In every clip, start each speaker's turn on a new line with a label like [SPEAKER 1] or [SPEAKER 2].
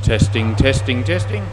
[SPEAKER 1] Testing, testing, testing.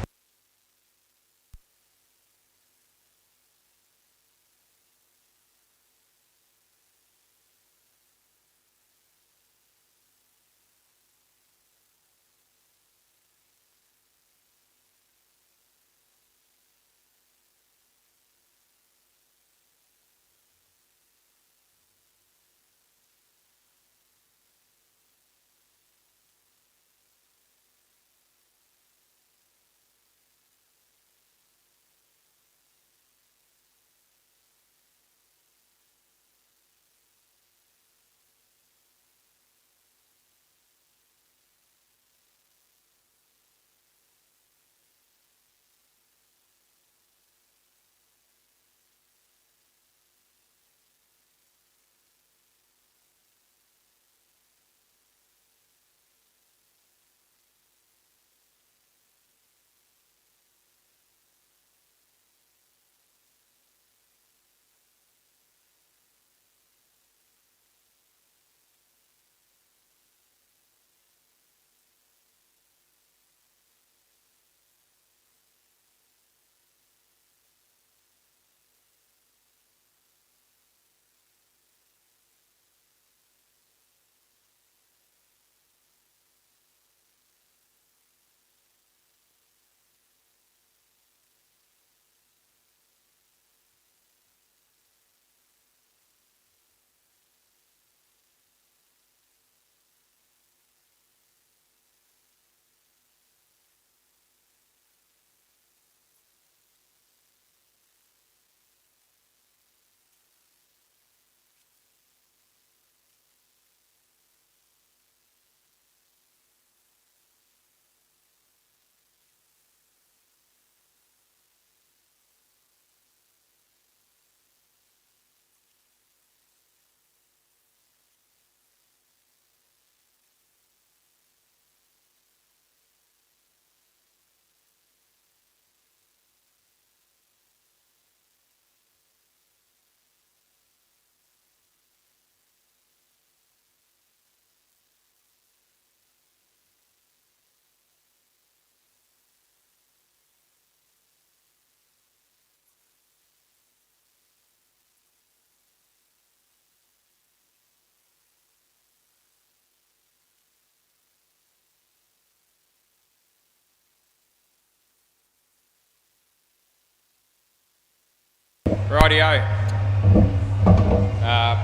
[SPEAKER 1] Rightio.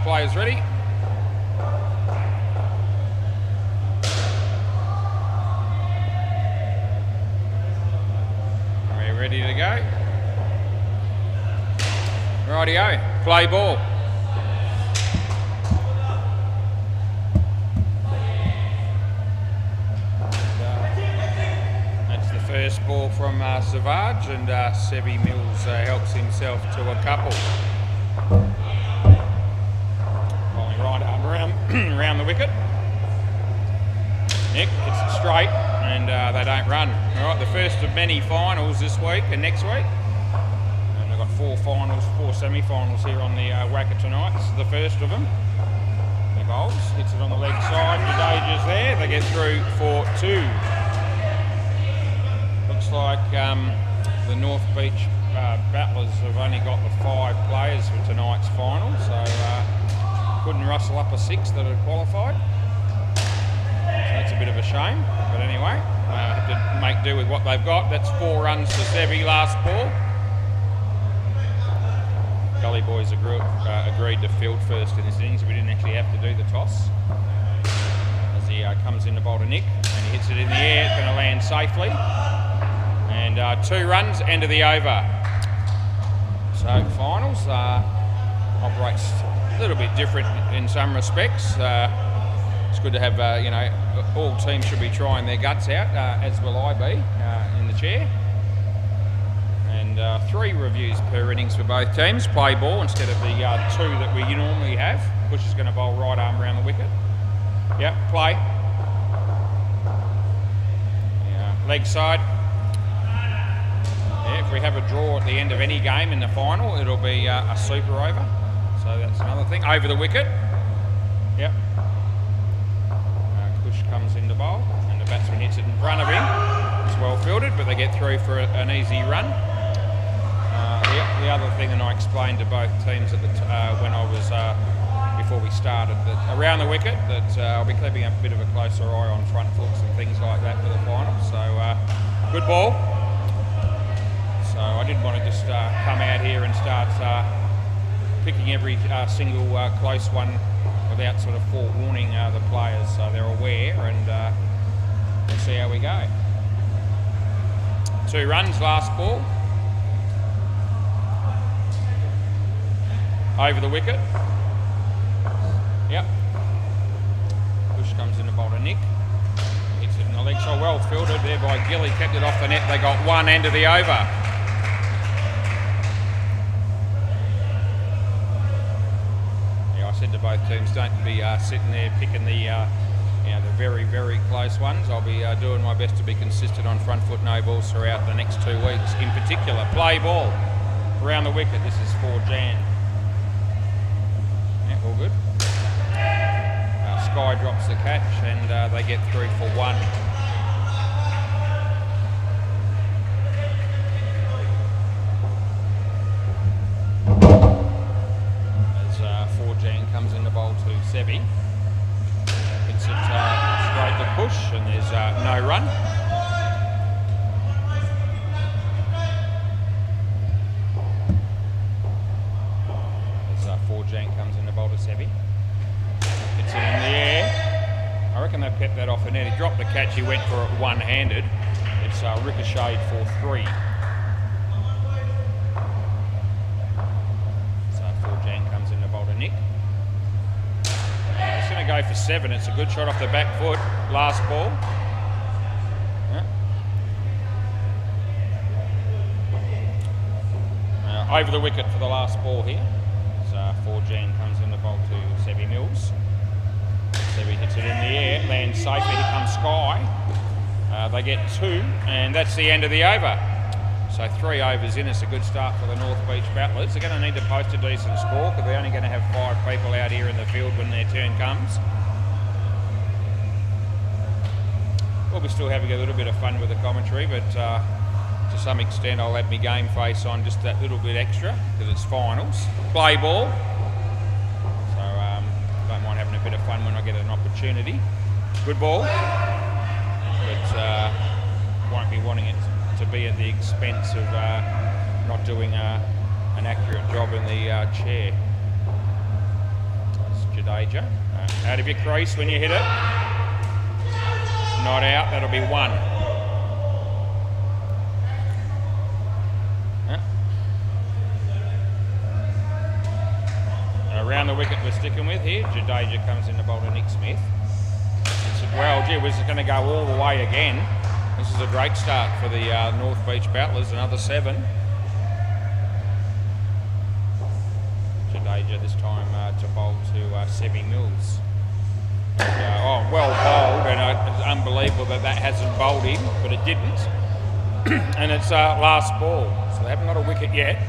[SPEAKER 1] Players ready? Are we ready to go? Rightio. Play ball. First ball from Savage, and Sebi Mills helps himself to a couple. Bowling right arm around the wicket. Nick hits it straight, and they don't run. All right, the first of many finals this week and next week. And they've got 4 finals, 4 semi-finals here on the WACA tonight. This is the first of them. He bowls, hits it on the leg side. Engages there. They get through for 2. Looks like the North Beach Battlers have only got the 5 players for tonight's final, so couldn't rustle up a 6 that had qualified. So that's a bit of a shame, but anyway, have to make do with what they've got. That's 4 runs to Sevi last ball. Gully Boys agreed to field first in this innings, so we didn't actually have to do the toss. As he comes in to bowl to Nick, and he hits it in the air, it's going to land safely. And 2 runs, end of the over. So finals operates a little bit different in some respects. It's good to have, all teams should be trying their guts out, as will I be in the chair. And 3 reviews per innings for both teams. Play ball instead of the 2 that we normally have. Bush is going to bowl right arm around the wicket. Yep, play. Leg side. Yeah, if we have a draw at the end of any game in the final, it'll be a super over. So that's another thing. Over the wicket. Yep. Kush comes in to bowl, and the batsman hits it in front of him. well fielded, but they get through for an easy run. The other thing that I explained to both teams at the when I was before we started, that around the wicket, that I'll be keeping a bit of a closer eye on front foots and things like that for the final. So good ball. So I didn't want to just come out here and start picking every single close one without sort of forewarning the players, so they're aware, and we'll see how we go. 2 runs, last ball. Over the wicket. Yep. Push comes in to bowl to Nick. Hits it in the leg side, well fielded there by Gilly, kept it off the net. They got 1 end of the over. Yeah, I said to both teams, don't be sitting there picking the the very, very close ones. I'll be doing my best to be consistent on front foot no balls throughout the next 2 weeks. In particular, play ball around the wicket. This is for Jan. Yeah, all good. Sky drops the catch and they get through for 1. As Jan comes in the bowl to Sebi. Hits it straight to push and there's no run. Jan comes in the bowl to Sebi. It's in the air. I reckon they kept that off the net. He dropped the catch, he went for it one-handed. It's ricocheted for 3. So Jan comes in the bowl to Nick. It's going to go for 7. It's a good shot off the back foot. Last ball. Yeah. Over the wicket for the last ball here. 4Jan comes in the bowl to Sebi Mills. Sebi hits it in the air, lands safely. Here comes Sky. They get 2, and that's the end of the over. So 3 overs in. It's a good start for the North Beach Battlers. They're going to need to post a decent score because they're only going to have 5 people out here in the field when their turn comes. We'll be still having a little bit of fun with the commentary, but to some extent I'll have my game face on just that little bit extra because it's finals. Play ball. So don't mind having a bit of fun when I get an opportunity. Good ball. But won't be wanting it to be at the expense of not doing an accurate job in the chair. That's Jadeja. Out of your crease when you hit it. Not out, that'll be 1. Around the wicket we're sticking with here. Jadeja comes in the bowl to Nick Smith. Well, gee, was it going to go all the way again? This is a great start for the North Beach Battlers, another 7. Jadeja this time to bowl to Sebi Mills. And, well bowled, and it's unbelievable that hasn't bowled him, but it didn't. And it's last ball, so they haven't got a wicket yet.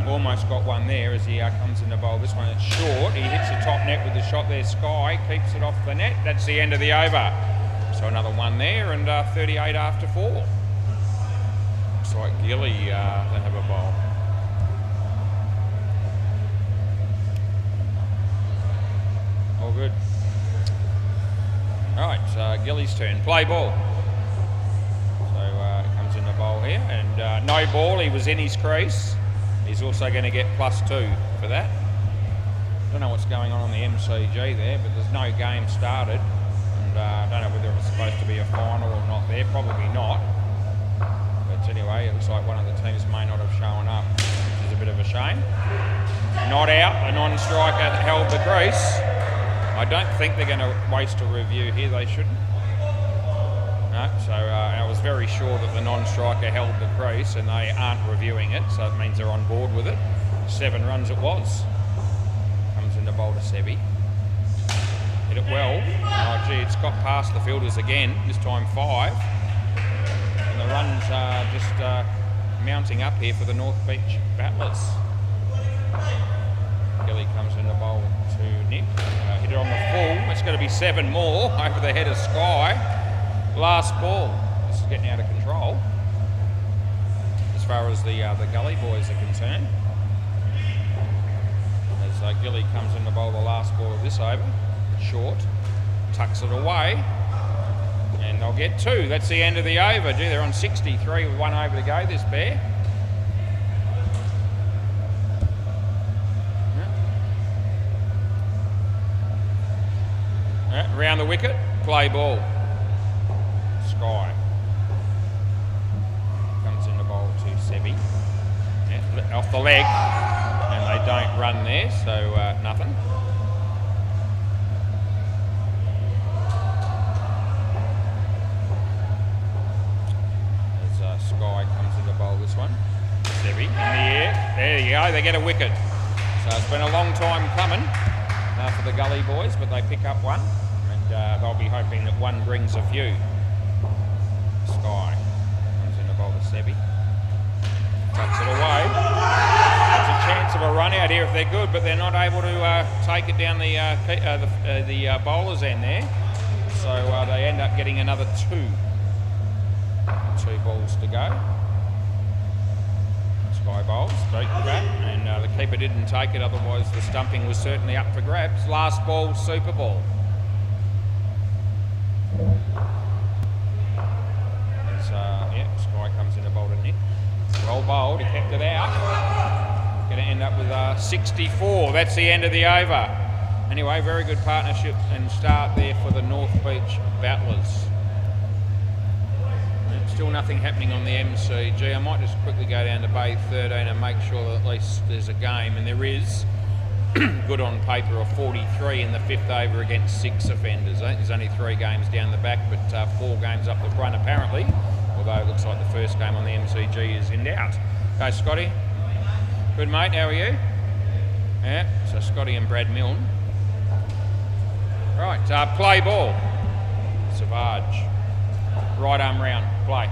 [SPEAKER 1] Almost got one there as he comes in the bowl. This one, it's short. He hits the top net with the shot there. Sky keeps it off the net. That's the end of the over. So another 1 there, and 38 after 4. Looks like Gilly they have a bowl. All good. All right, Gilly's turn. Play ball. So it comes in the bowl here, and no ball. He was in his crease. He's also going to get +2 for that. I don't know what's going on the MCG there, but there's no game started. And I don't know whether it was supposed to be a final or not there. Probably not. But anyway, it looks like one of the teams may not have shown up, which is a bit of a shame. Not out. The non-striker held the crease. I don't think they're going to waste a review here. They shouldn't. No, so I was very sure that the non-striker held the crease and they aren't reviewing it, so it means they're on board with it. 7 runs it was. Comes in the bowl to Sebi. Hit it well. Oh gee, it's got past the fielders again, this time 5. And the runs are just mounting up here for the North Beach Battlers. Gilly comes in the bowl to Nick. Hit it on the full. It's going to be 7 more over the head of Sky. last ball. This is getting out of control as far as the Gully boys are concerned. As Gilly comes in to bowl the last ball of this over, short, tucks it away, and they'll get 2. That's the end of the over. Gee, they're on 63 with 1 over to go, this pair. Round the wicket, play ball. Sky comes in to bowl to Sebi. Yeah, off the leg, and they don't run there, so nothing. As Sky comes in to bowl this one. Sebi in the air. There you go, they get a wicket. So it's been a long time coming for the Gully boys, but they pick up one. They'll be hoping that one brings a few. Sky comes in to bowl to Sebi. Tucks it away. There's a chance of a run out here if they're good, but they're not able to take it down the bowler's end there. So they end up getting another 2. 2 balls to go. Sky bowls, beat the bat, and the keeper didn't take it, otherwise the stumping was certainly up for grabs. Last ball, super ball. Sky comes in to bowl to Nick. Well bowled, he kept it out. Going to end up with 64. That's the end of the over. Anyway, very good partnership and start there for the North Beach Battlers. Still nothing happening on the MCG. I might just quickly go down to Bay 13 and make sure that at least there's a game, and there is. Good on paper of 43 in the 5th over against 6 offenders. I think there's only 3 games down the back, but 4 games up the front apparently, although it looks like the first game on the MCG is in doubt. Okay, Scotty. Good, mate. How are you? Yeah, so Scotty and Brad Milne. Right, play ball. Savage. Right arm round, play.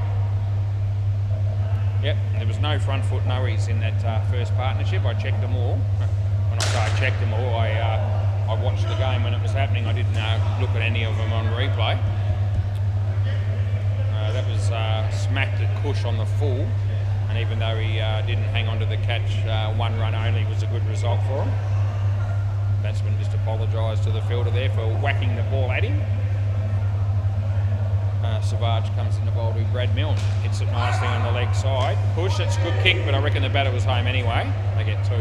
[SPEAKER 1] Yep, there was no front foot noes in that first partnership. I checked them all. When I say I checked them all, I watched the game when it was happening. I didn't look at any of them on replay. That was smacked at Cush on the full, and even though he didn't hang on to the catch, 1 run only was a good result for him. Batsman just apologised to the fielder there for whacking the ball at him. Savage comes in the bowl to Brad Milne. Hits it nicely on the leg side. Push, that's a good kick, but I reckon the batter was home anyway. They get 2.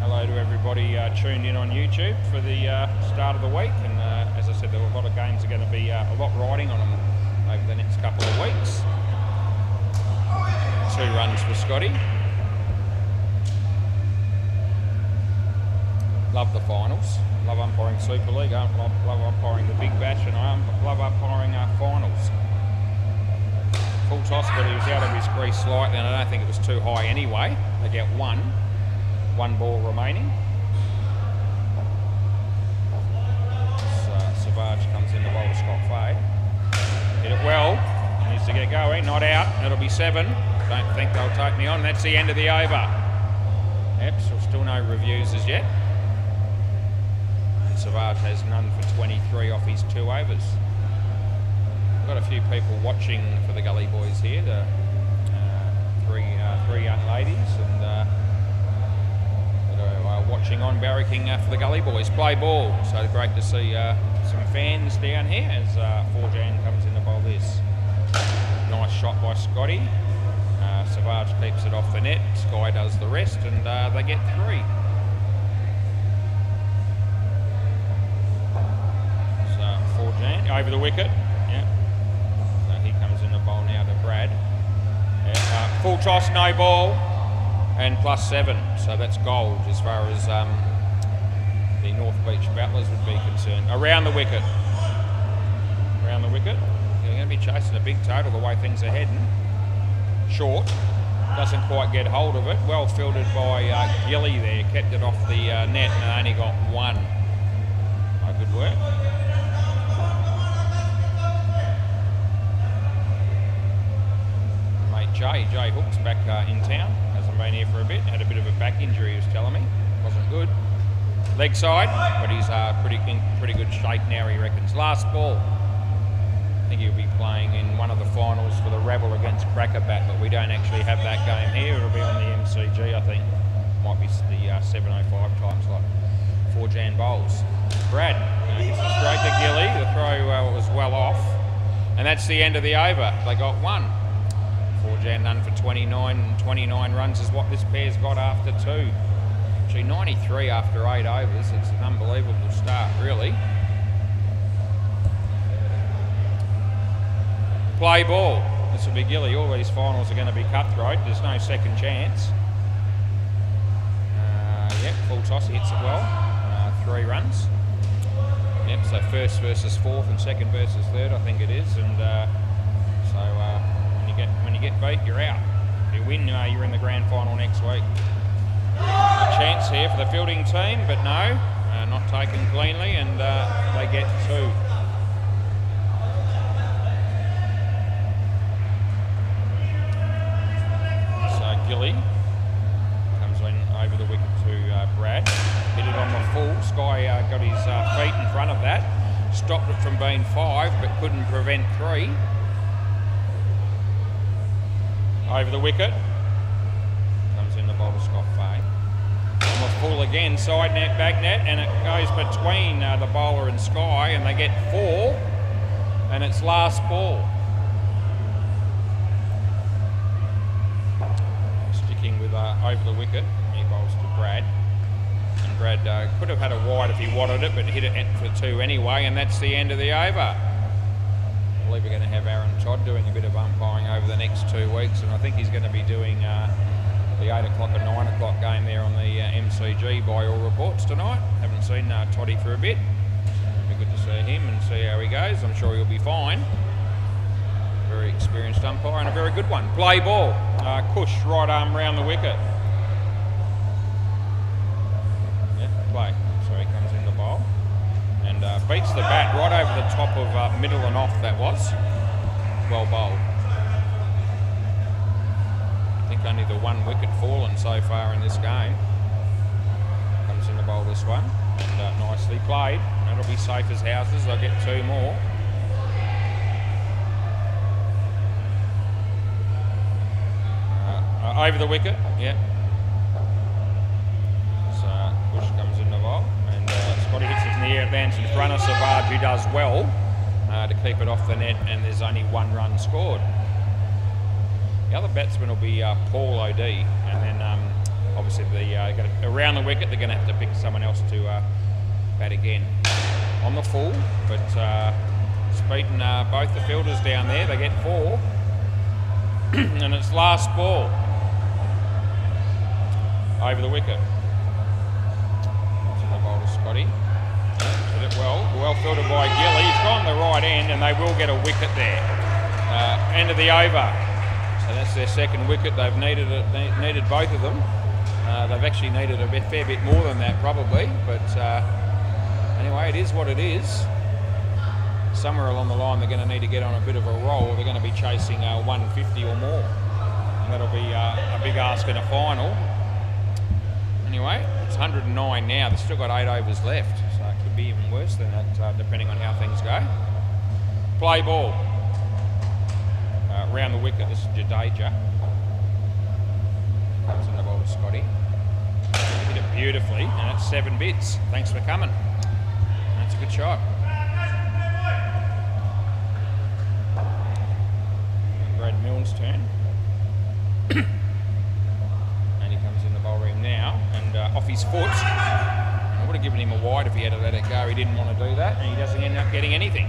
[SPEAKER 1] Hello to everybody tuned in on YouTube for the start of the week, and as I said, there were a lot of games are going to be a lot riding on them over the next couple of weeks. 2 runs for Scotty. Love the finals. Love umpiring Super League. I love umpiring the Big Bash, and I love umpiring finals. Full toss, but he was out of his crease slightly, and I don't think it was too high anyway. They get 1 ball remaining. So Savage comes in the bowl of Scott Fay. Hit it well. Needs to get going. Not out. It'll be 7. Don't think they'll take me on. That's the end of the over. Yep, so still no reviews as yet. Savage has none for 23 off his 2 overs. We've got a few people watching for the Gully boys here, the 3 young ladies, and that are watching on, barracking for the Gully boys. Play ball, so great to see some fans down here as Forjan comes in to bowl this. Nice shot by Scotty. Savage keeps it off the net, Sky does the rest, and they get 3. Over the wicket, yeah. So he comes in the bowl now to Brad. Yeah, full toss, no ball, and +7. So that's gold as far as the North Beach Battlers would be concerned. Around the wicket. Around the wicket. They're going to be chasing a big total the way things are heading. Short. Doesn't quite get hold of it. Well fielded by Gilly there. Kept it off the net and only got 1. Oh, good work. Jay Hook's back in town, hasn't been here for a bit, had a bit of a back injury, he was telling me, wasn't good. leg side, but he's in pretty good shape now, he reckons. Last ball. I think he'll be playing in one of the finals for the Rebel against Crackerbat, but we don't actually have that game here. It'll be on the MCG, I think. Might be the 7:05 time slot. 4 Jan bowls. Brad hits it straight to Gilly. The throw was well off. And that's the end of the over. They got one. 4 Jan none for 29. 29 runs is what this pair's got after 2. Actually, 93 after 8 overs. It's an unbelievable start, really. Play ball. This will be Gilly. All these finals are going to be cutthroat. There's no second chance. Yep, full toss. He hits it well. 3 runs. Yep, so first versus fourth and second versus third, I think it is. And so when you get beat, you're out. If you win, you're in the grand final next week. A chance here for the fielding team, but no, not taken cleanly, and they get 2. So Gilly comes in over the wicket to Brad. Hit it on the full. Sky got his feet in front of that. Stopped it from being 5, but couldn't prevent 3. Over the wicket. Comes in the bowl to Scott Fay. On the full again, side net, back net, and it goes between the bowler and Sky, and they get 4, and it's last ball. Sticking with over the wicket, he bowls to Brad. And Brad could have had a wide if he wanted it, but hit it for 2 anyway, and that's the end of the over. I believe we're going to have Aaron Todd doing a bit of umpiring over the next 2 weeks, and I think he's going to be doing the 8 o'clock and 9 o'clock game there on the MCG by all reports tonight. Haven't seen Toddy for a bit, so it'll be good to see him and see how he goes. I'm sure he'll be fine. Very experienced umpire and a very good one. Play ball. Cush, right arm round the wicket. Yeah, play. So he comes in the bowl and beats the bat right over the top of middle and off. That was well bowled. I think only the 1 wicket fallen so far in this game. Comes in the bowl this one, and nicely played. That'll be safe as houses. They'll get 2 more. Over the wicket, yeah. So Bush comes in the bowl, and Scotty hits it in the air, it lands in front of Savard, who does well to keep it off the net, and there's only 1 run scored. The other batsman will be Paul O'D, and then obviously around the wicket they're going to have to pick someone else to bat again. On the full, but it's beaten both the fielders down there. They get 4, and it's last ball. Over the wicket. To the bowl to Scotty. Did it well fielded by Gilly. He's gone the right end, and they will get a wicket there. End of the over. So that's their second wicket. They've needed both of them. They've actually needed a fair bit more than that, probably. But anyway, it is what it is. Somewhere along the line, they're going to need to get on a bit of a roll. They're going to be chasing 150 or more, and that'll be a big ask in a final. Anyway, it's 109 now. They've still got 8 overs left, so it could be even worse than that, depending on how things go. Play ball. Round the wicket, this is Jadeja. Comes in the ball to Scotty. Hit it beautifully, and it's 7 bits. Thanks for coming. That's a good shot. Brad Milne's turn. Now, and off his foot. I would have given him a wide if he had to let it go. He didn't want to do that, and he doesn't end up getting anything.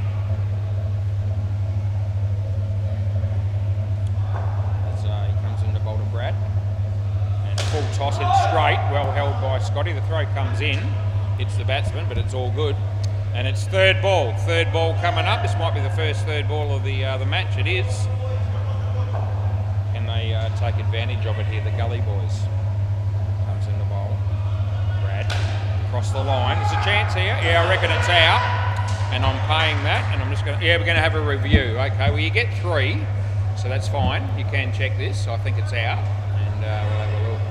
[SPEAKER 1] As he comes in to bowl to Brad, and full toss, hit straight, well held by Scotty. The throw comes in, hits the batsman, but it's all good. And it's third ball coming up. This might be the first third ball of the match. It is. Can they take advantage of it here, the Gully boys? In the bowl. Brad across the line. There's a chance here. Yeah, I reckon it's out. And I'm paying that. And I'm just going to, we're going to have a review. Okay, well, you get 3, so that's fine. You can check this. I think it's out. And we'll have a look.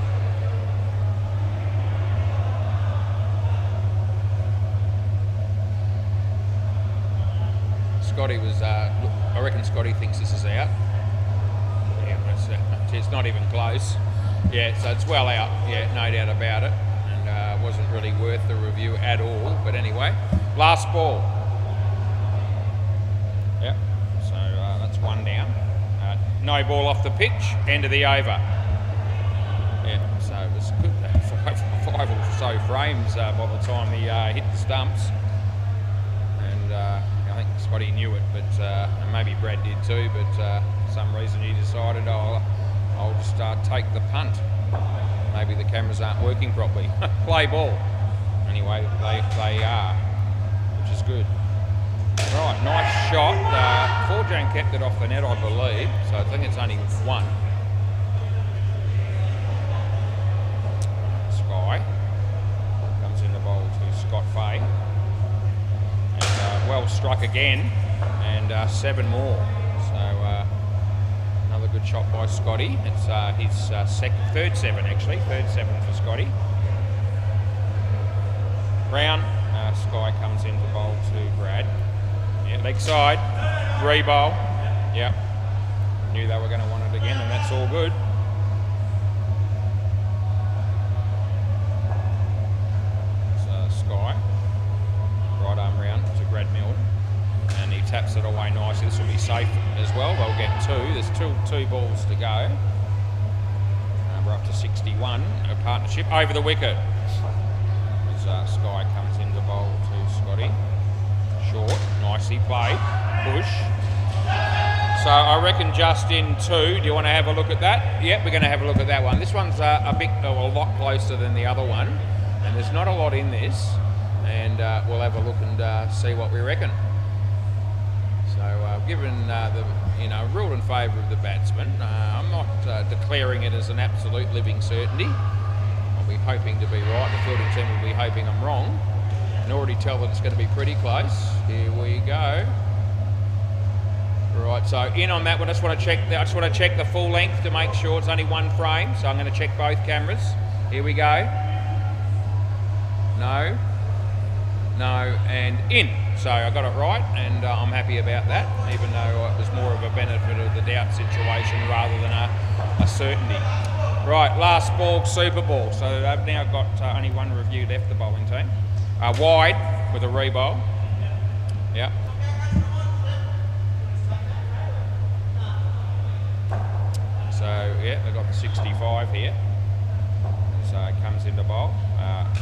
[SPEAKER 1] Scotty was, I reckon Scotty thinks this is out. Yeah, it's not even close. Yeah, so it's well out, yeah, no doubt about it. And wasn't really worth the review at all. But anyway, last ball. Yep, so that's one down. No ball off the pitch, end of the over. Yeah, so it was good. Five or so frames by the time he hit the stumps. And I think Scotty knew it, but and maybe Brad did too, but for some reason he decided, I'll just take the punt. Maybe the cameras aren't working properly. Play ball. Anyway, they are, which is good. Right, nice shot. Forjan kept it off the net, I believe, so I think it's only one. Sky comes in the bowl to Scott Fay. And well struck again, and 7 more. So another good shot by Scotty. It's his third 7 actually, third 7 for Scotty. Brown, Sky comes into bowl to Brad. Yeah, leg side, re-bowl. Yep. Knew they were going to want it again, and that's all good. So Sky, right arm round to Brad Milne, and he taps it away nicely. This will be safe as well. They'll get 2. There's two balls to go. We're up to 61. A partnership over the wicket. As Sky comes into bowl to Scotty. Short, nicely played, push. So I reckon just in 2. Do you want to have a look at that? Yep, we're going to have a look at that one. This one's a lot closer than the other one, and there's not a lot in this, and we'll have a look and see what we reckon. So given the ruled in favour of the batsman, I'm not declaring it as an absolute living certainty. I'll be hoping to be right. The fielding team will be hoping I'm wrong. I can already tell that it's going to be pretty close. Here we go. Right, so in on that one, I just want to check the full length to make sure it's only 1 frame. So I'm going to check both cameras. Here we go. No, and in. So I got it right, and I'm happy about that, even though it was more of a benefit of the doubt situation rather than a certainty. Right, last ball, Super Ball. So I've now got only 1 review left, the bowling team. Wide with a re-bowl. Yep. So yeah, they've got the 65 here. So it comes into bowl.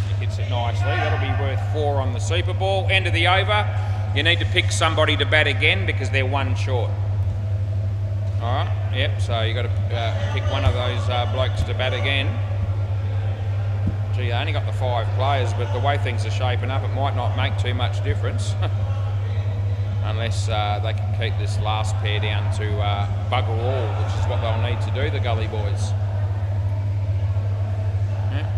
[SPEAKER 1] He hits it nicely. That'll be worth 4 on the Super Ball. End of the over. You need to pick somebody to bat again because they're 1 short. All right. Yep. So you got to pick one of those blokes to bat again. Gee, they only got the 5 players, but the way things are shaping up, it might not make too much difference. Unless they can keep this last pair down to bugger all, which is what they'll need to do, the Gully boys. Yeah.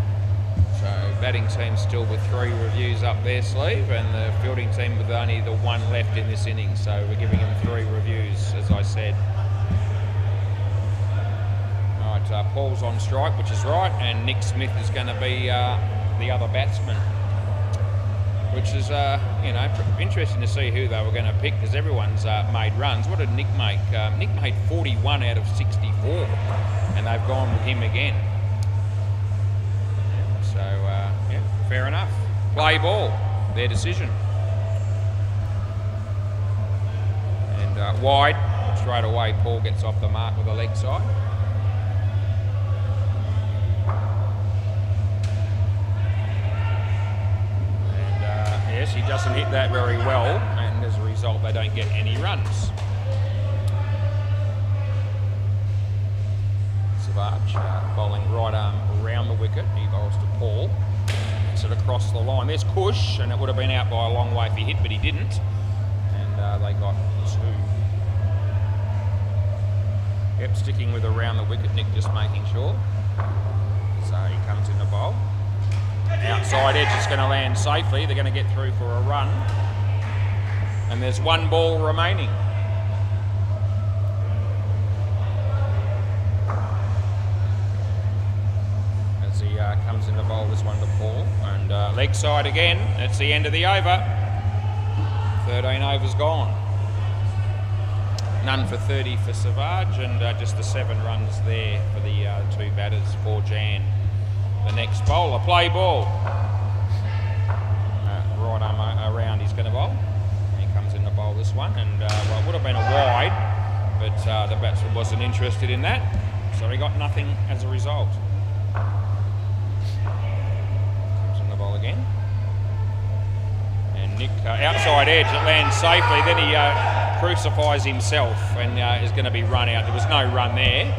[SPEAKER 1] So batting team still with 3 reviews up their sleeve, and the fielding team with only the 1 left in this innings. So we're giving them 3 reviews, as I said. Paul's on strike, which is right, and Nick Smith is going to be the other batsman, which is interesting to see who they were going to pick because everyone's made runs. What did Nick make? Nick made 41 out of 64, and they've gone with him again. So yeah, fair enough. Play ball, their decision, and wide straight away. Paul gets off the mark with the leg side. Yes, he doesn't hit that very well, and as a result, they don't get any runs. Savage bowling right arm around the wicket. He bowls to Paul. Hits it across the line. There's Cush, and it would have been out by a long way if he hit, but he didn't. And they got 2. Yep, sticking with around the wicket. Nick just making sure. So he comes in the bowl. Outside edge is going to land safely. They're going to get through for a run. And there's 1 ball remaining. As he comes in the bowl, this one to Paul. And leg side again. It's the end of the over. 13 overs gone. None for 30 for Savage, and just the 7 runs there for the 2 batters for Jan. The next bowler, play ball. Right arm around, he's going to bowl. He comes in to bowl this one, and well, it would have been a wide, but the batsman wasn't interested in that, so he got nothing as a result. Comes in the bowl again. And Nick, outside edge, it lands safely, then he crucifies himself and is going to be run out. There was no run there.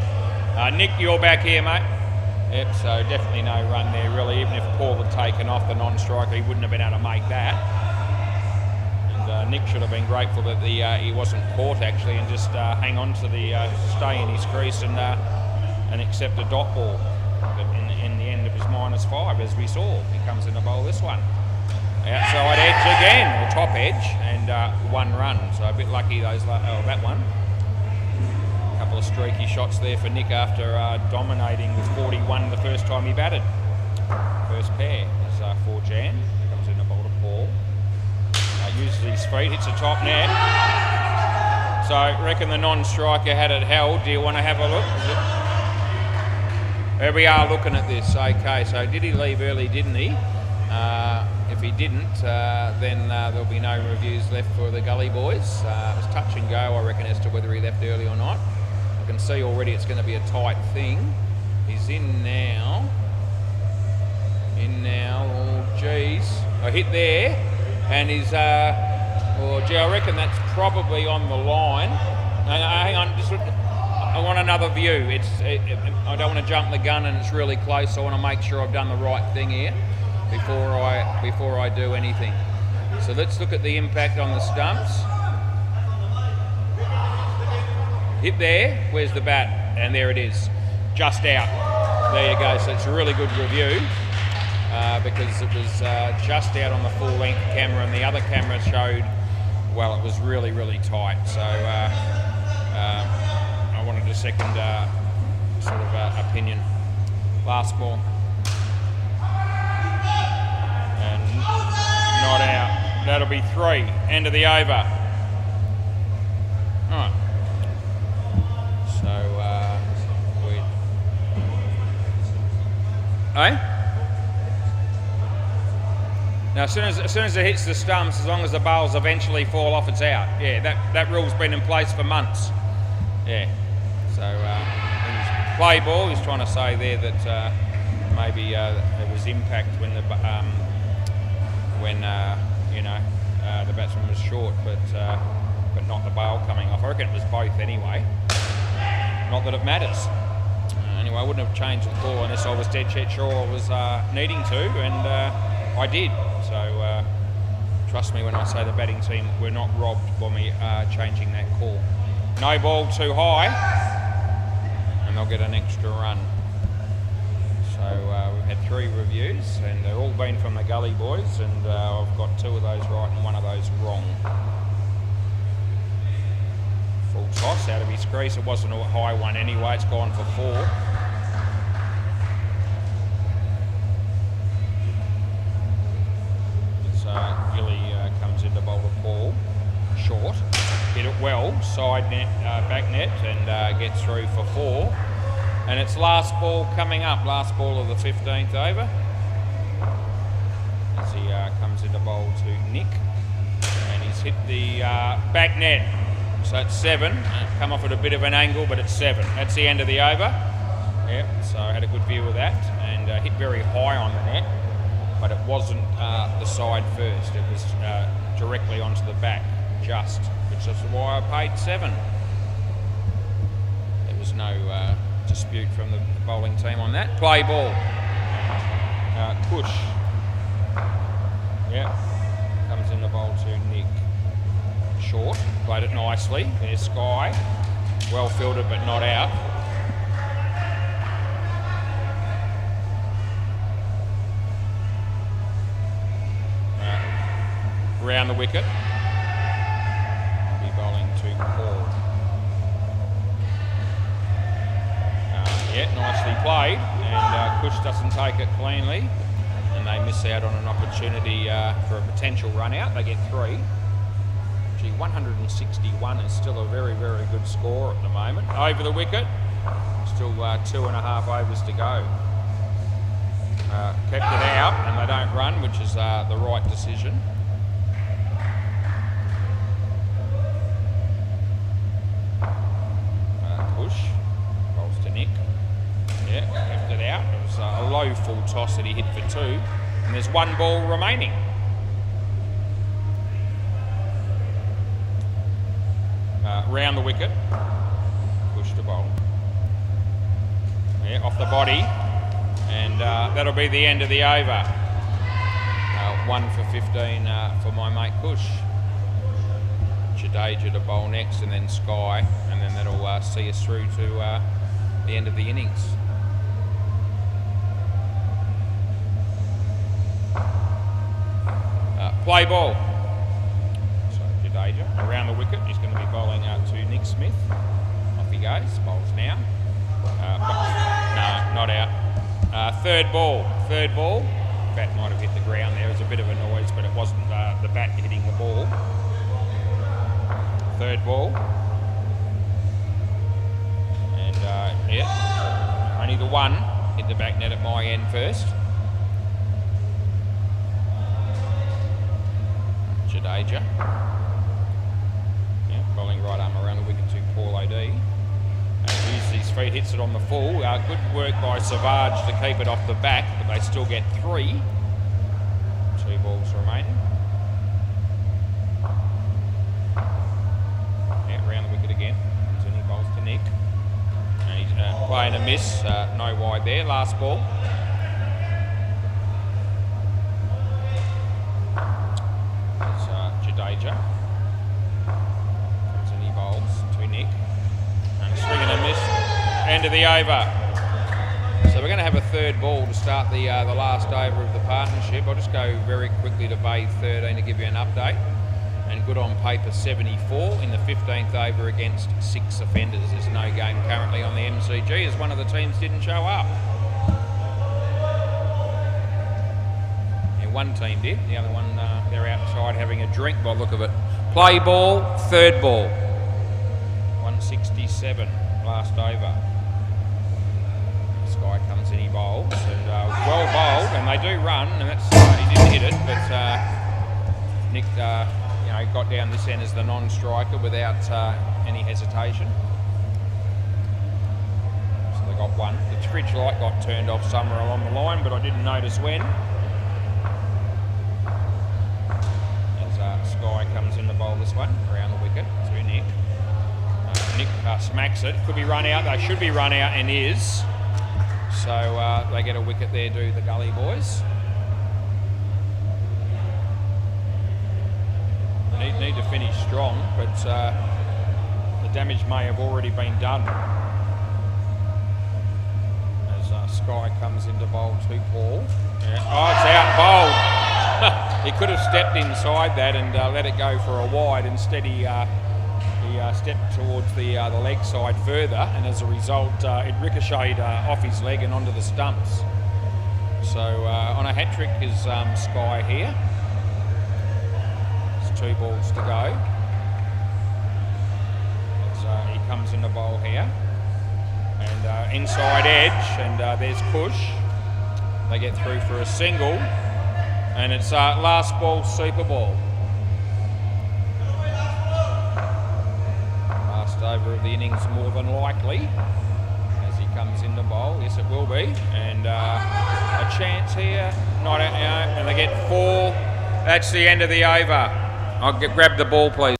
[SPEAKER 1] Nick, you're back here, mate. Yep, so definitely no run there, really. Even if Paul had taken off the non-striker, he wouldn't have been able to make that. And Nick should have been grateful that he wasn't caught, actually, and just hang on to the stay in his crease and accept a dot ball. But in the end, it was -5, as we saw. He comes in to bowl this one. Outside edge again, or top edge, and 1 run. So a bit lucky that one. A couple of streaky shots there for Nick after dominating with 41 the first time he batted. First pair is for Jan. Comes in to bowl to Paul. Uses his feet, hits the top net. So I reckon the non-striker had it held. Do you want to have a look? There we are looking at this. Okay, so did he leave early, didn't he? If he didn't, then there'll be no reviews left for the Gully boys. It was touch and go, I reckon, as to whether he left early or not. I can see already it's going to be a tight thing. He's in now. Oh, geez. I hit there, and he's, oh, gee, I reckon that's probably on the line. Hang on, I want another view. I don't want to jump the gun, and it's really close, so I want to make sure I've done the right thing here before I do anything. So let's look at the impact on the stumps. Hit there, where's the bat? And there it is, just out. There you go, so it's a really good review because it was just out on the full length camera, and the other camera showed, well, it was really, really tight. So I wanted a second sort of opinion. Last ball. Not out. That'll be 3. End of the over. All right. So now, as soon as it hits the stumps, as long as the bowls eventually fall off, it's out. Yeah, that rule's been in place for months. Yeah. So play ball. He's trying to say there that maybe there was impact when the the batsman was short, but not the bail coming off. I reckon it was both anyway. Not that it matters. Anyway, I wouldn't have changed the call unless I was dead set sure I was needing to, and I did. So trust me when I say the batting team were not robbed by me changing that call. No ball too high, and they'll get an extra run. So we've had 3 reviews, and they've all been from the Gully boys, and I've got 2 of those right and 1 of those wrong. Full toss out of his crease. It wasn't a high one anyway. It's gone for 4. Gilly comes into bowl to Paul. Short. Hit it well. Side net, back net, and gets through for 4. And it's last ball coming up, last ball of the 15th over. As he comes into bowl to Nick. And he's hit the back net. So it's 7. Come off at a bit of an angle, but it's 7. That's the end of the over. Yep, so I had a good view of that. And hit very high on the net. But it wasn't the side first. It was directly onto the back, just. Which is why I paid 7. There was no dispute from the bowling team on that. Play ball. Push. Yeah. Comes in the bowl to Nick. Short. Played it nicely. There's Sky. Well fielded but not out. Round the wicket. I'll be bowling to Paul. Yeah, nicely played, and Kush doesn't take it cleanly, and they miss out on an opportunity for a potential run out. They get 3. Gee, 161 is still a very, very good score at the moment. Over the wicket, still 2.5 overs to go. Kept it out, and they don't run, which is the right decision. Push, rolls to Nick. Yeah, kept it out. It was a low full toss that he hit for 2, and there's 1 ball remaining. Round the wicket, push to bowl. Yeah, off the body, and that'll be the end of the over. 1 for 15 for my mate Kush. Jadeja to bowl next, and then Sky, and then that'll see us through to the end of the innings. Play ball. So Jadeja around the wicket. He's going to be bowling out to Nick Smith. Off he goes. Bowls now. No, not out. Third ball. Third ball. Bat might have hit the ground there. It was a bit of a noise, but it wasn't the bat hitting the ball. Third ball. And yeah, only the 1 hit the back net at my end first. Jadeja. Yeah, bowling right arm around the wicket to Paul O'D. Uses his feet, hits it on the full. Good work by Savage to keep it off the back, but they still get 3. 2 balls remaining. Yeah, round the wicket again. Continue bowls to Nick. And he's playing a miss, no wide there. Last ball. It's Jadeja. Continue bowls to Nick. And a swing and a miss. End of the over. So we're going to have a third ball to start the last over of the partnership. I'll just go very quickly to Bay 13 to give you an update. And good on paper 74 in the 15th over against 6 offenders. There's no game currently on the MCG as one of the teams didn't show up. Yeah, one team did. The other one, they're outside having a drink by the look of it. Play ball, third ball. 167, last over. Sky comes in, he bowls, and well bowled, and they do run, and that's he didn't hit it, but Nick got down this end as the non-striker without any hesitation. So they got 1. The fridge light got turned off somewhere along the line, but I didn't notice when. As Sky comes in to bowl this one around the wicket to Nick. Nick smacks it. Could be run out. They should be run out, and is. So they get a wicket there, do the Gully boys. Need to finish strong, but the damage may have already been done. As Sky comes into bowl to Paul. Yeah. Oh, it's out bowled. He could have stepped inside that and let it go for a wide. Instead, he stepped towards the leg side further, and as a result, it ricocheted off his leg and onto the stumps. So on a hat trick is Sky here. 2 balls to go. As he comes in the bowl here. And inside edge, and there's Kush. They get through for a single. And it's last ball, super ball. Last over of the innings, more than likely. As he comes in the bowl. Yes, it will be. And a chance here. Not out now. And they get 4. That's the end of the over. I'll grab the ball, please.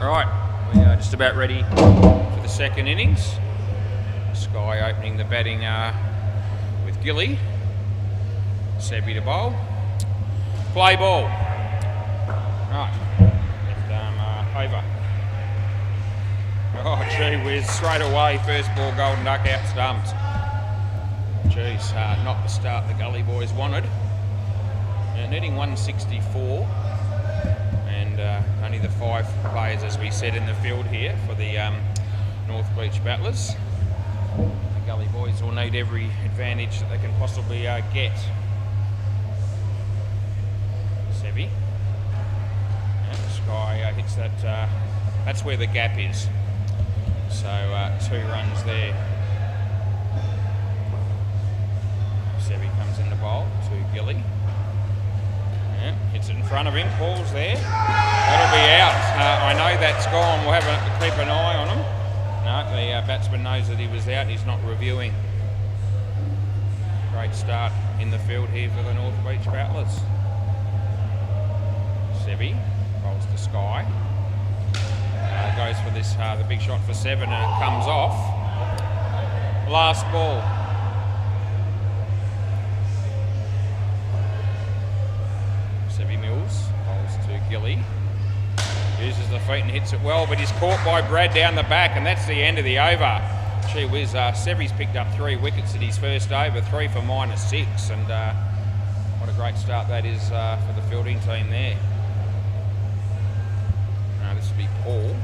[SPEAKER 1] Right, we are just about ready for the second innings. Sky opening the batting with Gilly. Sebi to bowl. Play ball. Right, left arm over. Oh, gee whiz, straight away, first ball, Golden Duck out stumped. Geez, not the start the Gully boys wanted. Netting 164. Only the 5 players, as we said, in the field here for the North Beach Battlers. The Gully boys will need every advantage that they can possibly get. Sevi. Sky hits that. That's where the gap is. So 2 runs there. Sevi comes in the bowl to Gilly. Yeah, hits it in front of him, Paul's there. That'll be out. I know that's gone. We'll have to keep an eye on him. No, the batsman knows that he was out. He's not reviewing. Great start in the field here for the North Beach Battlers. Sevi rolls to Sky. Goes for this, the big shot for 7, and it comes off. Last ball. Bowls to Gilly. Uses the feet and hits it well, but he's caught by Brad down the back, and that's the end of the over. Gee whiz, Sevi's picked up 3 wickets at his first over, 3 for -6, and what a great start that is for the fielding team there. Now this will be Paul.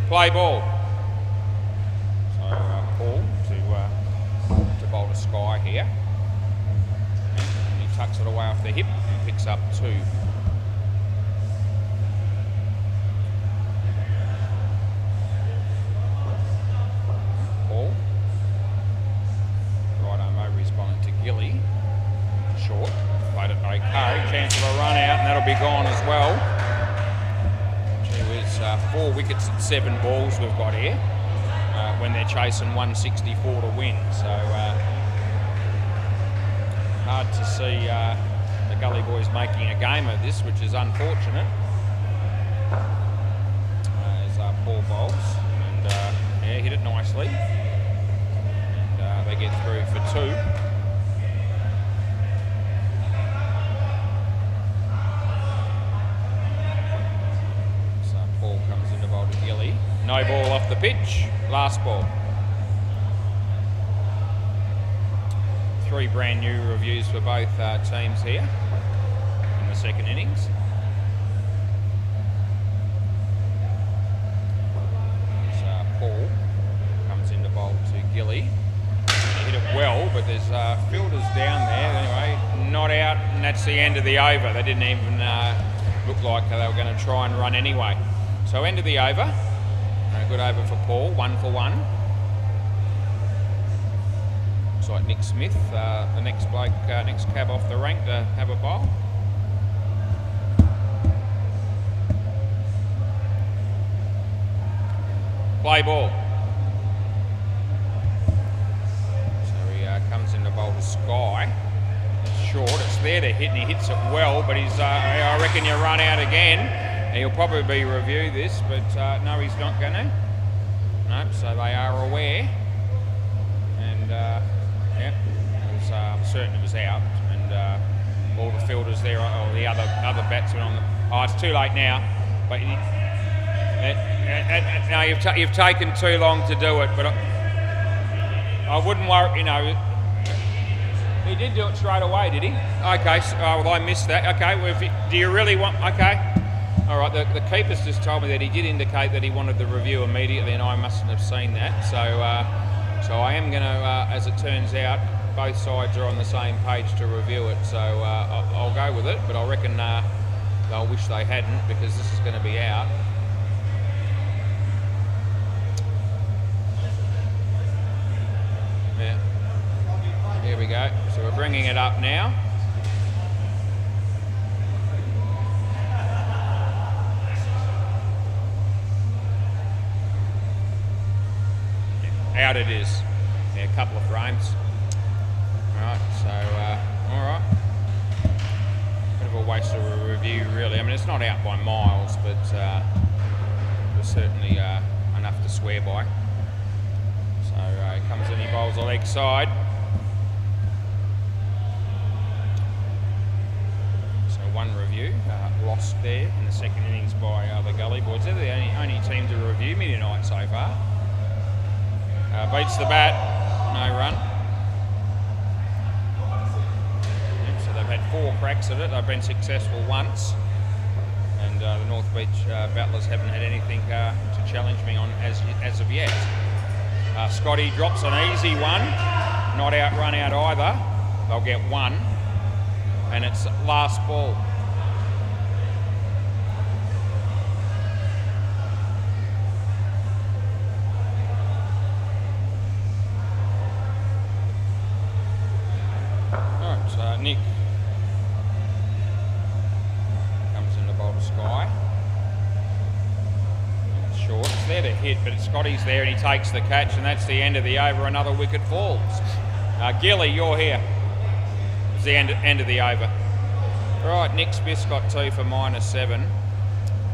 [SPEAKER 1] Play ball. So Paul to bowl to Sky here. Tucks it away off the hip and picks up 2. Paul. Right arm over his bowling to Gilly. Short. Played it okay. Chance of a run out, and that'll be gone as well. Gee whiz, 4 wickets at 7 balls we've got here when they're chasing 164 to win. So hard to see the Gully boys making a game of this, which is unfortunate. As Paul bowls, and yeah, hit it nicely, and they get through for 2. So Paul comes in to bowl to Gilly. No ball off the pitch. Last ball. 3 brand new reviews for both teams here in the second innings. So Paul comes in to bowl to Gilly. He hit it well, but there's fielders down there. Anyway, not out, and that's the end of the over. They didn't even look like they were going to try and run anyway. So end of the over. A good over for Paul, 1 for 1. Like Nick Smith, the next bloke, next cab off the rank to have a bowl. Play ball. So he comes in to bowl to Sky. It's short, it's there to hit, and he hits it well, but he's, I reckon you run out again. And he'll probably review this, but no, he's not going to. No, so they are aware. And yeah, it was, certainly was out, and all the fielders there, or the other batsmen on the. Oh, it's too late now, but no, you've taken too long to do it. But I wouldn't worry. You know, he did do it straight away, did he? Okay, so, well I missed that. Okay, well, do you really want? Okay, all right. The keepers just told me that he did indicate that he wanted the review immediately, and I mustn't have seen that. So. So I am going to, as it turns out, both sides are on the same page to review it. So I'll go with it, but I reckon they'll wish they hadn't, because this is going to be out. Yeah. Here we go. So we're bringing it up now. Out it is. Yeah, a couple of frames. Right, so, all right. Bit of a waste of a review, really. I mean, it's not out by miles, but it's certainly enough to swear by. So he comes in, he bowls the leg side. So one review, lost there in the second innings by the Gully Boys. They're the only team to review me tonight so far. Beats the bat, no run. Yep, so they've had 4 cracks at it. They've been successful once. And the North Beach battlers haven't had anything to challenge me on as of yet. Scotty drops an easy one, not run out either. They'll get 1, and it's last ball. Alright, Nick comes in to bowl to Sky. Short, it's there to hit, but Scotty's there and he takes the catch, and that's the end of the over. Another wicket falls. Gilly, you're here. It's the end of the over. Right, Nick Smith's got 2 for -7,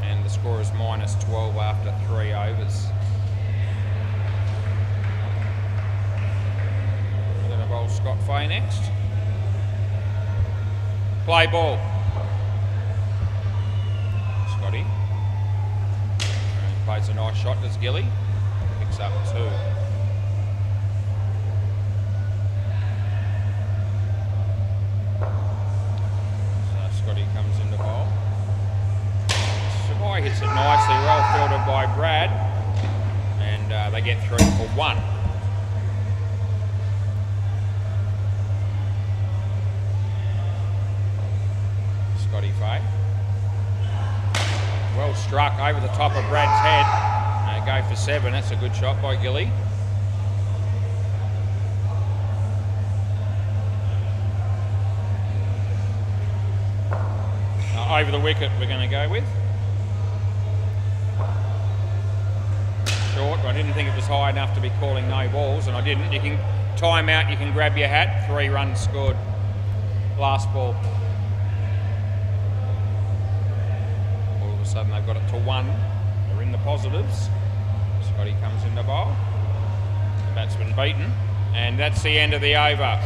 [SPEAKER 1] and the score is -12 after 3 overs. We're going to bowl Scott Fay next. Play ball. Scotty. Plays a nice shot, does Gilly. Picks up 2. So Scotty comes into bowl. Sky hits it nicely, well fielded by Brad. And they get through for 1. Scotty Fay. Well struck over the top of Brad's head. Go for 7. That's a good shot by Gilly. Over the wicket we're going to go with. Short. I didn't think it was high enough to be calling no balls, and I didn't. You can time out, you can grab your hat. 3 runs scored. Last ball. Sudden they've got it to 1. They're in the positives. Scotty comes into bowl. The batsman beaten, and that's the end of the over.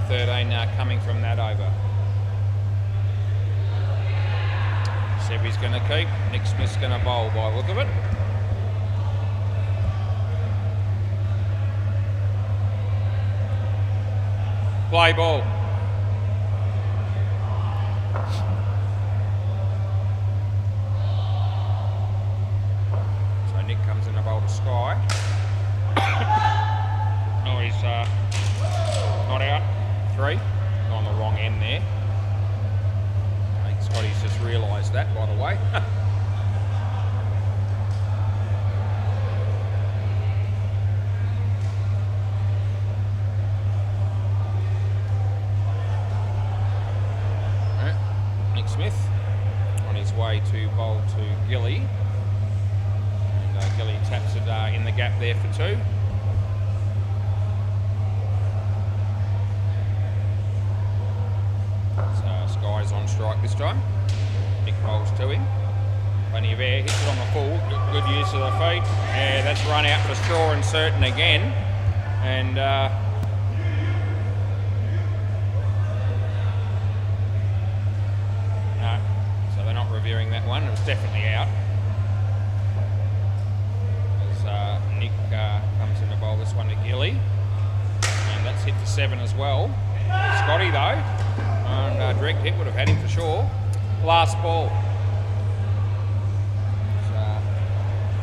[SPEAKER 1] 13 coming from that over. Sebi's going to keep. Nick Smith's going to bowl by the look of it. Play ball. Nick comes in to bowl to Sky. Oh, he's not out. 3. On the wrong end there. I think Scotty's just realised that, by the way. Nick Smith on his way to bowl to Gilly. Gilly taps it in the gap there for 2. So Sky's on strike this time. Nick bowls to him. Plenty of air, hits it on the full. Good use of the feet. Yeah, that's run out for Straw and Certain again. And no, so they're not reviewing that one. It was definitely out. Nick comes in to bowl this one to Gilly, and that's hit for 7 as well. Scotty though, and direct hit would have had him for sure. Last ball. So,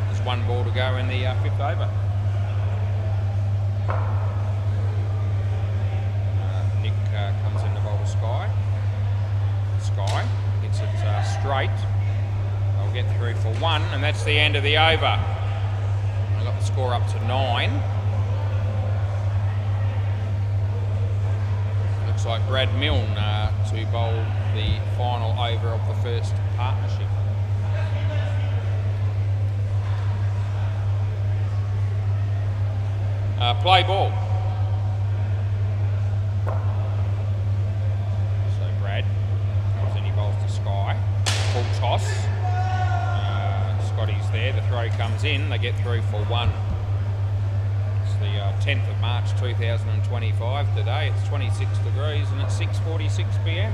[SPEAKER 1] there's 1 ball to go in the 5th over. Nick comes in to bowl to Sky. Sky hits it straight. They'll get through for 1, and that's the end of the over. Got the score up to 9. Looks like Brad Milne to bowl the final over of the first partnership. Play ball. So Brad comes in, he bowls to toss. Scotty's there, the throw comes in, they get through for 1. It's the 10th of March 2025 today. It's 26 degrees and it's 6:46 p.m.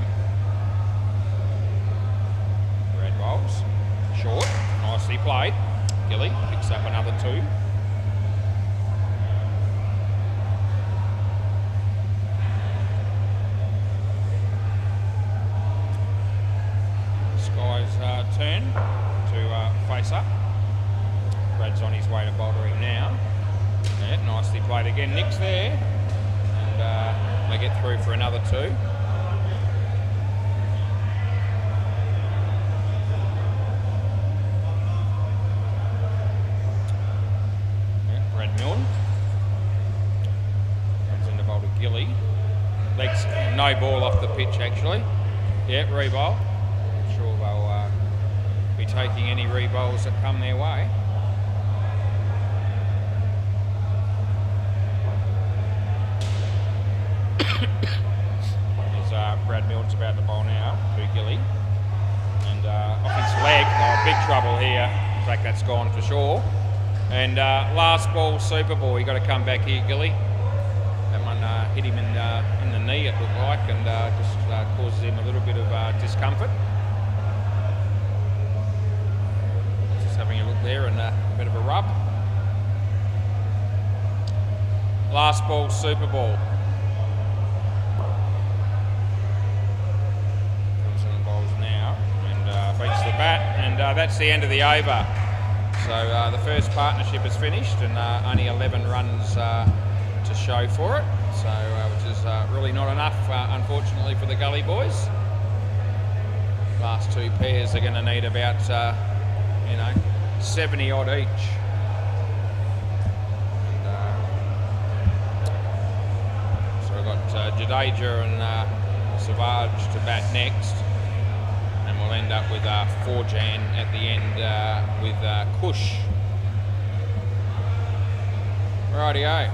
[SPEAKER 1] Red bowls, short, nicely played. Gilly picks up another 2. Sky's turn to face up. Brad's on his way to bouldering now. Yeah, nicely played again. Nick's there, and they get through for another 2. Yeah, Brad Milne comes in to bowl to Gilly. Legs, no ball off the pitch actually. Yeah, re-bowl. I'm sure they'll be taking any re-bowls that come their way. Brad Milne's about to bowl now to Gilly, and off his leg, big trouble here. In fact, that's gone for sure. And last ball, super ball. You got to come back here, Gilly. That one hit him in the knee, it looked like, and just causes him a little bit of discomfort. Just having a look there and a bit of a rub. Last ball, super ball. Beats the bat, and that's the end of the over. So the first partnership is finished, and only 11 runs to show for it. So which is really not enough, unfortunately, for the Gully boys. Last 2 pairs are going to need about 70 odd each. And, so we've got Jadeja and Savage to bat next. And we'll end up with Forjan at the end with Kush. Rightio.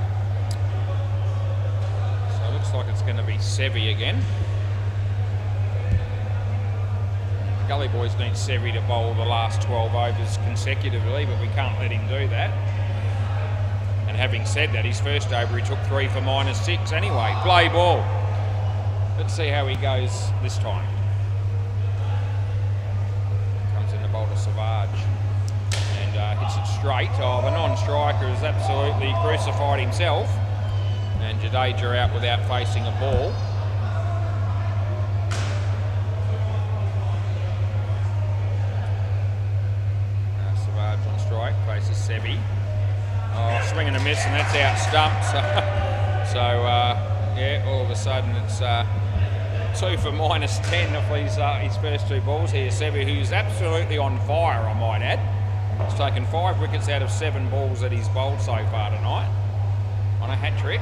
[SPEAKER 1] So it looks like it's going to be Sevi again. The Gully boys need Sevi to bowl the last 12 overs consecutively, but we can't let him do that. And having said that, his first over he took 3 for -6 anyway. Play ball. Let's see how he goes this time. To Savage and hits it straight. Oh, the non-striker has absolutely crucified himself, and Jadeja out without facing a ball. Savage on strike, faces Sevi. Oh, swing and a miss, and that's out stumped. So yeah, all of a sudden it's 2 for -10 off his first 2 balls here. Sevi, who's absolutely on fire, I might add. He's taken 5 wickets out of 7 balls that he's bowled so far tonight on a hat-trick.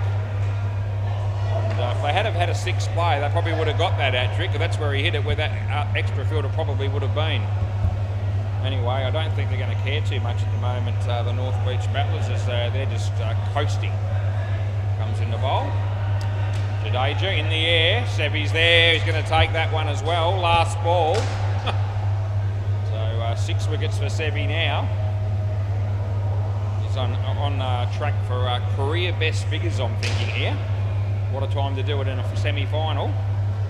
[SPEAKER 1] And if they had have had a 6th play, they probably would have got that hat-trick, because that's where he hit it, where that extra fielder probably would have been. Anyway, I don't think they're going to care too much at the moment, the North Beach Battlers, as they're just coasting. Comes in the bowl. Jadeja in the air, Sevi's there, he's going to take that one as well, last ball. So 6 wickets for Sevi now. He's on track for career best figures, I'm thinking here. What a time to do it in a semi-final.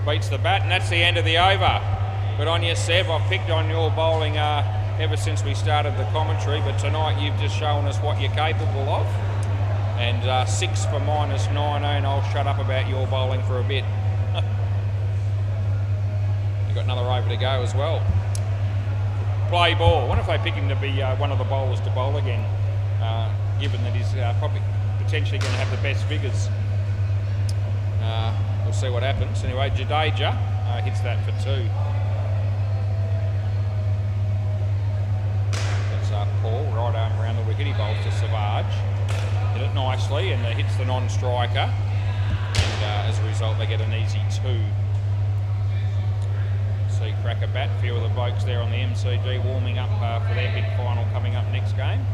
[SPEAKER 1] Beats the bat, and that's the end of the over. Good on you, Sev. I've picked on your bowling ever since we started the commentary, but tonight you've just shown us what you're capable of. And 6 for -19. I'll shut up about your bowling for a bit. You've got another over to go as well. Play ball. I wonder if they pick him to be one of the bowlers to bowl again, given that he's probably potentially going to have the best figures. We'll see what happens. Anyway, Jadeja hits that for 2. That's Paul, right arm around the wicket. He bowls to Savage. Hit it nicely, and hits the non-striker, and as a result they get an easy 2. See Cracker bat, a few of the blokes there on the MCG warming up for their big final coming up next game.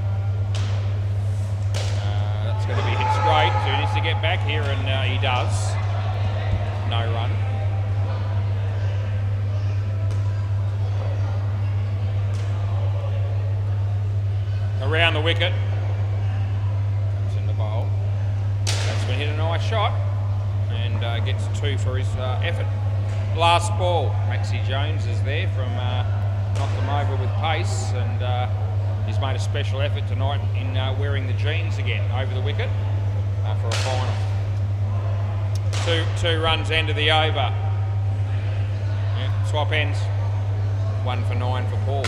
[SPEAKER 1] That's going to be hit straight, so he needs to get back here, and he does. No run. around the wicket. Comes in the bowl. Batsman hit a nice shot and gets 2 for his effort. Last ball, Maxie Jones is there from knocked them over with pace, and he's made a special effort tonight in wearing the jeans again over the wicket for a final. Two runs end of the over. Yeah, swap ends. 1 for 9 for Paul.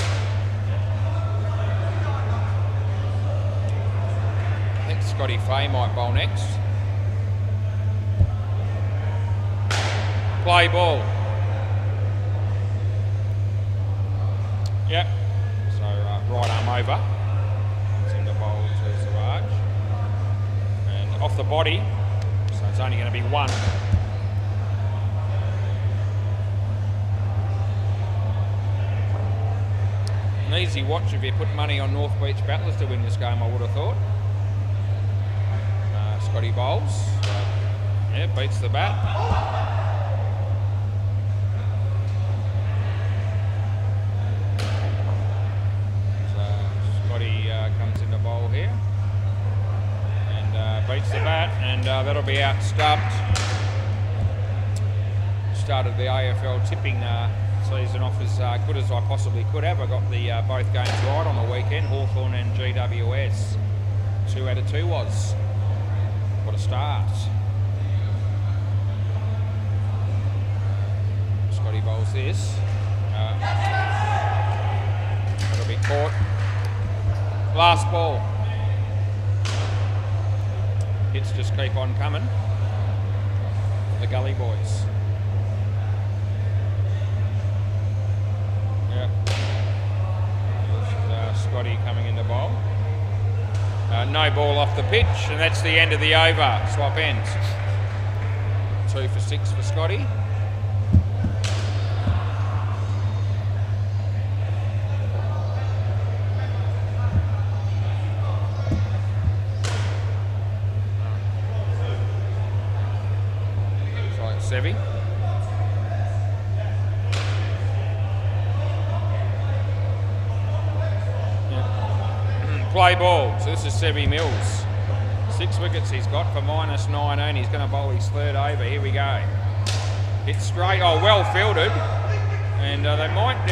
[SPEAKER 1] I think Scotty Fay might bowl next. Play ball. Yep. So right arm over. It's in the bowl to Siraj. And off the body. So it's only going to be 1. An easy watch if you put money on North Beach Battlers to win this game, I would have thought. Scotty bowls. Yeah, beats the bat. Comes in the bowl here and beats the bat, and that'll be out stubbed. Started the AFL tipping season off as good as I possibly could have. I got the both games right on the weekend, Hawthorn and GWS. 2 out of 2 was. What a start. Scotty bowls this. That'll be caught. Last ball. Hits just keep on coming. The Gully boys. Yeah. Scotty coming in the bowl. No ball off the pitch, and that's the end of the over. Swap ends. 2 for 6 for Scotty. Sevi. Yeah. Play ball. So this is Sevi Mills. 6 wickets he's got for -19. He's going to bowl his 3rd over. Here we go. Hit straight. Oh, well fielded. And they might,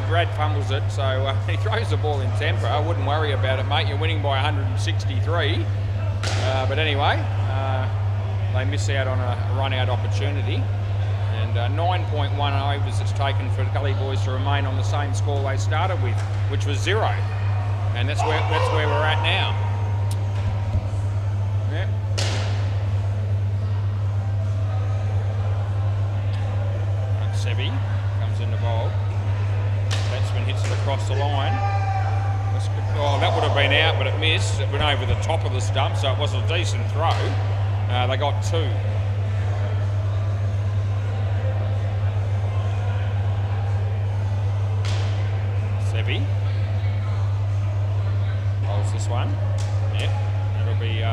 [SPEAKER 1] Brad fumbles it. So he throws the ball in temper. I wouldn't worry about it, mate. You're winning by 163. But anyway. They miss out on a run-out opportunity, and 9.1 overs it's taken for the Gully boys to remain on the same score they started with, which was 0, and that's where we're at now. Yep. Sevi comes in the bowl. Batsman hits it across the line. Oh, that would have been out, but it missed. It went over the top of the stump, so it was a decent throw. They got 2. Sevi. Holds this one. Yep. It'll be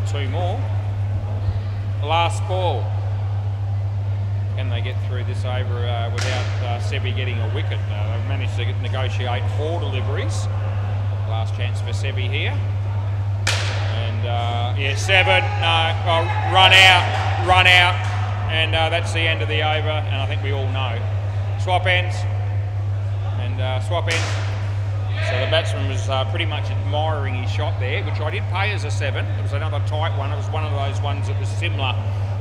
[SPEAKER 1] 2 more. Last ball. Can they get through this over without Sevi getting a wicket? They've managed to negotiate 4 deliveries. Last chance for Sevi here. Yeah, 7, no, run out, and that's the end of the over, and I think we all know. Swap ends, and swap ends. So the batsman was pretty much admiring his shot there, which I did pay as a 7. It was another tight one. It was one of those ones that was similar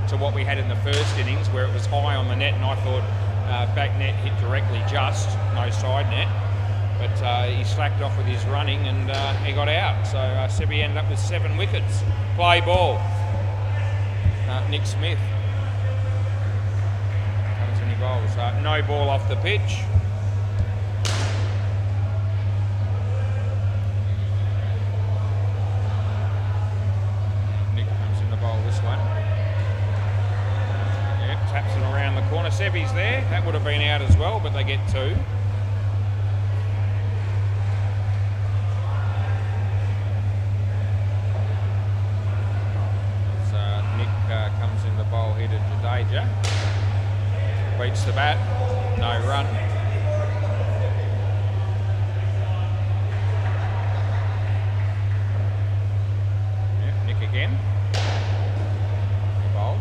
[SPEAKER 1] to what we had in the first innings, where it was high on the net, and I thought back net hit directly just, no side net. But he slacked off with his running, and he got out. So Sebi ended up with 7 wickets. Play ball. Nick Smith comes in, he bowls. No ball off the pitch. Nick comes in the bowl this one. Yep, taps it around the corner. Sebi's there. That would have been out as well, but they get 2. Comes in the bowl here to Jadeja. Beats the bat. No run. again. Bowls.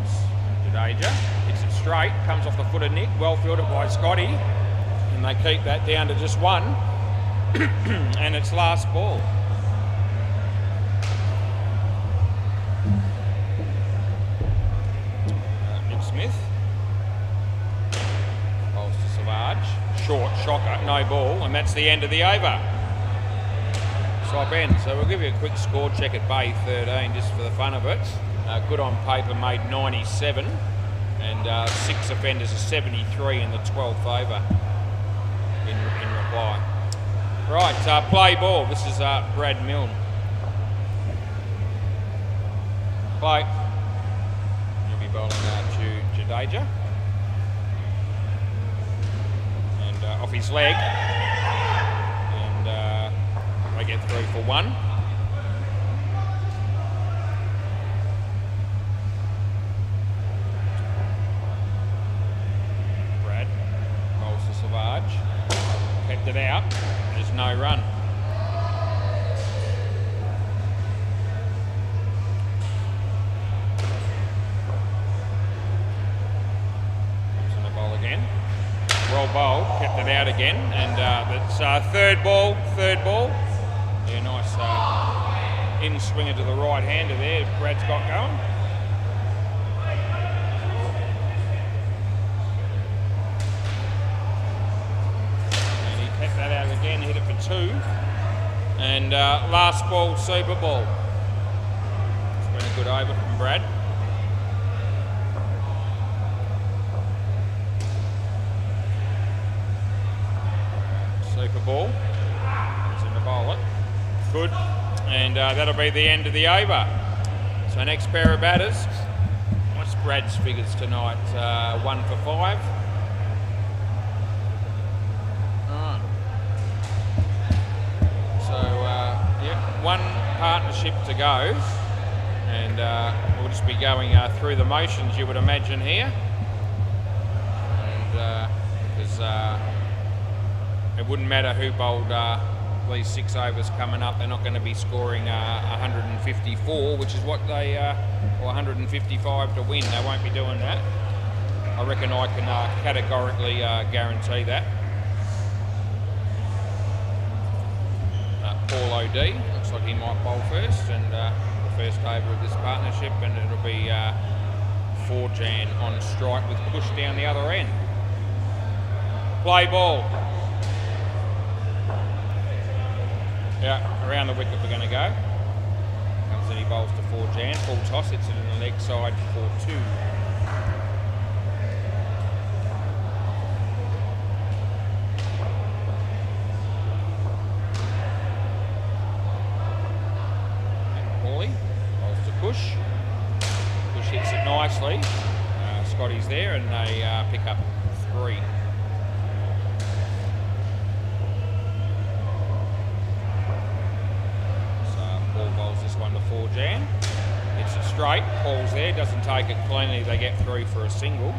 [SPEAKER 1] Jadeja hits it straight, comes off the foot of Nick, well fielded by Scotty, and they keep that down to just one, and it's last ball. Nick Smith. Bowls to Savage. Short, shocker, no ball, and that's the end of the over. Swap end. So we'll give you a quick score check at Bay 13 just for the fun of it. Good on paper made 97, and 6 offenders are 73 in the 12th over in reply. Right, play ball. This is Brad Milne. Play. You'll be bowling to Jadeja. And off his leg. And they get through for one. Brad bowls to Savage. Kept it out. There's no run. Comes in the bowl again. Well bowled, kept it out again, and that's third ball. Yeah, nice in swinger to the right hander there. Brad's got going. And he kept that out again, hit it for 2. And last ball, super ball. It's been a good over from Brad. Super ball. Comes in the bowler. Good. And that'll be the end of the over. So next pair of batters. What's Brad's figures tonight? 1 for 5. Alright. So, yeah, 1 partnership to go. And we'll just be going through the motions, you would imagine, here. And because it wouldn't matter who bowled these 6 overs coming up. They're not going to be scoring 154, which is what they, or 155 to win. They won't be doing that. I reckon I can categorically guarantee that. Paul O.D. looks like he might bowl first, and the first over of this partnership, and it'll be 4 Jan on strike with push down the other end. Play ball. Yeah, around the wicket we're going to go. Comes in, he bowls to 4 Jan. Full toss, hits it in the leg side for 2. Paulie bowls to Push. Push hits it nicely. Scotty's there, and they pick up 3. Bowls this one to 4 Jan. Hits it straight. Paul's there. Doesn't take it cleanly. They get through for a single.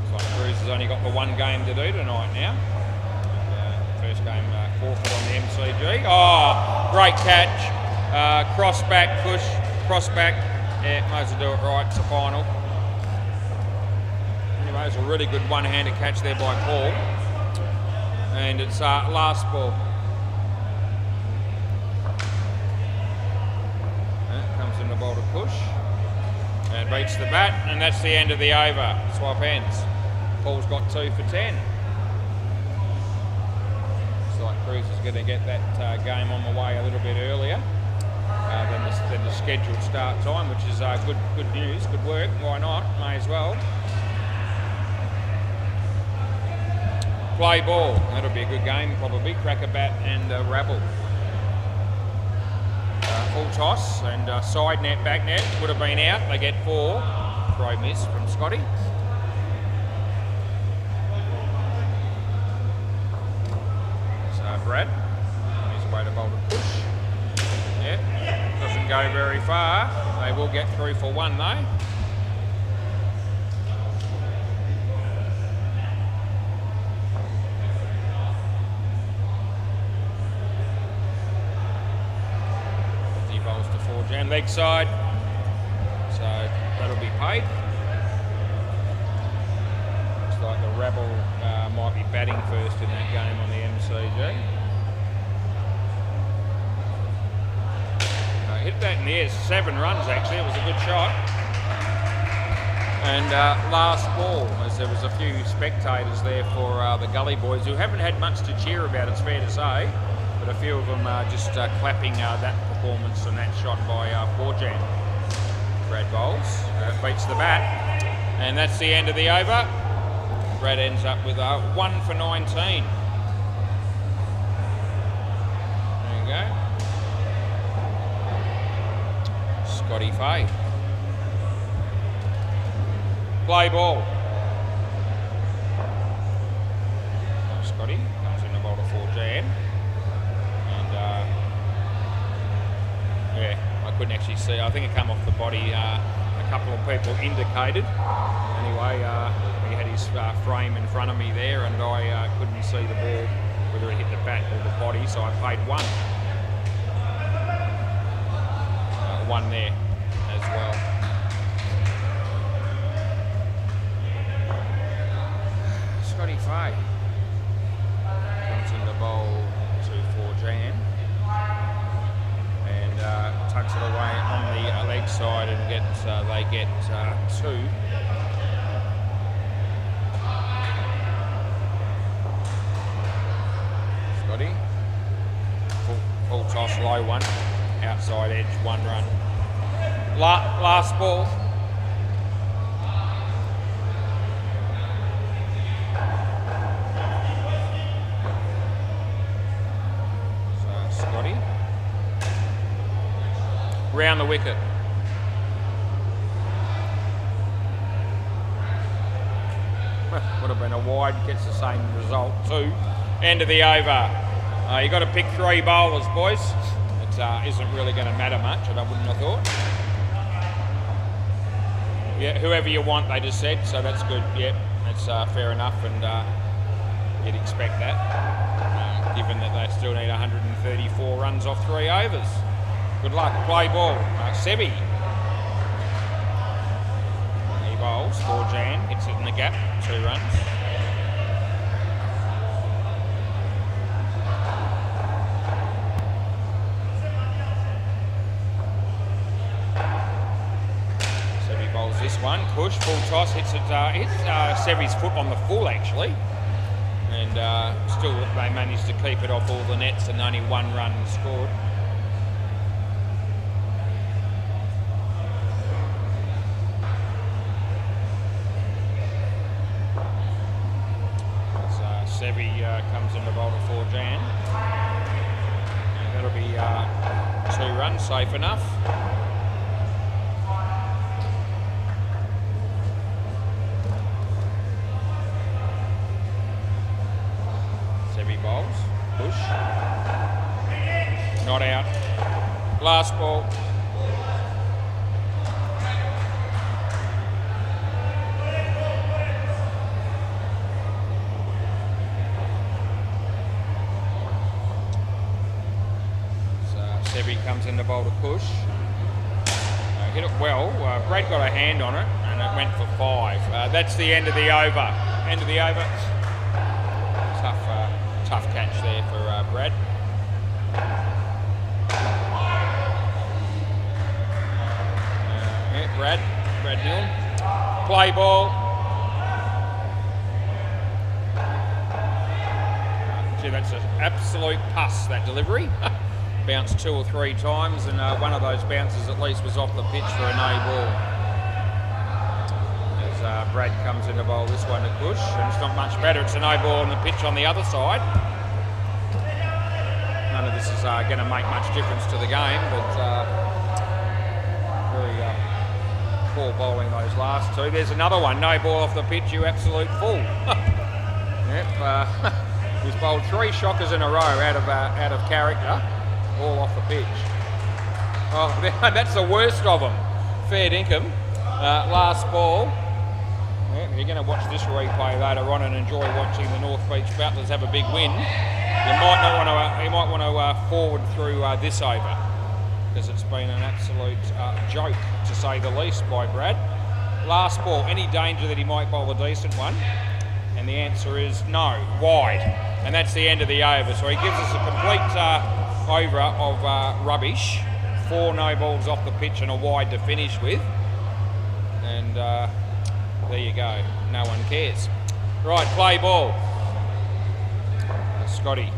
[SPEAKER 1] So Cruz has only got the 1 game to do tonight now. First game forfeit on the MCG. Oh, great catch. Cross back, push, cross back. Yeah, might as well do it right. It's the final. Anyway, it's a really good one-handed catch there by Paul. And it's last ball. Comes in the bowl to Push. And beats the bat, and that's the end of the over. Swap ends. Paul's got 2 for 10. Looks like Cruz is going to get that game on the way a little bit earlier than the scheduled start time, which is good news, good work. Why not? May as well. Play ball. That'll be a good game, probably. Cracker bat and rabble. Full toss and side net, back net. Would have been out. They get 4. Throw miss from Scotty. So Brad on his way to bowl to Push. Yeah, doesn't go very far. They will get through for 1 though. Jan leg side. So that'll be paid. Looks like the Rabble might be batting first in that game on the MCG. Hit that in the air, 7 runs actually, it was a good shot. And last ball, as there was a few spectators there for the Gully Boys who haven't had much to cheer about, it's fair to say, but a few of them are just clapping that performance and that shot by Forjan. Brad bowls, beats the bat, and that's the end of the over. Brad ends up with 1 for 19. There you go. Scotty Fay. Play ball. Scotty comes in the bowl to 4 Jan. And yeah, I couldn't actually see. I think it came off the body. A couple of people indicated. Anyway, he had his frame in front of me there, and I couldn't see the ball, whether it hit the bat or the body, so I paid 1. 1 there as well. Scotty Fay comes in the bowl to 4 Jan and tucks it away on the leg side and gets they get 2. Scotty, full toss, low one, outside edge, 1 run. Last ball. So Scotty. Round the wicket. Would have been a wide, gets the same result too. End of the over. You've got to pick 3 bowlers, boys. It isn't really going to matter much, I wouldn't have thought. Yeah, whoever you want, they just said, so that's good. Yep, that's fair enough, and you'd expect that, given that they still need 134 runs off 3 overs. Good luck. Play ball. Sebi. He bowls. 4 Jan, hits it in the gap, 2 runs. This one, push, full toss, hits Sevi's foot on the full actually, and still they managed to keep it off all the nets and only 1 run scored. As Sevi comes in the bowl to 4 Jan, and that'll be 2 runs, safe enough. Bowls, push, not out, last ball. So Sebi comes in the bowl to push, hit it well, Brad got a hand on it and it went for 5. That's the end of the over. End of the over. Tough catch there for Brad. Yeah, Brad nil. Play ball. Gee, that's an absolute puss, that delivery. Bounced 2 or 3 times, and one of those bounces at least was off the pitch for a no ball. Brad comes in to bowl this one to push, and it's not much better. It's a no ball on the pitch on the other side. None of this is going to make much difference to the game, but really poor bowling those last 2. There's another one, no ball off the pitch, you absolute fool. Yep, he's bowled 3 shockers in a row out of character, all off the pitch. Oh, that's the worst of them. Fair dinkum. Last ball. Yeah, you're going to watch this replay later on and enjoy watching the North Beach Battlers have a big win. You might want to forward through this over. because it's been an absolute joke, to say the least, by Brad. Last ball, any danger that he might bowl a decent one? And the answer is no, wide. And that's the end of the over. So he gives us a complete over of rubbish. 4 no balls off the pitch and a wide to finish with. And there you go, no one cares. Right, play ball. Scotty.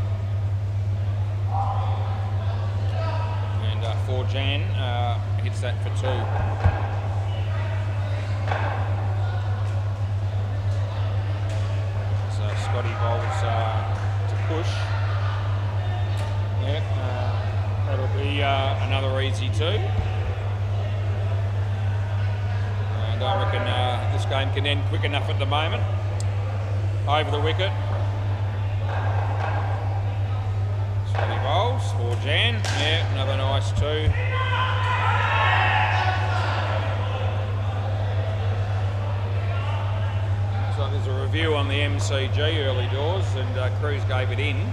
[SPEAKER 1] And for Jan, hits that for 2. So Scotty bowls to push. Yeah, that'll be another easy 2. And I reckon this game can end quick enough at the moment. Over the wicket. Scotty bowls for Jan. Yeah, another nice 2. So there's a review on the MCG early doors, and Cruz gave it in.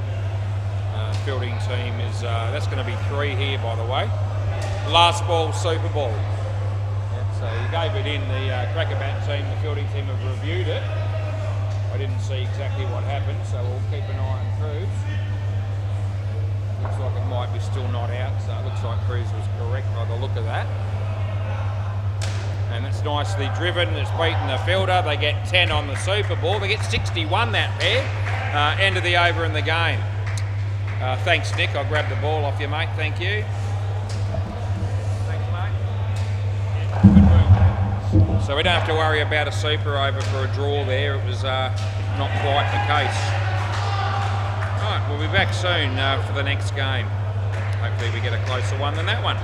[SPEAKER 1] Fielding team is, that's going to be 3 here, by the way. Last ball, Super Ball. Yeah, so he gave it in. The Crackerbat team, the fielding team, have reviewed it. I didn't see exactly what happened, so we'll keep an eye on Cruz. Looks like it might be still not out, so it looks like Cruz was correct by the look of that. And it's nicely driven, it's beaten the fielder. They get 10 on the Super Ball. They get 61 that pair. End of the over in the game. Thanks, Nick. I'll grab the ball off you, mate. Thank you. Thanks, mate. Yeah, good move. So we don't have to worry about a super over for a draw there. It was not quite the case. Right, we'll be back soon for the next game. Hopefully we get a closer one than that one.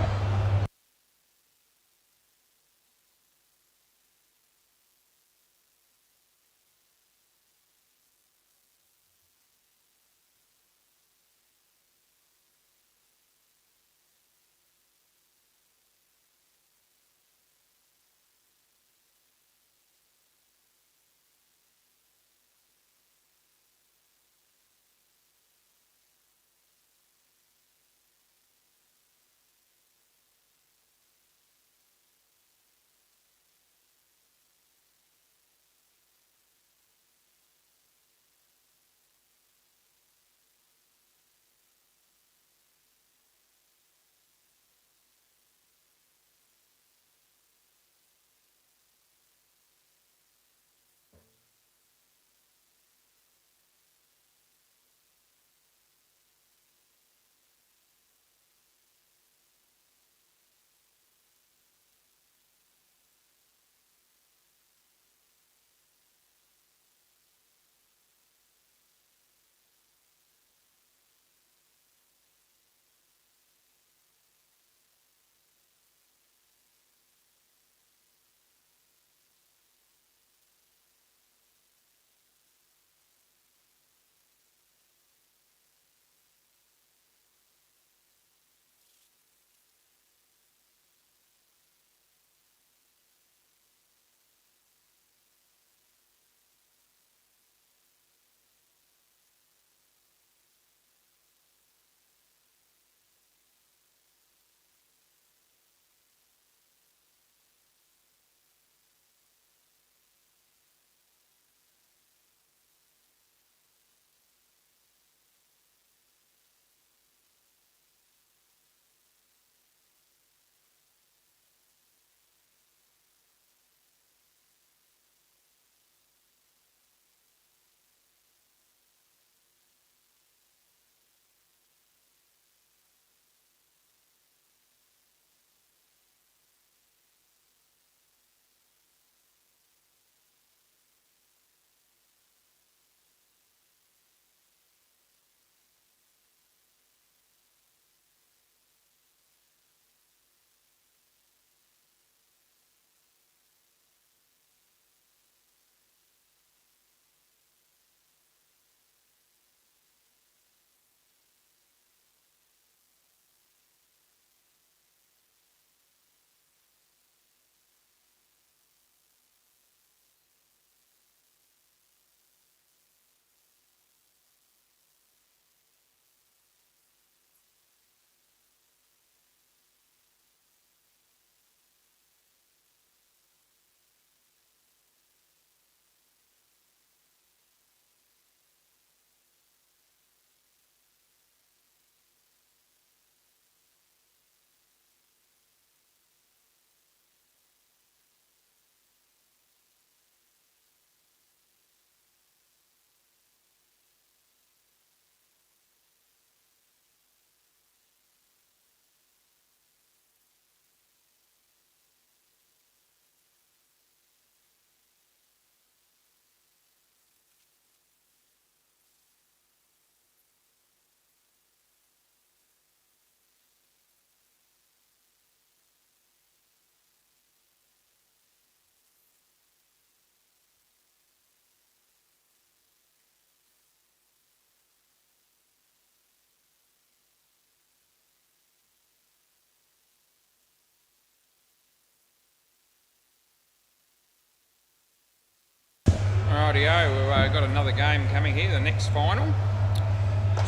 [SPEAKER 1] Rightio, we've got another game coming here, the next final.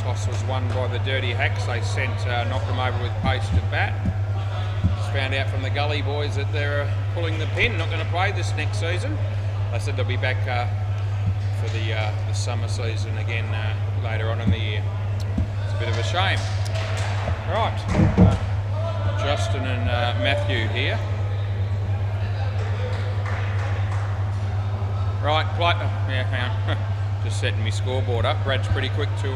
[SPEAKER 1] Toss was won by the Dirty Hacks. They knocked them over with pace to bat. Just found out from the Gully boys that they're pulling the pin, not going to play this next season. They said they'll be back for the summer season again later on in the year. It's a bit of a shame. Right, Justin and Matthew here. Right, hang on. Just setting my scoreboard up. Brad's pretty quick to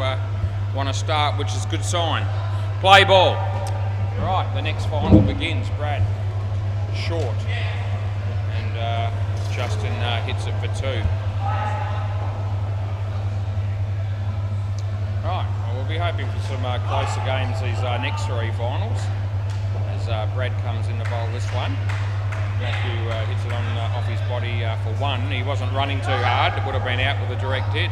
[SPEAKER 1] want to start, which is a good sign. Play ball. Right, the next final begins. Brad, short. And Justin hits it for 2. Right, well, we'll be hoping for some closer games these next 3 finals. As Brad comes in to bowl this one. Matthew hits it on off his body for 1. He wasn't running too hard. It would have been out with a direct hit.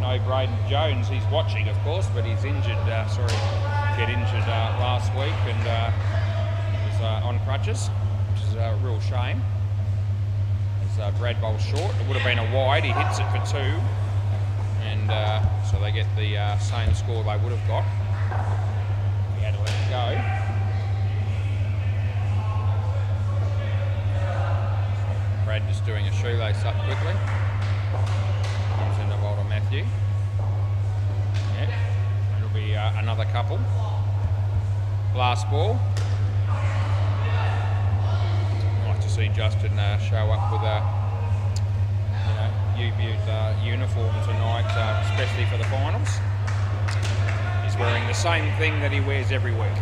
[SPEAKER 1] No Braden Jones. He's watching, of course, but he's injured. Get injured last week and was on crutches, which is a real shame. As Brad bowls short, it would have been a wide. He hits it for 2, and so they get the same score they would have got. He had to let it go. Brad just doing a shoelace up quickly. Comes into bowl to Matthew. Yeah, it'll be another couple. Last ball. Nice to see Justin show up with a U-Butte uniform tonight, especially for the finals. He's wearing the same thing that he wears every week.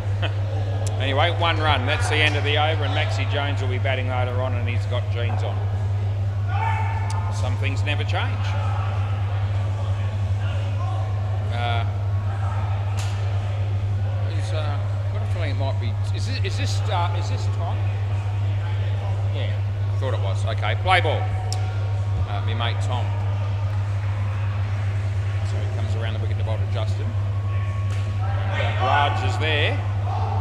[SPEAKER 1] Anyway, 1 run. That's the end of the over, and Maxie Jones will be batting later on, and he's got jeans on. Some things never change. I've got a feeling it might be. Is this Tom? Yeah, I thought it was. Okay, play ball. My mate Tom. So he comes around the wicket to bowl to Justin. And, Raj is there.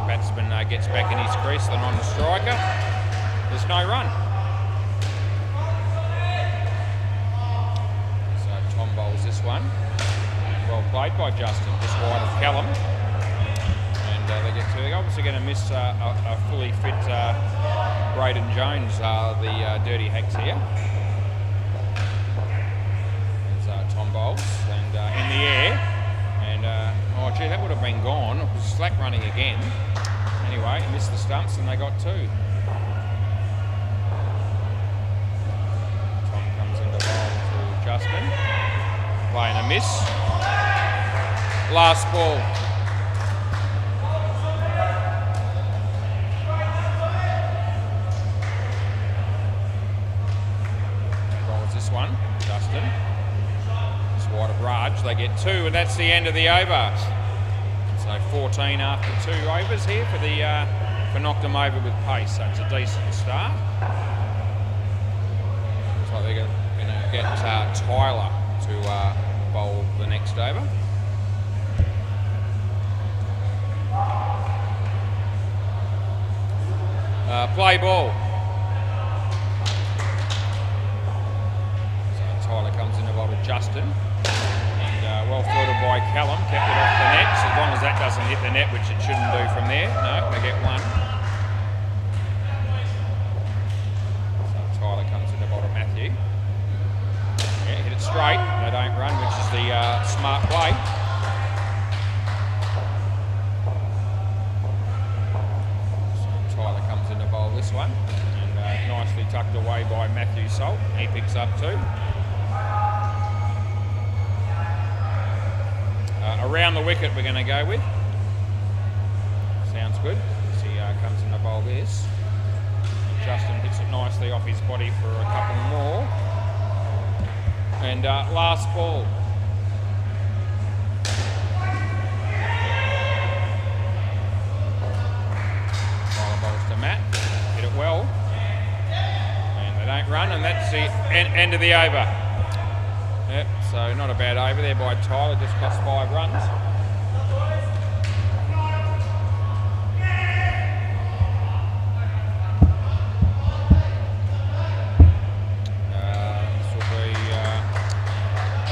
[SPEAKER 1] Batsman gets back in his crease, then on the striker. There's no run. So Tom bowls this one. Well played by Justin, just wide of Callum. And they get 2. They're obviously going to miss a fully fit Braden Jones, the Dirty Hacks here. As Tom bowls, and in the air. And, oh gee, that would have been gone. It was slack running again. Anyway, he missed the stumps and they got 2. Tom comes into bowl to Justin. Playing a miss. Last ball. Bowls this one, Justin. It's wide of Raj. They get 2, and that's the end of the over. So 14 after 2 overs here for knocked them over with pace. So it's a decent start. Looks like they're going to get Tyler to bowl the next over. Play ball. So Tyler comes in to bowl to Justin. Well fielded by Callum, kept it off the net. So as long as that doesn't hit the net, which it shouldn't do from there. No, they get 1. So Tyler comes in to bowl to Matthew. Yeah, hit it straight. They don't run, which is the smart play. So Tyler comes in to bowl this one. And nicely tucked away by Matthew Salt. He picks up 2. Around the wicket we're going to go with. Sounds good. As he comes in to bowl this. Justin hits it nicely off his body for a couple more. And last ball. Tyler bowls to Matt. Hit it well. And they don't run, and that's the end of the over. Yep, so not a bad over there by Tyler, just cost 5 runs. This will be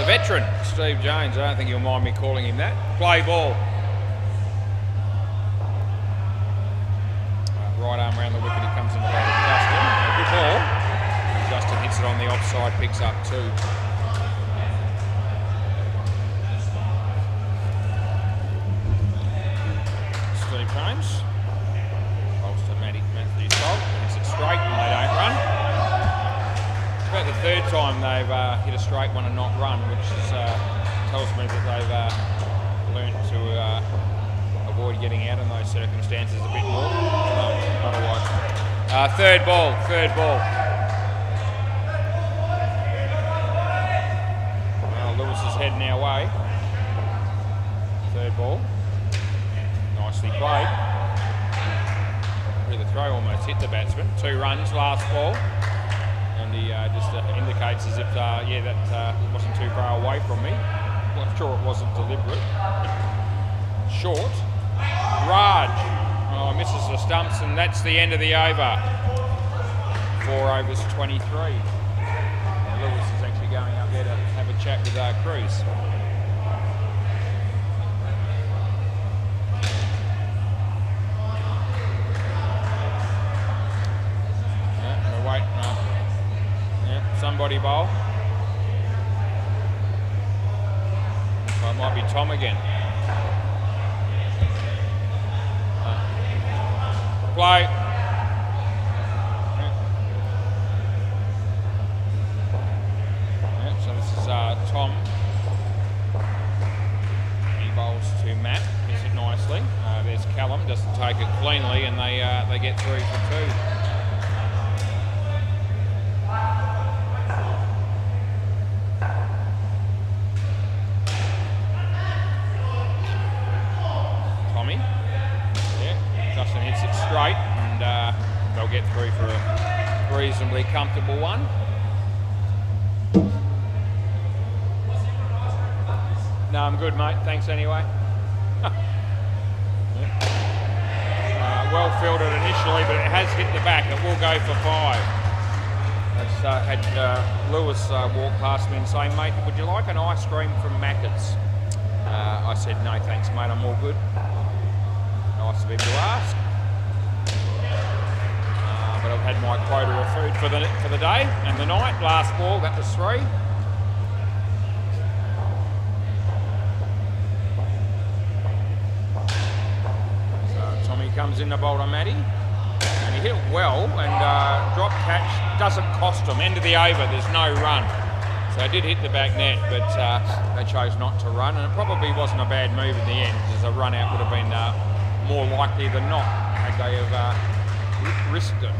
[SPEAKER 1] veteran, Steve Jones. I don't think you'll mind me calling him that. Play ball. Right arm around the wicket, he comes in the ball with Justin. Good ball. And Justin hits it on the offside, picks up 2. Steve Jones. Bowls to Matthew Salt. Hits it straight and they don't run. It's about the 3rd time they've hit a straight one and not run, which is, tells me that they've learnt to avoid getting out in those circumstances a bit more. No, otherwise. Third ball. Well, Lewis is heading our way. 3rd ball. Nicely played. The throw almost hit the batsman. 2 runs, last ball. And he just indicates as if, that wasn't too far away from me. Well, I'm sure it wasn't deliberate. Short. Raj misses the stumps, and that's the end of the over. 4 overs 23. And Lewis is actually going up there to have a chat with Cruz. Somebody bowl. So it might be Tom again. Play. So this is Tom. He bowls to Matt. Hits it nicely. There's Callum. Doesn't take it cleanly, and they get 3 for 2. Straight, and they'll get 3 for a reasonably comfortable one. No, I'm good, mate. Thanks anyway. Well fielded initially, but it has hit the back. It will go for 5. I just had Lewis walk past me and say, mate, would you like an ice cream from Macca's? I said, no thanks, mate, I'm all good. Nice of him to ask. But I've had my quota of food for the day and the night. Last ball, that was 3. So Tommy comes in to bowl to Matty, and he hit it well, and drop catch doesn't cost him. End of the over, there's no run. So I did hit the back net, but they chose not to run, and it probably wasn't a bad move in the end, because a run out would have been more likely than not had they have risked it.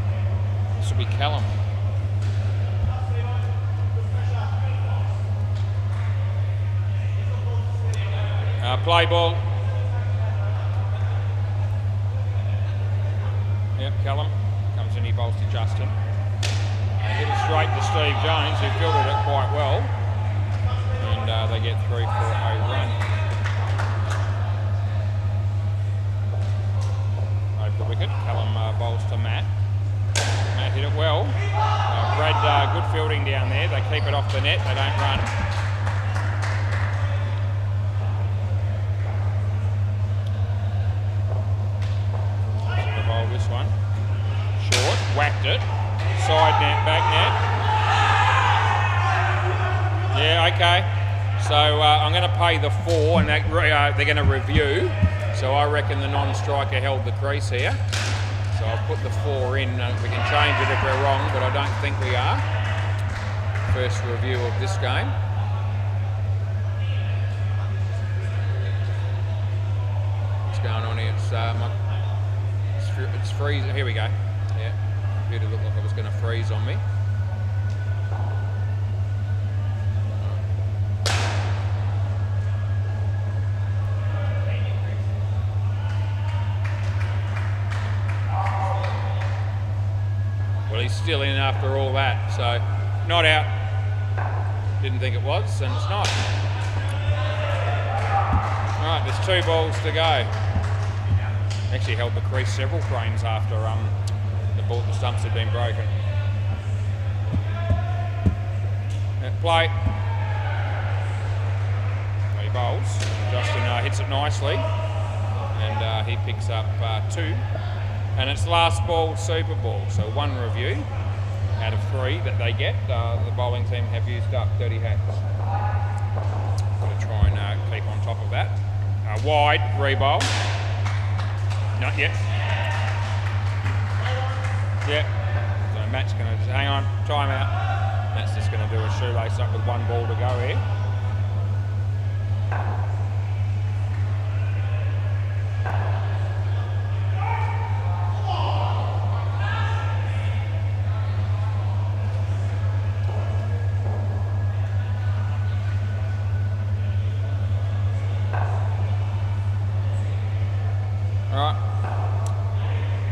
[SPEAKER 1] This will be Callum. Play ball. Yep, Callum comes in, he bowls to Justin. Hit it straight to Steve Jones, who fielded it quite well. And they get 3 for a run. Over the wicket, Callum bowls to Matt. Matt hit it well. Brad, good fielding down there. They keep it off the net, they don't run. So bowl this one. Short, whacked it. Side net, back net. Yeah, okay. So I'm going to pay the 4, and they're going to review. So I reckon the non-striker held the crease here. So I'll put the 4 in. We can change it if we're wrong, but I don't think we are. First review of this game. What's going on here? It's freezing. Here we go. Yeah, computer looked like it was going to freeze on me. Well, he's still in after all that, so not out. Didn't think it was, and it's not. All right, there's 2 balls to go. Actually held the crease several frames after the stumps had been broken. Play. bowls. Justin hits it nicely, and he picks up 2. And it's last ball, super ball. So 1 review out of 3 that they get. The bowling team have used up 30 hacks. Got to try and keep on top of that. Wide, re-bowl. Not yet. Yeah. So Matt's going to just hang on, time out. Matt's just going to do a shoelace up with 1 ball to go here.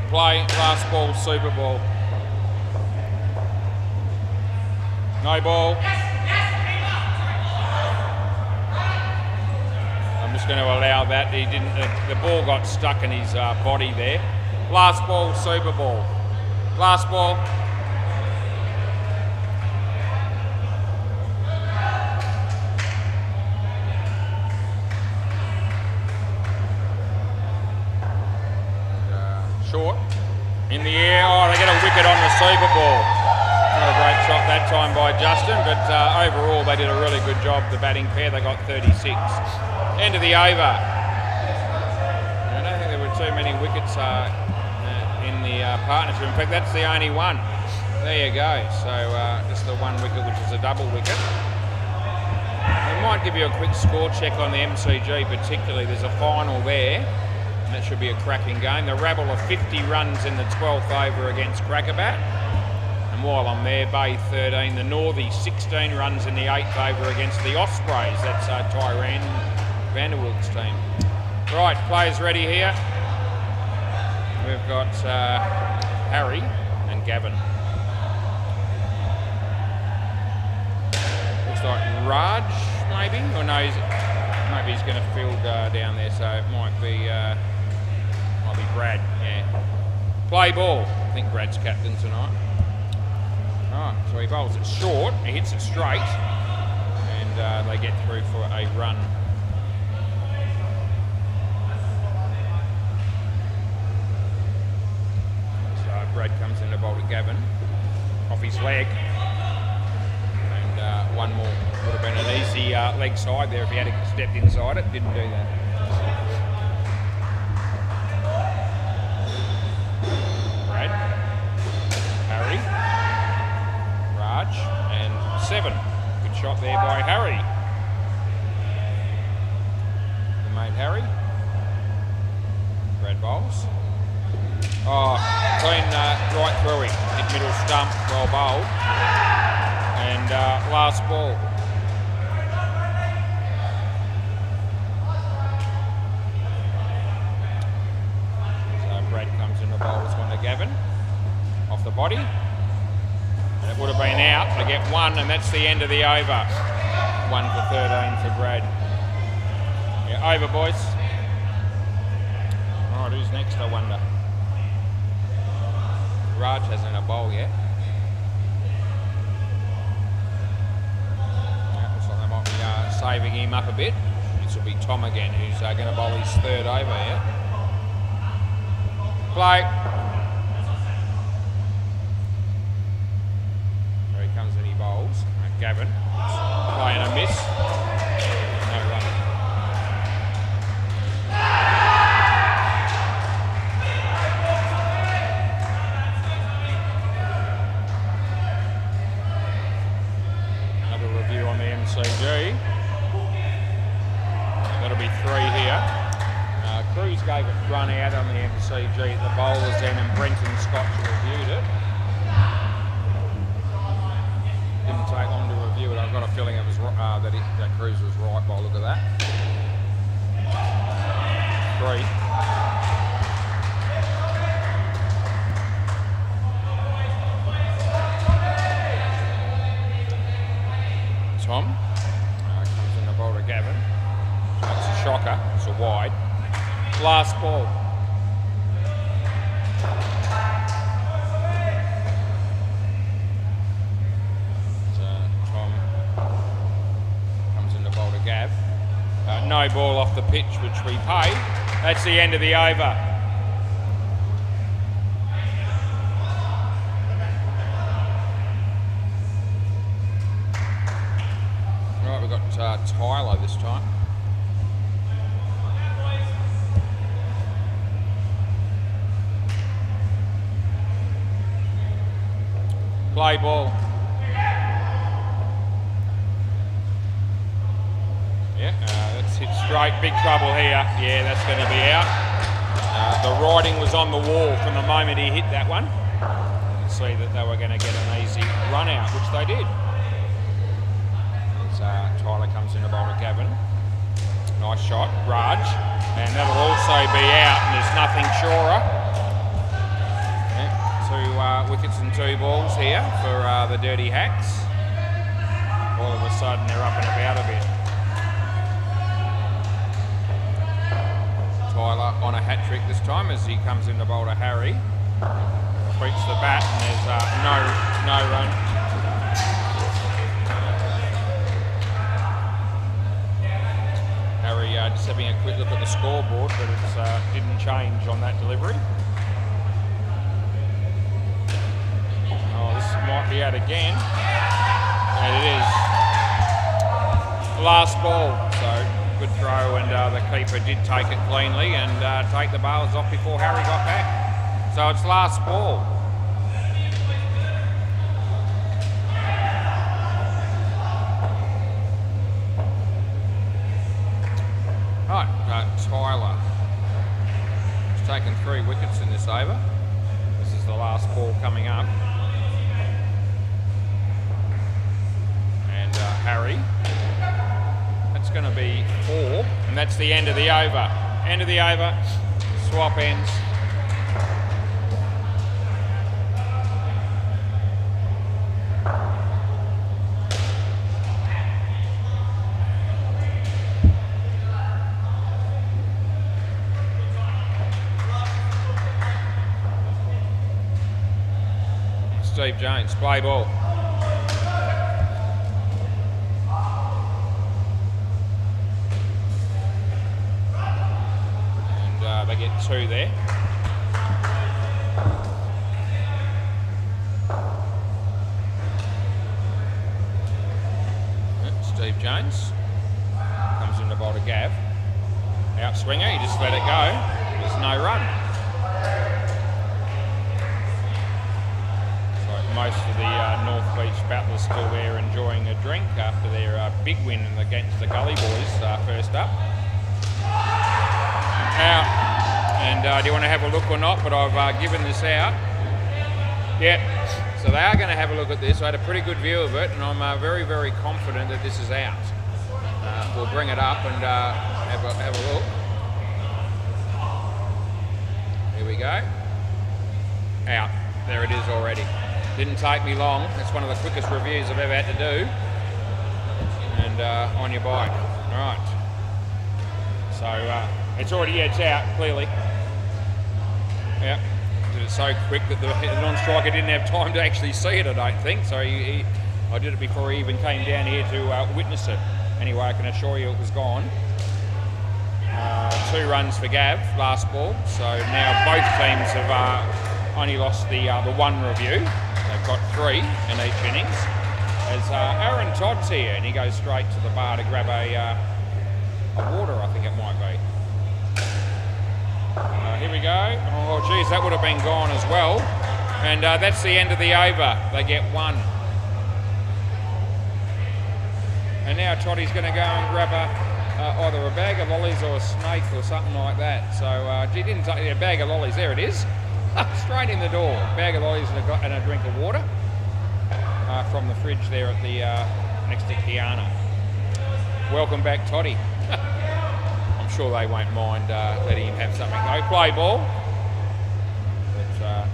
[SPEAKER 1] Play, last ball, super ball. No ball. I'm just going to allow that. He didn't. The ball got stuck in his body there. Last ball, super ball. Last ball. Short. In the air. Oh, they get a wicket on the super ball. Not a great shot that time by Justin, but overall they did a really good job. The batting pair, they got 36. End of the over. I don't think there were too many wickets in the partnership. In fact, that's the only one. There you go. So just the 1 wicket, which is a double wicket. I might give you a quick score check on the MCG particularly. There's a final there. That should be a cracking game. The Rabble of 50 runs in the 12th over against Crackerbat. And while I'm there, Bay 13. The Northies 16 runs in the 8th over against the Ospreys. That's Tyrone Vanderwilk's team. Right, players ready here. We've got Harry and Gavin. Looks like Raj, maybe? Or no, maybe he's going to field down there, so it might be Brad, yeah. Play ball. I think Brad's captain tonight. Alright, so he bowls it short, he hits it straight, and they get through for a run. So Brad comes in to bowl to Gavin, off his leg, and 1 more. Would have been an easy leg side there if he had stepped inside it, didn't do that. Harry, Raj, and 7. Good shot there by Harry. The mate Harry. Brad bowls. Oh, clean right through him. Hit middle stump, well bowled. And last ball. So Brad comes in the bowl this one to Gavin. Off the body, and it would have been out. They get 1, and that's the end of the over. 1 for 13 for Brad. Yeah, over, boys. All right, who's next, I wonder? Raj hasn't had a bowl yet. Yeah, looks like they might be saving him up a bit. This will be Tom again, who's going to bowl his 3rd over here. Play. Gavin, playing a miss. No run. Another review on the MCG. That'll be 3 here. Cruz gave it run out on the MCG at the bowler's end, and Brenton Scott reviewed it. Didn't take long to review it. I've got a feeling it was that Cruz was right by the look of that. 3. Tom comes in the bowl to Gavin. That's a shocker. It's a wide. Last ball. No ball off the pitch, which we pay. That's the end of the over. Right, we've got Tyler this time. Play ball. Yeah, that's hit straight. Big trouble here. Yeah, that's going to be out. The writing was on the wall from the moment he hit that one. You can see that they were going to get an easy run out, which they did. As Tyler comes in to bowl to Gavin. Nice shot, Raj. And that'll also be out, and there's nothing surer. Yeah, 2 wickets and 2 balls here for the Dirty Hacks. All of a sudden they're up and about a bit. Tyler on a hat-trick this time as he comes in to bowl to Harry. Tweaks the bat and there's no run. Harry just having a quick look at the scoreboard, but it didn't change on that delivery. Oh, this might be out again. And it is. Last ball, so good throw, and the keeper did take it cleanly and take the bailers off before Harry got back. So it's last ball. Right, Tyler. He's taken 3 wickets in this over. This is the last ball coming up. And Harry. That's going to be 4, and that's the end of the over. End of the over, swap ends. Steve Jones, play ball. They get 2 there. Steve Jones comes in to bowl to Gav. Out swinger, he just let it go. There's no run. So most of the North Beach battlers still there enjoying a drink after their big win against the Gully Boys first up. Out. And do you want to have a look or not? But I've given this out. Yeah, so they are going to have a look at this. I had a pretty good view of it, and I'm very, very confident that this is out. We'll bring it up and have a look. Here we go. Out. There it is already. Didn't take me long. It's one of the quickest reviews I've ever had to do. And on your bike. All right. So it's already, yeah, it's out, clearly. Yeah, did it so quick that the non-striker didn't have time to actually see it, I don't think. So I did it before he even came down here to witness it. Anyway, I can assure you it was gone. 2 runs for Gav, last ball. So now both teams have only lost the 1 review. They've got 3 in each innings. As Aaron Todd's here, and he goes straight to the bar to grab a water, I think it might be. Here we go. Oh, geez, that would have been gone as well. And that's the end of the over. They get 1. And now Toddy's going to go and grab either a bag of lollies or a snake or something like that. So he didn't take a bag of lollies. There it is. Straight in the door. Bag of lollies and a drink of water from the fridge there at the next to Kiana. Welcome back, Toddy. I'm sure they won't mind letting him have something. No play ball. But,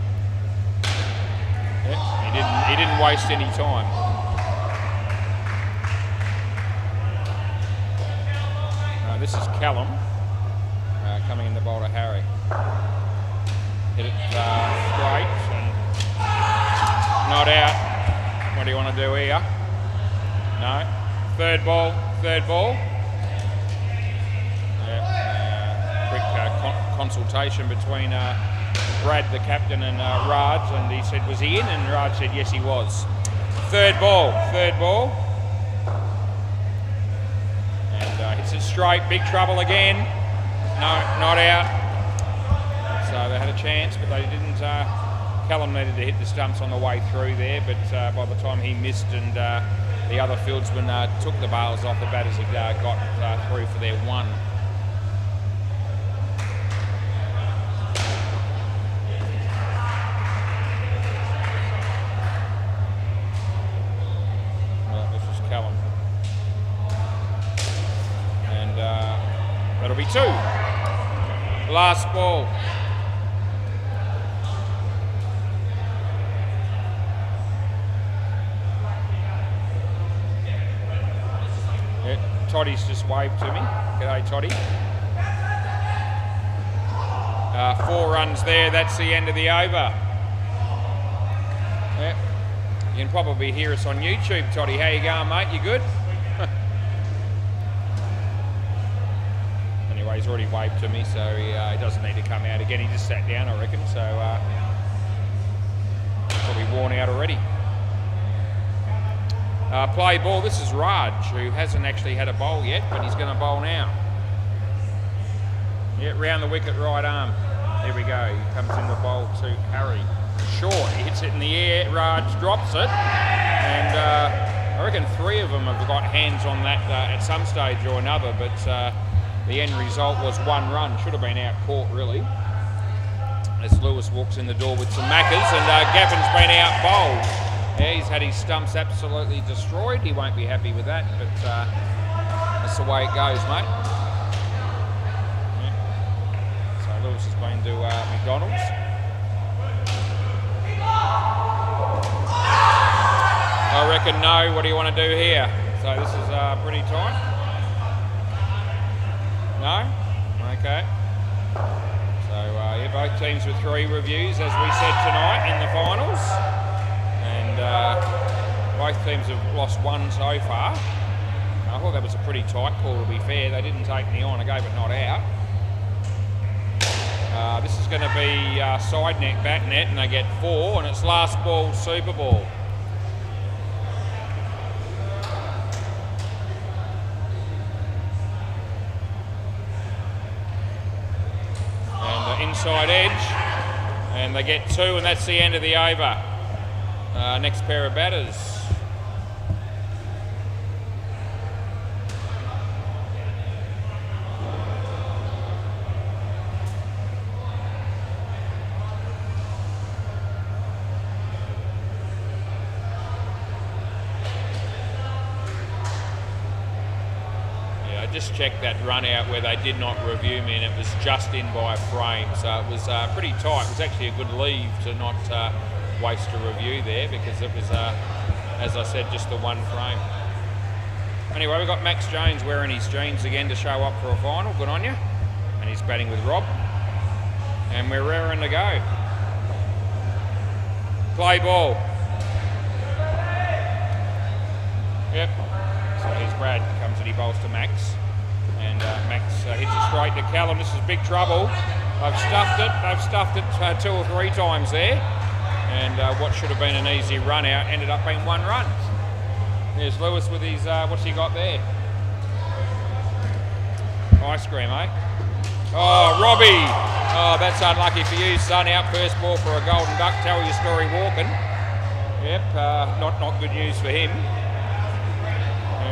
[SPEAKER 1] yeah, he didn't waste any time. This is Callum coming in the bowl to Harry. Hit it straight and not out. What do you want to do here? No. Third ball. consultation between Brad, the captain, and Raj, and he said, was he in? And Raj said, yes, he was. Third ball. And hits it straight, big trouble again. No, not out. So they had a chance, but they didn't. Callum needed to hit the stumps on the way through there, but by the time he missed and the other fieldsman took the bails off, the batters had got through for their one. This is Callum. And that'll be 2. Last ball. Toddy's just waved to me. G'day, Toddy. 4 runs there. That's the end of the over. Yep. You can probably hear us on YouTube, Toddy. How you going, mate? You good? Anyway, he's already waved to me, so he doesn't need to come out again. He just sat down, I reckon. So probably worn out already. Play ball. This is Raj, who hasn't actually had a bowl yet, but he's going to bowl now. Yeah, round the wicket, right arm. There we go. He comes in the bowl to Harry. Short. He hits it in the air. Raj drops it, and I reckon 3 of them have got hands on that at some stage or another. But the end result was 1 run. Should have been out caught really. As Lewis walks in the door with some maccas, and Gavin's been out bowled. Yeah, he's had his stumps absolutely destroyed. He won't be happy with that, but that's the way it goes, mate. Yeah. So Lewis has been to McDonald's. I reckon no. What do you want to do here? So this is pretty tight. No? Okay. So yeah, both teams with 3 reviews, as we said tonight in the finals. Both teams have lost 1 so far. I thought that was a pretty tight call, to be fair. They didn't take me on. I gave it not out. This is going to be side net, back net, and they get 4, and it's last ball, super ball. And inside edge, and they get 2, and that's the end of the over. Next pair of batters. Yeah, I just checked that run out where they did not review me, and it was just in by a frame, so it was pretty tight. It was actually a good leave to not waste a review there, because it was, as I said, just the 1 frame. Anyway, we've got Max Jones wearing his jeans again to show up for a final. Good on you. And he's batting with Rob. And we're raring to go. Play ball. Yep. So here's Brad. Comes and he bowls to Max. And Max hits it straight to Callum. This is big trouble. I've stuffed it 2 or 3 times there. And what should have been an easy run out ended up being 1 run. There's Lewis with his, what's he got there? Ice cream, eh? Oh, Robbie! Oh, that's unlucky for you, son. Out first ball for a golden duck. Tell your story walking. Yep, not good news for him.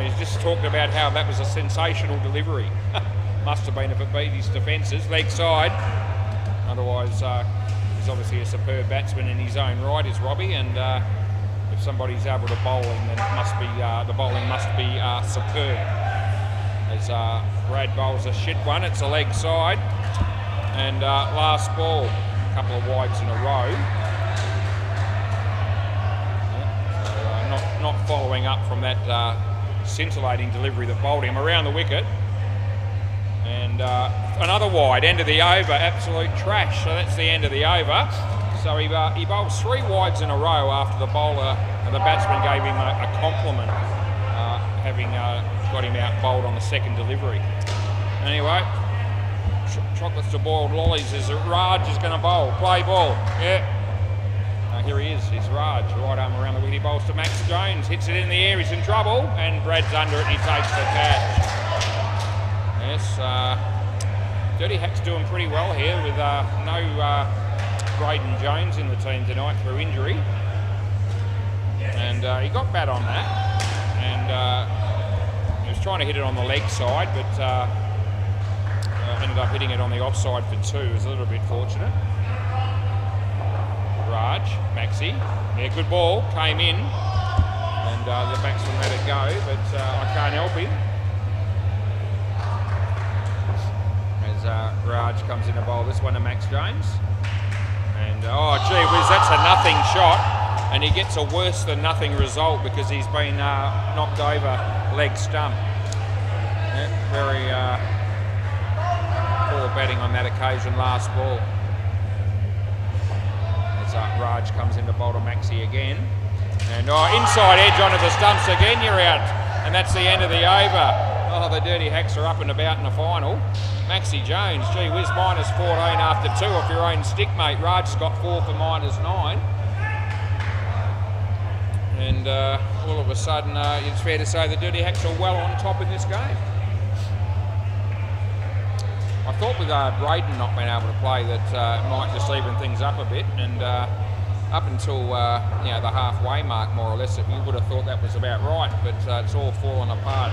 [SPEAKER 1] He's just talked about how that was a sensational delivery. Must have been if it beat his defences. Leg side. Otherwise, he's obviously a superb batsman in his own right, is Robbie, and if somebody's able to bowl him, then it must be the bowling must be superb. As Brad bowls a shit one, it's a leg side, and last ball, a couple of wides in a row. Yeah, so, not following up from that scintillating delivery that bowled him around the wicket. And another wide, end of the over, absolute trash. So that's the end of the over. So he bowls 3 wides in a row after the bowler, the batsman gave him a compliment, having got him out bowled on the second delivery. Anyway, chocolates to boiled lollies as Raj is going to bowl. Play ball. Yeah. Here he is. He's Raj. Right arm around the wicket. He bowls to Max Jones. Hits it in the air. He's in trouble. And Brad's under it. He takes the catch. Yes. Dirty Hack's doing pretty well here with no Braden Jones in the team tonight through injury. And he got bat on that. And he was trying to hit it on the leg side, but ended up hitting it on the offside for 2. It was a little bit fortunate. Raj, Maxi, yeah, good ball, came in, and the batsman let it go, but I can't help him. As Raj comes in to bowl this one to Max Jones. And, oh gee whiz, that's a nothing shot, and he gets a worse than nothing result because he's been knocked over leg stump. Yeah, very poor batting on that occasion, last ball. Raj comes in to bowl to Maxi again. And inside edge onto the stumps again, you're out. And that's the end of the over. Oh, the Dirty Hacks are up and about in the final. Maxi Jones, gee whiz, -14 after 2 off your own stick, mate. Raj's got 4 for -9. And all of a sudden, it's fair to say the Dirty Hacks are well on top in this game. I thought with Braden not being able to play that it might just even things up a bit, and up until the halfway mark more or less, you would have thought that was about right, but it's all fallen apart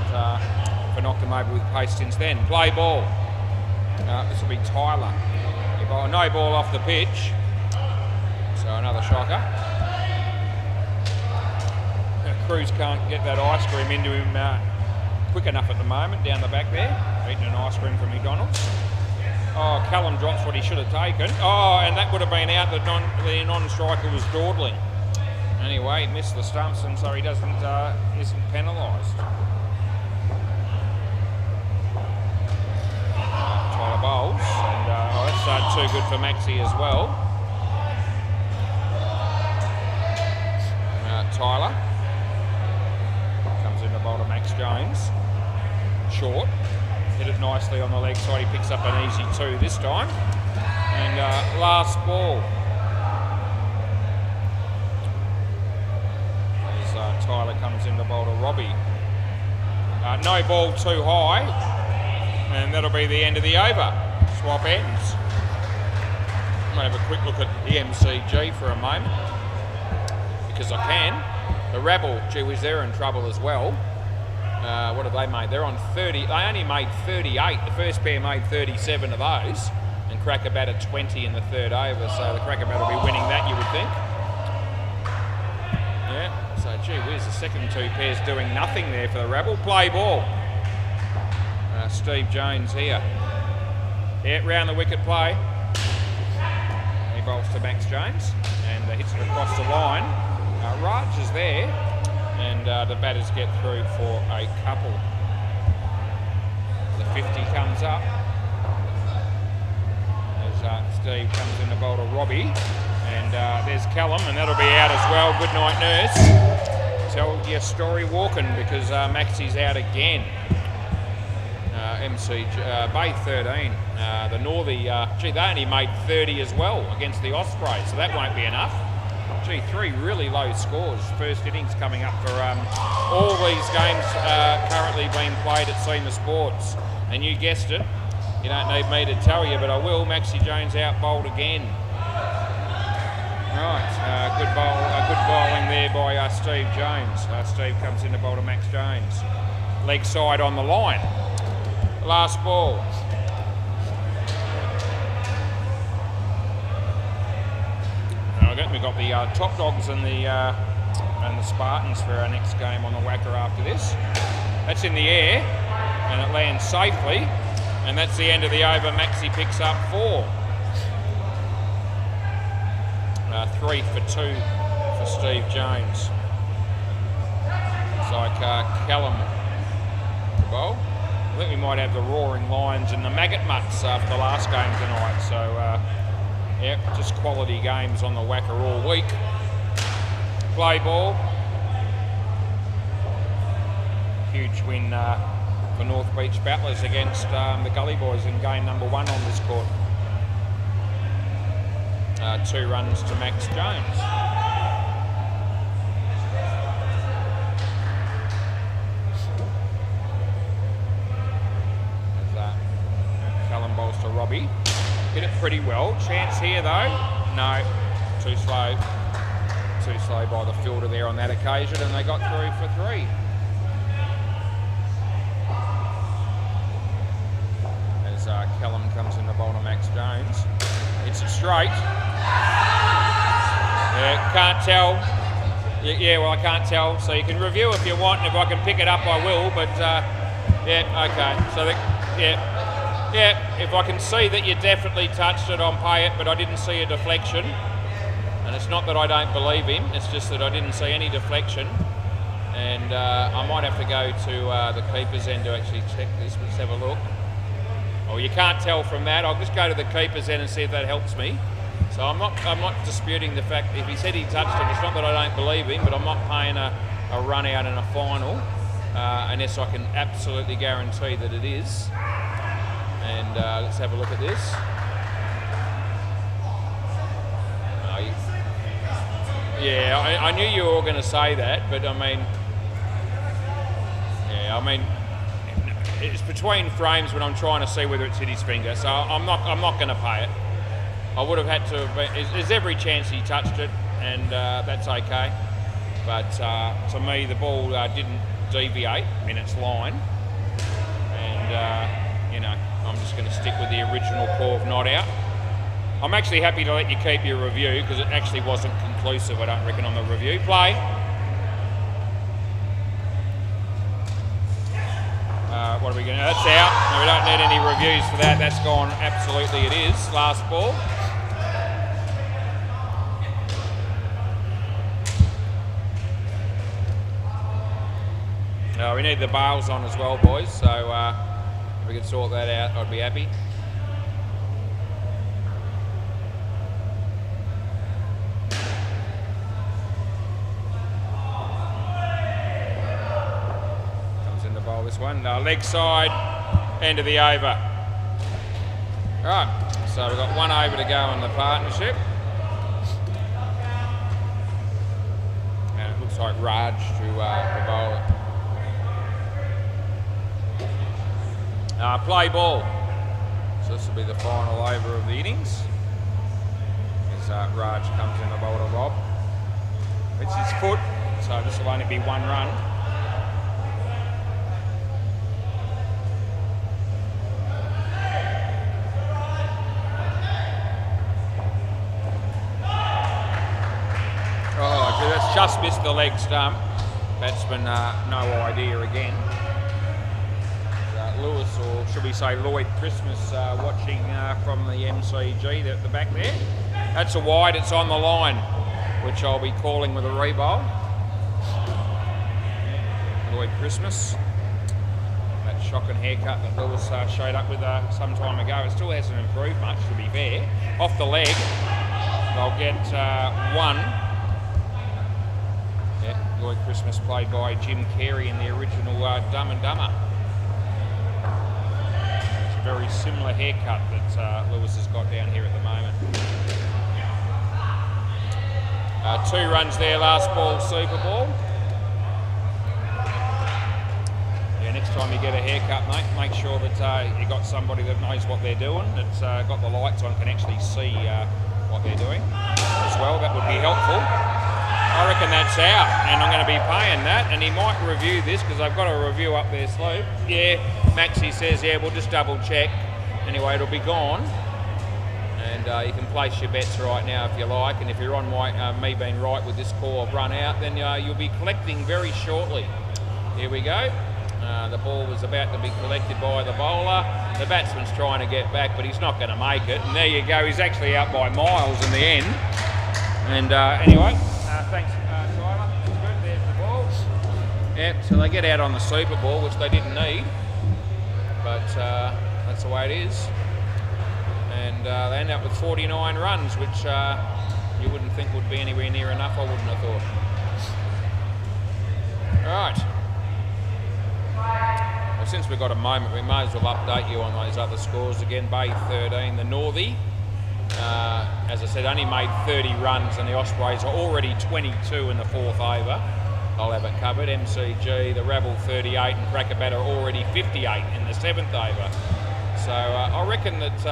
[SPEAKER 1] for knocked them over with pace since then. Play ball. This will be Tyler. No ball off the pitch, so another shocker. Cruz can't get that ice cream into him quick enough at the moment down the back there, eating an ice cream from McDonald's. Oh, Callum drops what he should have taken. Oh, and that would have been out. The non-striker was dawdling. Anyway, he missed the stumps, and so he isn't penalised. Tyler bowls, and that's too good for Maxi as well. Tyler comes in to bowl to Max Jones. Short. Hit it nicely on the leg side. He picks up an easy 2 this time. And last ball. As Tyler comes in to bowl to Robbie. No ball too high. And that'll be the end of the over. Swap ends. I'm going to have a quick look at the MCG for a moment, because I can. The Rabble, gee whiz, they're in trouble as well. What have they made? They're on 30. They only made 38. The first pair made 37 of those, and Cracker batted 20 in the 3rd over. So the Cracker bat will be winning that, you would think. Yeah. So gee whiz, the second 2 pairs doing nothing there for the Rabble. Play ball. Steve Jones here. Yeah, round the wicket play. He bowls to Max Jones and hits it across the line. Raj is there, and the batters get through for a couple. The 50 comes up as Steve comes in to bowl to Robbie, and there's Callum, and that'll be out as well. Good night, nurse. Tell your story walking, because Maxi's out again. Bay 13. The Northie, they only made 30 as well against the Ospreys, so that won't be enough. 3 really low scores. First innings coming up for all these games currently being played at SEMA Sports. And you guessed it, you don't need me to tell you, but I will. Maxi Jones out bowled again. Right, good bowling there by Steve Jones. Steve comes in to bowl to Max Jones. Leg side on the line. Last ball. We've got the Top Dogs and the Spartans for our next game on the WACA after this. That's in the air, and it lands safely, and that's the end of the over. Maxi picks up 4. 3 for 2 for Steve Jones. It's like Callum to bowl. I think we might have the Roaring Lions and the Maggot Mutts after the last game tonight, so yeah, just quality games on the WACA all week. Play ball. Huge win for North Beach Battlers against the Gully Boys in game number 1 on this court. 2 runs to Max Jones. Callum bowls to Robbie. Hit it pretty well. Chance here though. No, too slow. Too slow by the fielder there on that occasion, and they got through for 3. As Callum comes in the bowl to Max Jones. Hits it straight. Yeah, can't tell. Yeah, well I can't tell. So you can review if you want, and if I can pick it up I will, but yeah, okay. So yeah, if I can see that you definitely touched it, I'll pay it, but I didn't see a deflection. And it's not that I don't believe him, it's just that I didn't see any deflection. And I might have to go to the keeper's end to actually check this. Let's have a look. Oh, you can't tell from that. I'll just go to the keeper's end and see if that helps me. So I'm not disputing the fact if he said he touched it, it's not that I don't believe him, but I'm not paying a run out in a final unless I can absolutely guarantee that it is. And let's have a look at this. Yeah, I knew you were all going to say that, but I mean, it's between frames when I'm trying to see whether it's hit his finger. So I'm not going to pay it. I would have had to. There's every chance he touched it, and that's okay. But to me, the ball didn't deviate in its line, and you know, I'm just going to stick with the original call of not out. I'm actually happy to let you keep your review because it actually wasn't conclusive, I don't reckon, on the review. Play. What are we going to... That's out. No, we don't need any reviews for that. That's gone. Absolutely it is. Last ball. We need the bails on as well, boys. So if we could sort that out, I'd be happy. This one, leg side, end of the over. Right, so we've got 1 over to go in the partnership. And it looks like Raj to bowl it. Play ball. So this will be the final over of the innings. As Raj comes in the bowl to Rob. It's his foot, so this will only be 1 run. Just missed the leg stump. Batsman, no idea again. Lewis, or should we say Lloyd Christmas, watching from the MCG at the back there. That's a wide, it's on the line, which I'll be calling with a rebowl. Lloyd Christmas. That shocking haircut that Lewis showed up with some time ago. It still hasn't improved much, to be fair. Off the leg, they'll get 1. Lloyd Christmas, played by Jim Carey in the original Dumb and Dumber. It's a very similar haircut that Lewis has got down here at the moment. 2 runs there, last ball, Super Ball. Yeah, next time you get a haircut, mate, make sure that you got somebody that knows what they're doing, that's got the lights on, can actually see what they're doing as well. That would be helpful. I reckon that's out, and I'm going to be paying that, and he might review this because I've got a review up there, Sloop. Yeah, Maxie says, yeah, we'll just double check. Anyway, it'll be gone, and you can place your bets right now if you like, and if you're on me being right with this call of run out, then you'll be collecting very shortly. Here we go. The ball was about to be collected by the bowler. The batsman's trying to get back, but he's not going to make it, and there you go, he's actually out by miles in the end. And anyway, thanks, Tyler. That's good. There's the ball. Yeah, so they get out on the Super Ball, which they didn't need, but that's the way it is. And they end up with 49 runs, which you wouldn't think would be anywhere near enough. I wouldn't have thought. All right. since we've got a moment, we may as well update you on those other scores again. Bay 13, the Northie, as I said, only made 30 runs, and the Ospreys are already 22 in the 4th over. I'll have it covered. MCG, the Rebel 38, and Crackerbat are already 58 in the 7th over. So I reckon that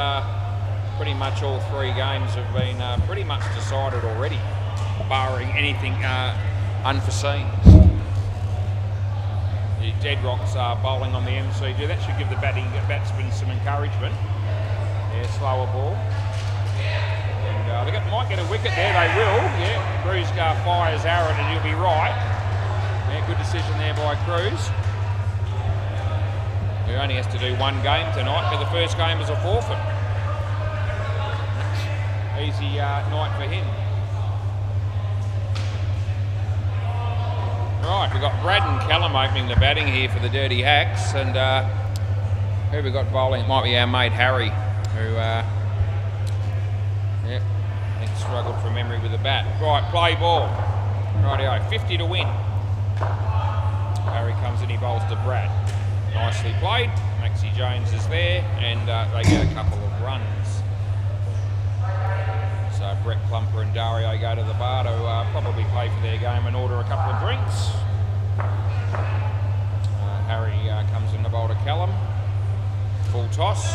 [SPEAKER 1] pretty much all 3 games have been pretty much decided already, barring anything unforeseen. The Dead Rocks are bowling on the MCG. That should give the batsmen some encouragement. Yeah, slower ball. And they might get a wicket there. They will. Yeah, Cruz fires Aaron, and he'll be right. Yeah, good decision there by Cruz, who only has to do 1 game tonight, because the first game is a forfeit. Easy night for him. Right, we've got Brad and Callum opening the batting here for the Dirty Hacks, and who have we got bowling? It might be our mate Harry, who I think struggled from memory with the bat. Right, play ball. Rightio, 50 to win. Harry comes in, he bowls to Brad. Nicely played. Maxie Jones is there, and they get a couple of runs. So Brett Plumper and Dario go to the bar to probably pay for their game and order a couple of drinks. Harry comes in to bowl to Callum. Full toss.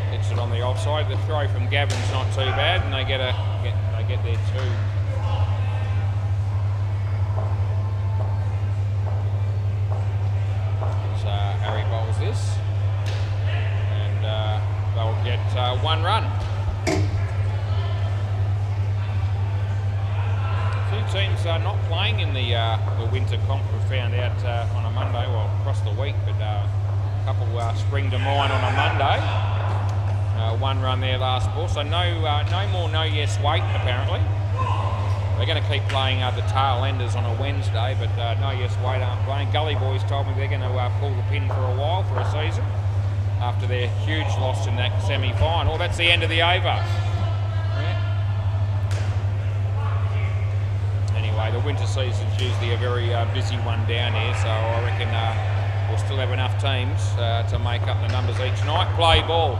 [SPEAKER 1] Hits it on the offside. The throw from Gavin's not too bad, and they get their 2. So Harry bowls this, and they'll get 1 run. Teams are not playing in the winter comp, we found out on a Monday, well across the week, but a couple spring to mind on a Monday. 1 run there last ball, so no more no yes wait apparently. They're going to keep playing the tail enders on a Wednesday, but no yes wait aren't playing. Gully Boys told me they're going to pull the pin for a while, for a season, after their huge loss in that semi-final. That's the end of the over. The winter season's usually a very busy one down here, so I reckon we'll still have enough teams to make up the numbers each night. Play ball.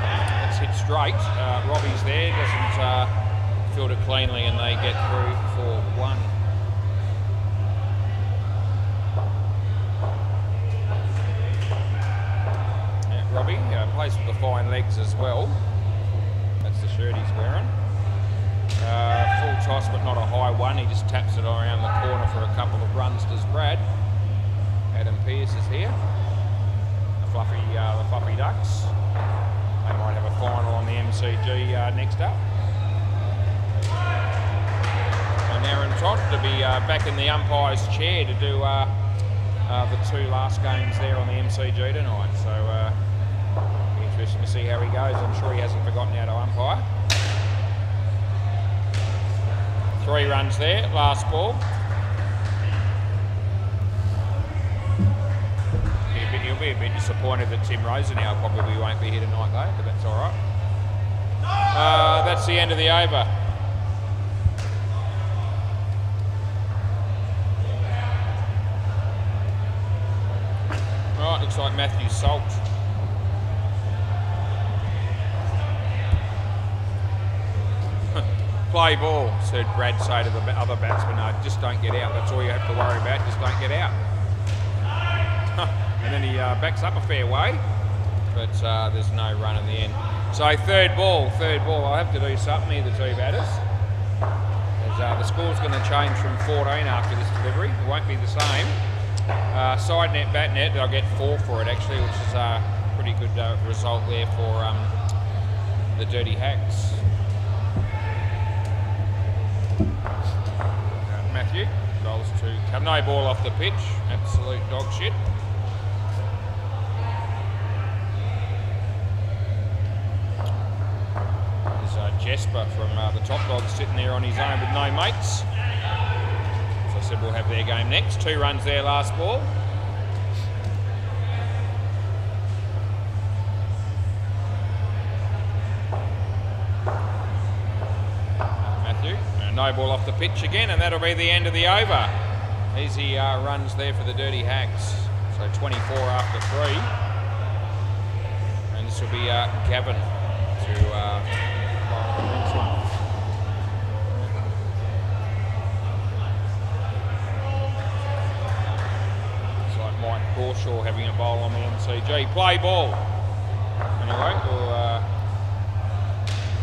[SPEAKER 1] Let's hit straight. Robbie's there, doesn't field it cleanly, and they get through for 1. Yeah, Robbie plays with the fine legs as well. That's the shirt he's wearing. Full toss, but not a high one. He just taps it around the corner for a couple of runs. Does Brad? Adam Pearce is here. The Fluffy Ducks. They might have a final on the MCG next up. And Aaron Todd to be back in the umpire's chair to do the 2 last games there on the MCG tonight. So be interesting to see how he goes. I'm sure he hasn't forgotten how to umpire. 3 runs there, last ball. You'll be a bit disappointed that Tim Rosenau probably won't be here tonight though, but that's alright. That's the end of the over. Right, looks like Matthew Salt. Play ball, heard Brad say to the other batsman, no, just don't get out. That's all you have to worry about, just don't get out. And then he backs up a fair way, but there's no run in the end. So third ball. I'll have to do something here, the 2 batters. The score's going to change from 14 after this delivery. It won't be the same. Side net, bat net, I'll get 4 for it actually, which is a pretty good result there for the Dirty Hacks. Matthew goals to come. No ball off the pitch. Absolute dog shit. There's Jesper from the Top Dogs sitting there on his own with no mates. As I said, we'll have their game next. 2 runs there last ball. No ball off the pitch again, and that'll be the end of the over. Easy runs there for the Dirty Hacks. So 24 after 3. And this will be Gavin to it's like Mike Crawshaw having a bowl on the MCG. Play ball. Anyway, we'll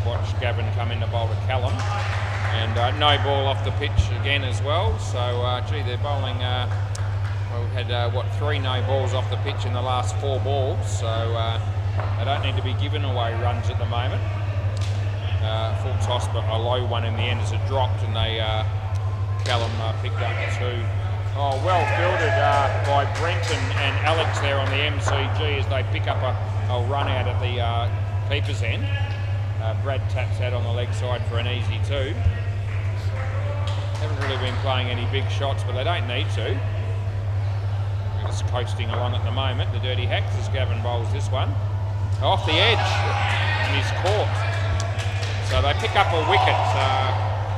[SPEAKER 1] watch Gavin come in to bowl to Callum. And no ball off the pitch again as well. So, gee, they're bowling. Well, we've had, 3 no balls off the pitch in the last 4 balls. So, they don't need to be giving away runs at the moment. Full toss, but a low one in the end as it dropped, and they Callum picked up 2. Oh, well fielded by Brenton and Alex there on the MCG as they pick up a run out at the keeper's end. Brad taps out on the leg side for an easy 2. Haven't really been playing any big shots, but they don't need to. They're just coasting along at the moment. The Dirty Hacks as Gavin bowls this one. Off the edge, and he's caught. So they pick up a wicket.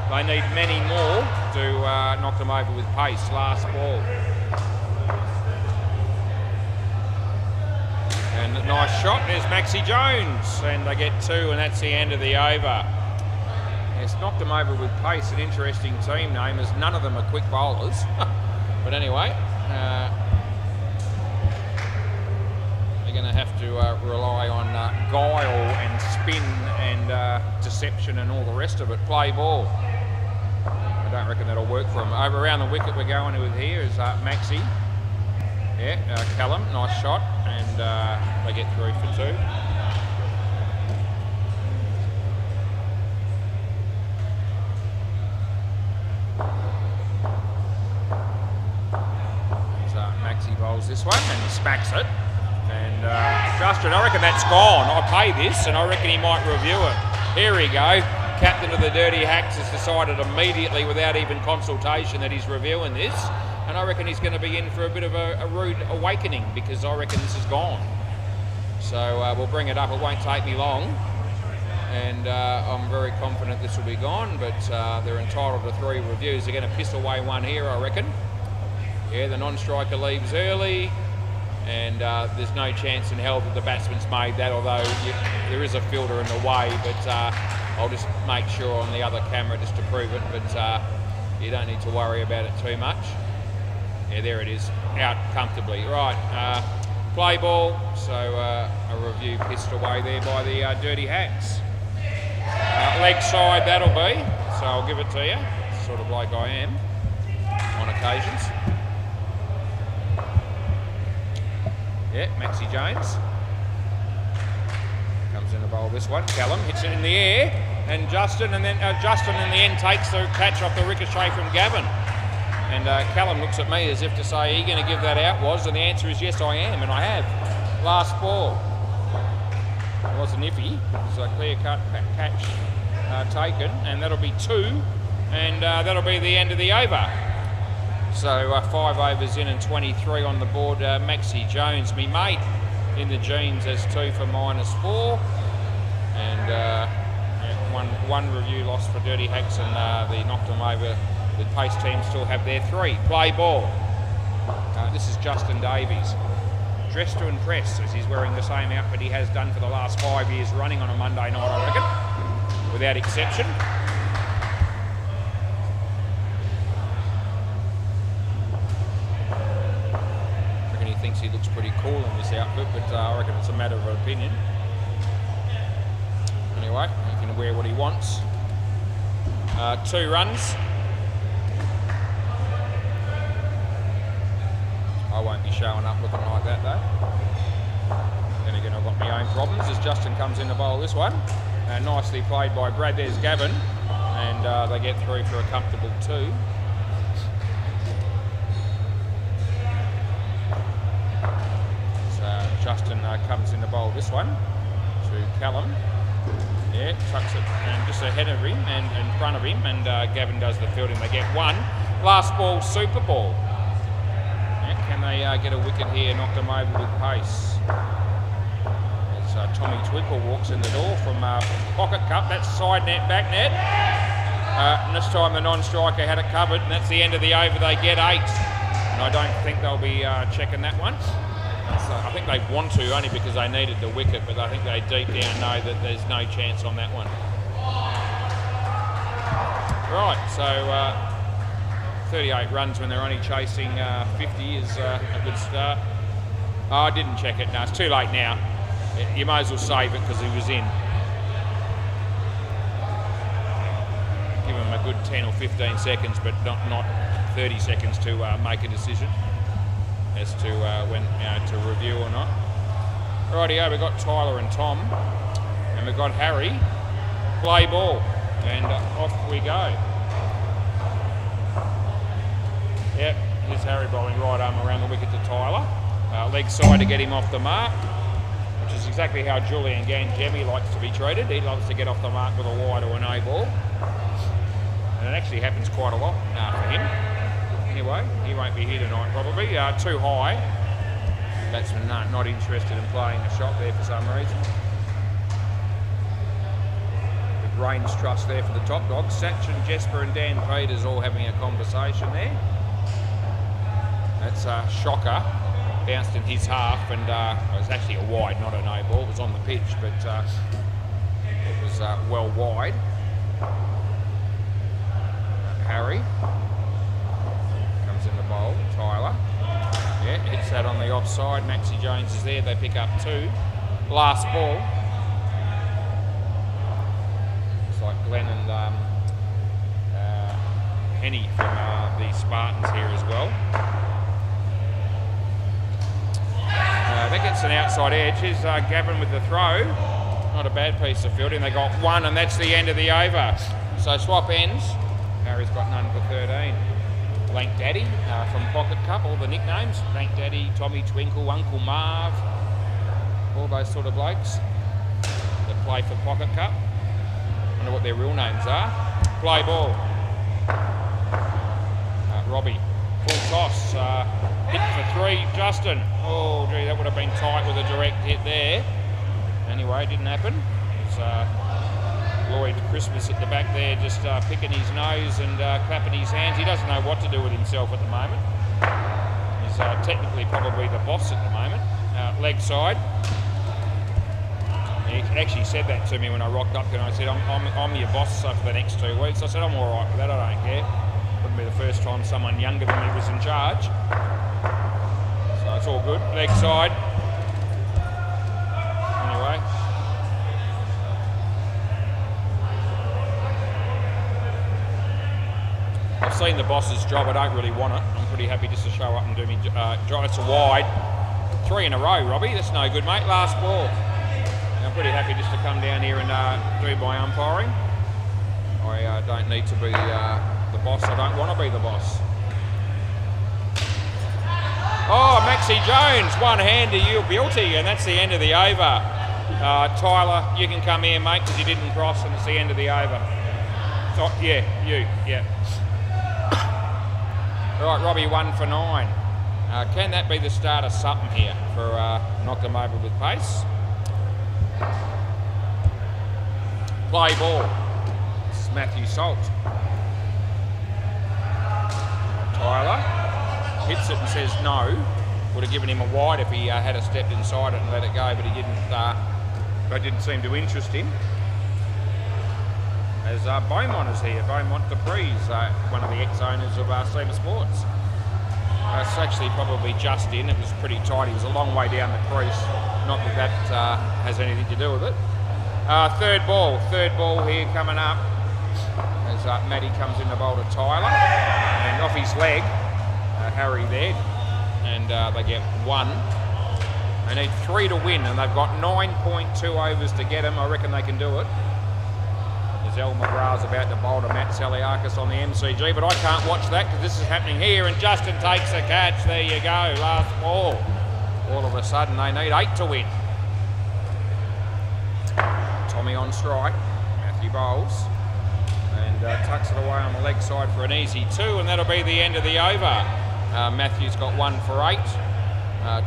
[SPEAKER 1] They need many more to knock them over with pace. Last ball. And a nice shot. There's Maxie Jones, and they get 2, and that's the end of the over. It's knocked them over with pace. An interesting team name, as none of them are quick bowlers. But anyway, they're going to have to rely on guile and spin and deception and all the rest of it. Play ball. I don't reckon that'll work for them. Over around the wicket we're going with here is Maxie. Yeah, Callum, nice shot, and they get through for 2. Maxie bowls this one and smacks it. And Justin, I reckon that's gone. I pay this, and I reckon he might review it. Here we go. Captain of the Dirty Hacks has decided immediately, without even consultation, that he's reviewing this. And I reckon he's going to be in for a bit of a rude awakening, because I reckon this is gone. So we'll bring it up. It won't take me long. And I'm very confident this will be gone, but they're entitled to 3 reviews. They're going to piss away one here, I reckon. Yeah, the non-striker leaves early. And there's no chance in hell that the batsman's made that, although there is a fielder in the way, but I'll just make sure on the other camera just to prove it, but you don't need to worry about it too much. Yeah, there it is, out comfortably. Right, play ball, so a review pissed away there by the Dirty Hacks. Leg side, that'll be, so I'll give it to you, sort of like I am on occasions. Yeah, Maxie Jones comes in to bowl this one. Callum hits it in the air, and Justin, and then Justin in the end takes the catch off the ricochet from Gavin. And Callum looks at me as if to say, "Are you going to give that out, Was?" And the answer is yes, I am, and I have. Last ball. It was an iffy. It's a clear-cut catch taken, and that'll be 2, and that'll be the end of the over. So 5 overs in and 23 on the board. Maxie Jones, me mate, in the jeans as 2 for -4. And one review lost for Dirty Hacks, and they knocked them over. The pace team still have their 3. Play ball. This is Justin Davies. Dressed to impress, as he's wearing the same outfit he has done for the last 5 years running on a Monday night, I reckon, without exception. Thinks he looks pretty cool in this outfit, but I reckon it's a matter of opinion. Anyway, he can wear what he wants. 2 runs. I won't be showing up looking like that though. Then again, I've got my own problems as Justin comes in to bowl this one. Nicely played by Brad. There's Gavin, and they get through for a comfortable 2. Justin comes in to bowl this one to Callum. Yeah, tucks it and just ahead of him and in front of him, and Gavin does the fielding. They get 1. Last ball, super ball. Yeah, can they get a wicket here, knock them over with pace? As Tommy Twinkle walks in the door from Pocket Cup. That's side net, back net. And this time the non-striker had it covered, and that's the end of the over. They get 8. And I don't think they'll be checking that one. So I think they want to, only because they needed the wicket, but I think they deep down know that there's no chance on that one. Right, so 38 runs when they're only chasing 50 is a good start. Oh, I didn't check it. No, it's too late now. You might as well save it because he was in. Give him a good 10 or 15 seconds, but not 30 seconds to make a decision as to when to review or not. Rightio, we've got Tyler and Tom, and we've got Harry. Play ball, and off we go. Yep, here's Harry bowling right arm around the wicket to Tyler. Leg side to get him off the mark, which is exactly how Julian Gangemi likes to be treated. He loves to get off the mark with a wide or an A ball. And it actually happens quite a lot for him. Anyway, he won't be here tonight probably. Too high. Batsman not interested in playing a shot there for some reason. The Brains Trust there for the top dogs. Sachin, Jesper and Dan Peters all having a conversation there. That's a shocker. Bounced in his half, and it was actually a wide, not an A ball. It was on the pitch, but it was well wide. Harry comes in the bowl. Tyler, yeah, hits that on the offside. Maxie Jones is there. They pick up 2. Last ball. Looks like Glenn and Henny from the Spartans here as well. That gets an outside edge. Here's Gavin with the throw. Not a bad piece of fielding. They got 1, and that's the end of the over. So swap ends. Harry's got none for 13. Lank Daddy from Pocket Cup, all the nicknames. Lank Daddy, Tommy Twinkle, Uncle Marv, all those sort of blokes that play for Pocket Cup. Wonder what their real names are. Play ball. Robbie, full toss. Hit for 3, Justin. Oh, gee, that would have been tight with a direct hit there. Anyway, it didn't happen. It's Lloyd Christmas at the back there, just picking his nose and clapping his hands. He doesn't know what to do with himself at the moment. He's technically probably the boss at the moment. Leg side. He actually said that to me when I rocked up, and I said, I'm your boss for the next 2 weeks. I said, I'm all right with that, I don't care. Wouldn't be the first time someone younger than me was in charge. So it's all good. Leg side. Anyway. I've seen the boss's job. I don't really want it. I'm pretty happy just to show up and do me drive. It's a wide. 3 in a row, Robbie. That's no good, mate. Last ball. I'm pretty happy just to come down here and do my umpiring. I don't need to be the boss. I don't want to be the boss. Oh, Maxie Jones, one-hander, you beauty, and that's the end of the over. Tyler, you can come here, mate, because you didn't cross, and it's the end of the over. Oh, yeah, you, yeah. Right, Robbie, 1 for 9. Can that be the start of something here for knock them over with pace? Play ball. It's Matthew Salt. Tyler hits it and says no. Would have given him a wide if he had stepped inside it and let it go, but he didn't. That didn't seem to interest him. As Beaumont is here, Beaumont Dupree's one of the ex-owners of Seamer Sports. It's actually probably just in. It was pretty tight. He was a long way down the crease. Not that has anything to do with it. Third ball here coming up. As Matty comes in the bowl to Tyler, and off his leg, Harry there, and they get 1. They need 3 to win, and they've got 9.2 overs to get him. I reckon they can do it. As El McGrath's about to bowl to Matt Saliakis on the MCG, but I can't watch that because this is happening here, and Justin takes the catch. There you go, last ball. All of a sudden, they need 8 to win. Tommy on strike, Matthew bowls, and tucks it away on the leg side for an easy 2, and that'll be the end of the over. Matthew's got 1 for 8.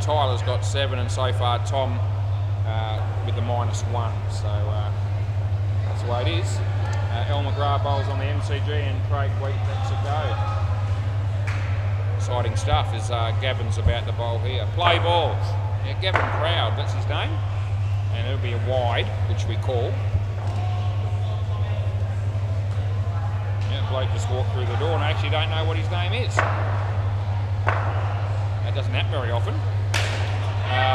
[SPEAKER 1] Tyler's got 7, and so far Tom with the -1. So that's the way it is. El McGrath bowls on the MCG and Craig Wheat lets it go. Exciting stuff as Gavin's about to bowl here. Play ball. Yeah, Gavin Proud, that's his name. And it'll be a wide, which we call. Yeah, bloke just walked through the door and I actually don't know what his name is. That doesn't happen very often.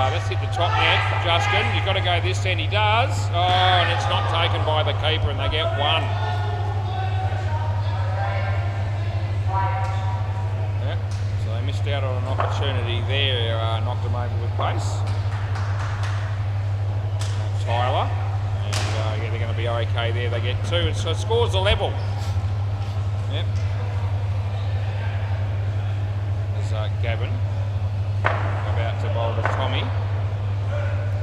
[SPEAKER 1] Let's hit the top net. Justin, you've got to go this end. He does. Oh, and it's not taken by the keeper and they get one. Yeah, so they missed out on an opportunity there. Knocked them over with pace. Tyler. And yeah, they're going to be okay there. They get two. So it scores a level. Yep. There's Gavin. About to bowl to Tommy,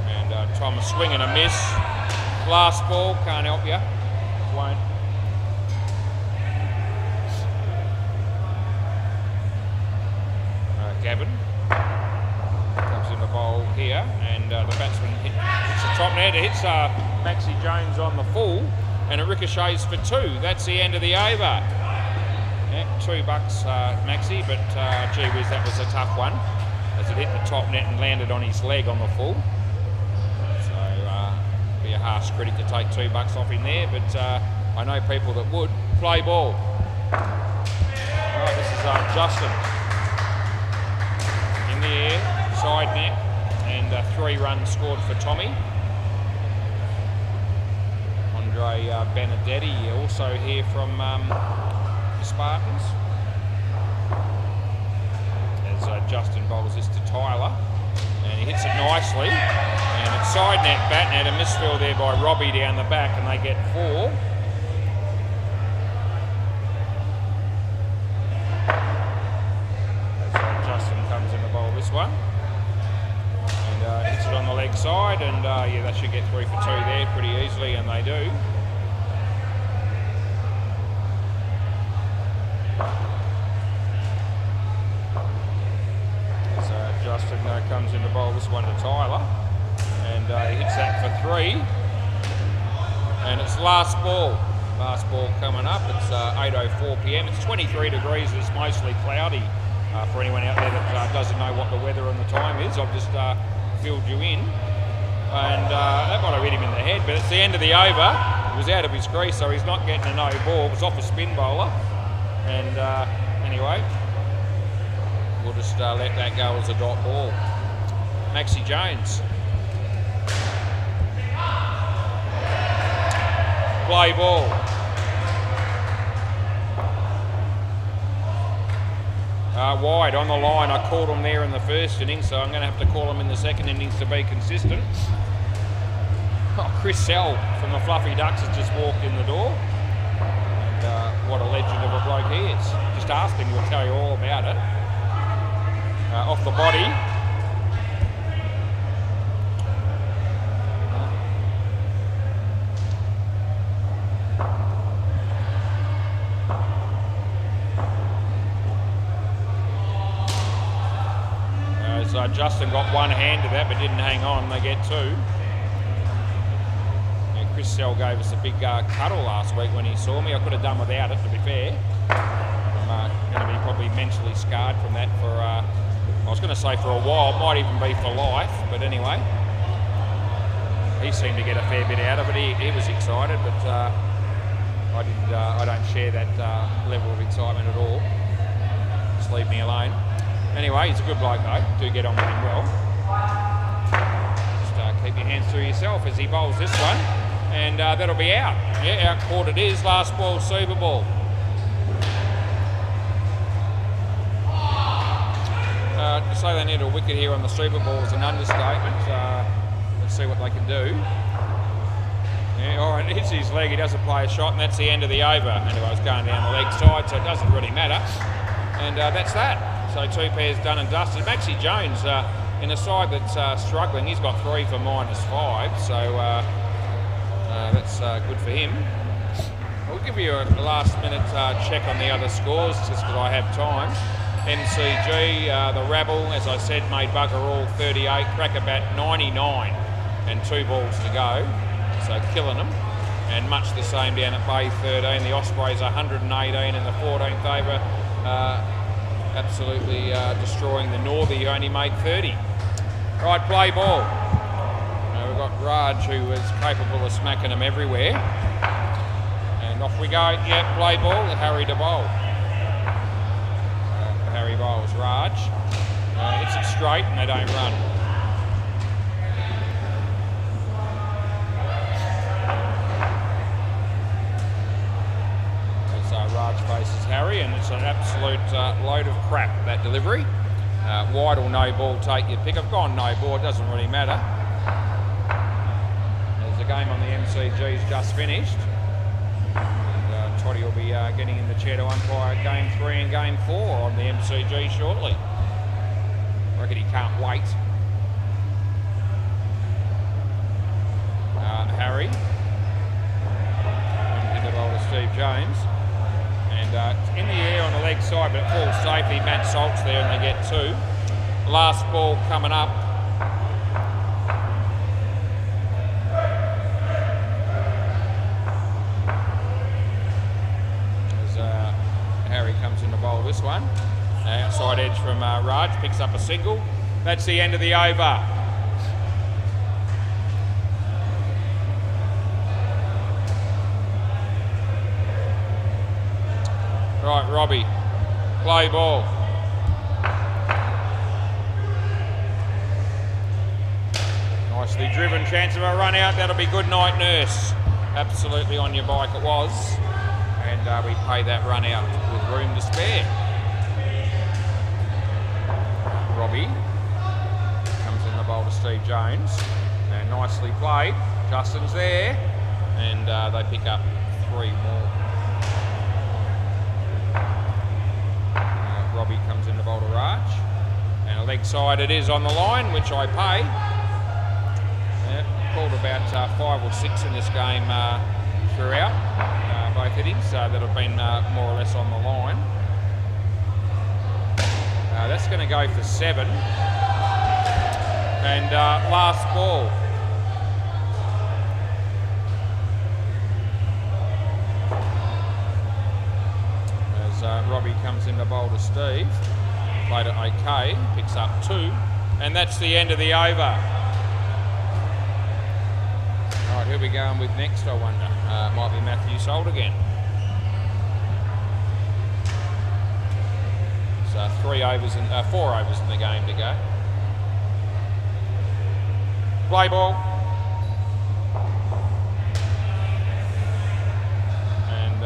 [SPEAKER 1] and Tom a swing and a miss. Last ball, can't help you. Won't. Gavin comes in the bowl here, and the batsman hits the top net. It hits Maxie Jones on the full, and it ricochets for two. That's the end of the over. Yeah, $2, Maxie, but gee whiz, that was a tough one. As it hit the top net and landed on his leg on the full. So, be a harsh critic to take $2 off in there, but I know people that would. Play ball. Right, this is Justin. In the air, side net, and 3 runs scored for Tommy. Andre Benedetti also here from the Spartans. Justin bowls this to Tyler and he hits it nicely and it's side net bat net, a misfill there by Robbie down the back and they get 4. So Justin comes in to bowl this one and hits it on the leg side and yeah, they should get 3 for 2 there pretty easily and they do. Justin comes in to bowl this one to Tyler and he hits that for 3 and it's last ball coming up. It's 8:04 p.m. It's 23 degrees. It's mostly cloudy for anyone out there that doesn't know what the weather and the time is. I've just filled you in and that might have hit him in the head, but it's the end of the over. He was out of his crease, so he's not getting a no ball. It was off a spin bowler and anyway, we'll just let that go as a dot ball. Maxie Jones. Play ball. Wide on the line. I called him there in the first innings, so I'm going to have to call him in the second innings to be consistent. Oh, Chris Sell from the Fluffy Ducks has just walked in the door. And what a legend of a bloke he is. Just ask him, he'll tell you all about it. Off the body. So Justin got one hand to that but didn't hang on. They get 2. Yeah, Chris Sell gave us a big cuddle last week when he saw me. I could have done without it, to be fair. I'm going to be probably mentally scarred from that for I was going to say for a while, might even be for life, but anyway. He seemed to get a fair bit out of it. He was excited, but I don't share that level of excitement at all. Just leave me alone. Anyway, he's a good bloke though. Do get on with him well. Just keep your hands to yourself as he bowls this one, and that'll be out. Yeah, out court it is. Last ball, Super Ball. To say they need a wicket here on the Super Bowl is an understatement. Let's see what they can do. Yeah, all right, it hits his leg, he doesn't play a shot, and that's the end of the over. Anyway, it's going down the leg side, so it doesn't really matter. And that's that. So 2 pairs done and dusted. Maxie Jones, in a side that's struggling, he's got 3 for -5, so that's good for him. I'll give you a last minute check on the other scores, just because I have time. MCG, the Rabble, as I said, made bugger all 38, Crackerbat 99, and 2 balls to go, so killing them. And much the same down at Bay 13. The Ospreys 118 in the 14th over. Absolutely destroying the Northie, who only made 30. Right, play ball. We've got Raj, who is capable of smacking them everywhere. And off we go. Yep, play ball. Harry to bowl. Harry bowls Raj. Hits it straight and they don't run. Raj faces Harry, and it's an absolute load of crap, that delivery. Wide or no ball, take your pick. I've gone no ball, it doesn't really matter. As the game on the MCG's just finished. And, Toddy will be getting in the chair to umpire Game 3 and Game 4 on the MCG shortly. I reckon he can't wait. Harry. Hit the ball to Steve James. And in the air on the leg side, but it falls safely. Matt Salt's there and they get 2. Last ball coming up. As Harry comes in to bowl this one. Outside edge from Raj, picks up a single. That's the end of the over. Right, Robbie, play ball. Nicely driven, chance of a run out, that'll be good night, Nurse. Absolutely on your bike it was. And we pay that run out with room to spare. Robbie comes in the bowl to Steve James. And nicely played. Justin's there. And they pick up 3 more. Robbie comes in the bowl to Raj. And a leg side it is on the line, which I pay. Called about 5 or 6 in this game throughout, both innings, that have been more or less on the line. That's going to go for 7. And last ball. Robbie comes in to bowl to Steve. Played it okay, picks up 2, and that's the end of the over. Right, who are we going with next, I wonder? Might be Matthew Sold again. So 4 overs in the game to go. Play ball. And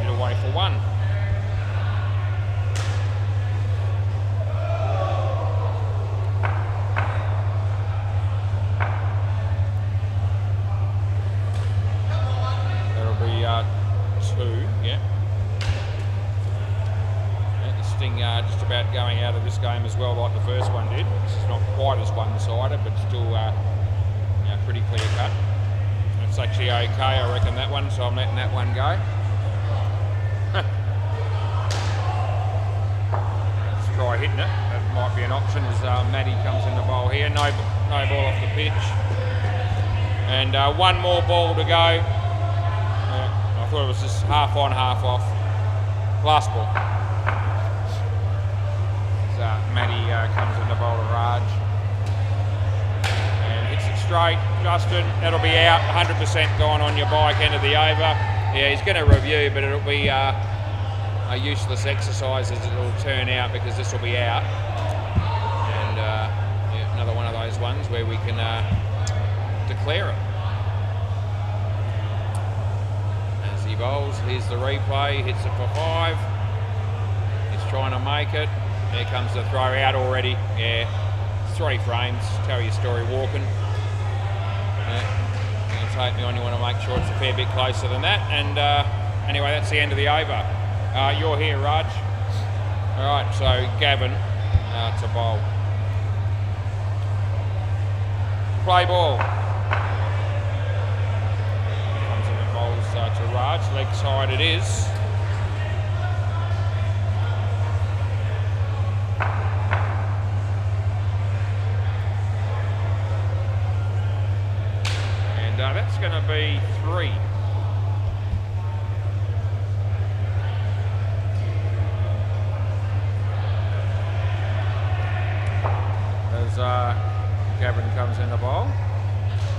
[SPEAKER 1] hit away for 1. Just about going out of this game as well, like the first one did. It's not quite as one-sided, but still pretty clear cut. It's actually okay, I reckon, that one, so I'm letting that one go. Let's try hitting it. That might be an option as Matty comes in the bowl here. No ball off the pitch. And 1 more ball to go. I thought it was just half on, half off. Last ball. Matty comes in the bowl to Raj and hits it straight. Justin, that'll be out. 100% gone on your bike, end of the over. Yeah, he's going to review, but it'll be a useless exercise as it'll turn out, because this will be out. And another one of those ones where we can declare it. As he bowls, here's the replay. Hits it for 5. He's trying to make it. Here comes the throw out already. Yeah, 3 frames. Tell your story walking. Yeah. You're going to take me on. You want to make sure it's a fair bit closer than that. And anyway, that's the end of the over. You're here, Raj. All right, so Gavin to bowl. Play ball. Comes in and bowls to Raj. Leg side it is. that's going to be 3. As Gavin comes in the bowl.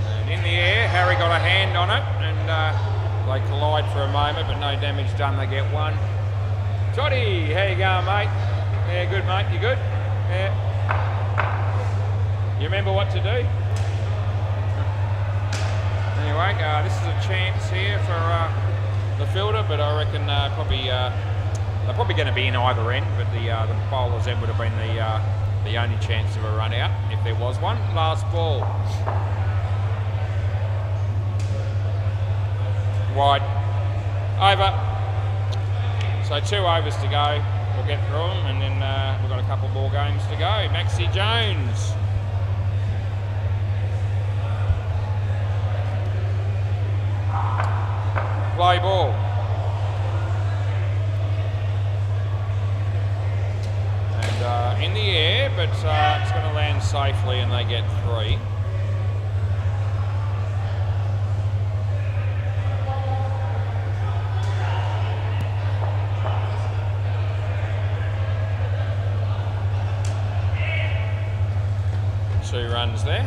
[SPEAKER 1] And in the air, Harry got a hand on it, and they collide for a moment, but no damage done. They get 1. Toddy, how you going, mate? Yeah, good, mate. You good? Yeah. You remember what to do? Anyway, this is a chance here for the fielder, but I reckon they're probably going to be in either end, but the bowler's end would have been the only chance of a run out, if there was one. Last ball. Wide. Over. So 2 overs to go. We'll get through them, and then we've got a couple more games to go. Maxie Jones. Play ball. And in the air, but it's going to land safely, and they get 3. Two runs there.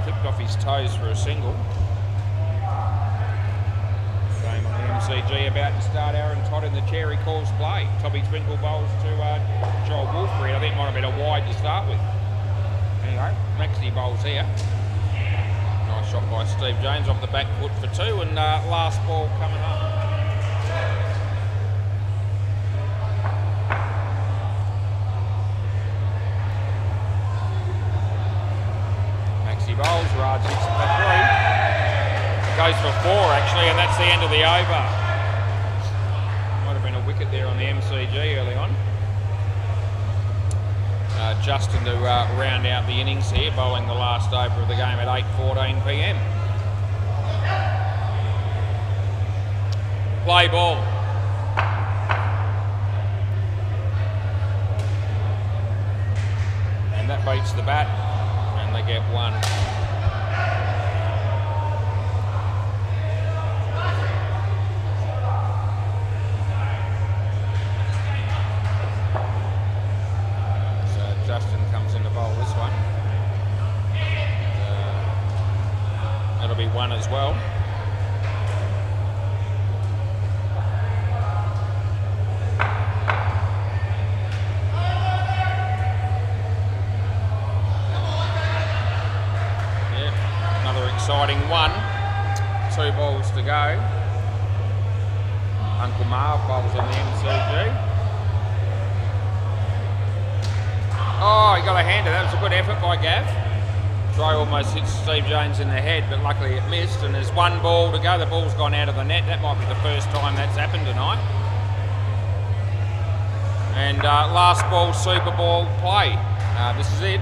[SPEAKER 1] Clipped off his toes for a single. Game on the MCG about to start. Aaron Todd in the chair. He calls play. Toby Twinkle bowls to Joel Wolfred. I think it might have been a wide to start with. Anyway, Maxie bowls here. Nice shot by Steve Jones off the back foot for 2, and last ball coming up. Maxie bowls, Raj hits for 3. Goes for 4 actually, and that's the end of the over. Might have been a wicket there on the MCG early on. Justin to round out the innings here, bowling the last over of the game at 8:14 p.m. Play ball. And that beats the bat, and they get 1. Justin comes in to bowl this one. That'll be 1 as well. Yeah, another exciting 1. 2 balls to go. Uncle Marv bowls on the MCG. Oh, he got a hander. That was a good effort by Gav. Try almost hit Steve Jones in the head, but luckily it missed, and there's 1 ball to go. The ball's gone out of the net. That might be the first time that's happened tonight. And last ball, Super Ball play. This is it.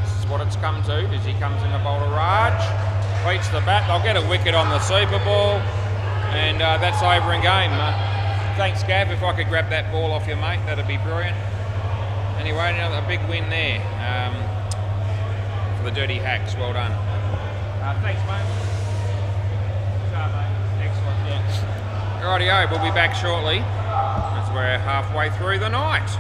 [SPEAKER 1] This is what it's come to as he comes in to bowl to Raj. Beats the bat. They'll get a wicket on the Super Ball, and that's over in game. Thanks, Gav. If I could grab that ball off you, mate, that'd be brilliant. Anyway, another big win there for the Dirty Hacks. Well done. Thanks, mate. Excellent. Yeah. Rightio, we'll be back shortly as we're halfway through the night.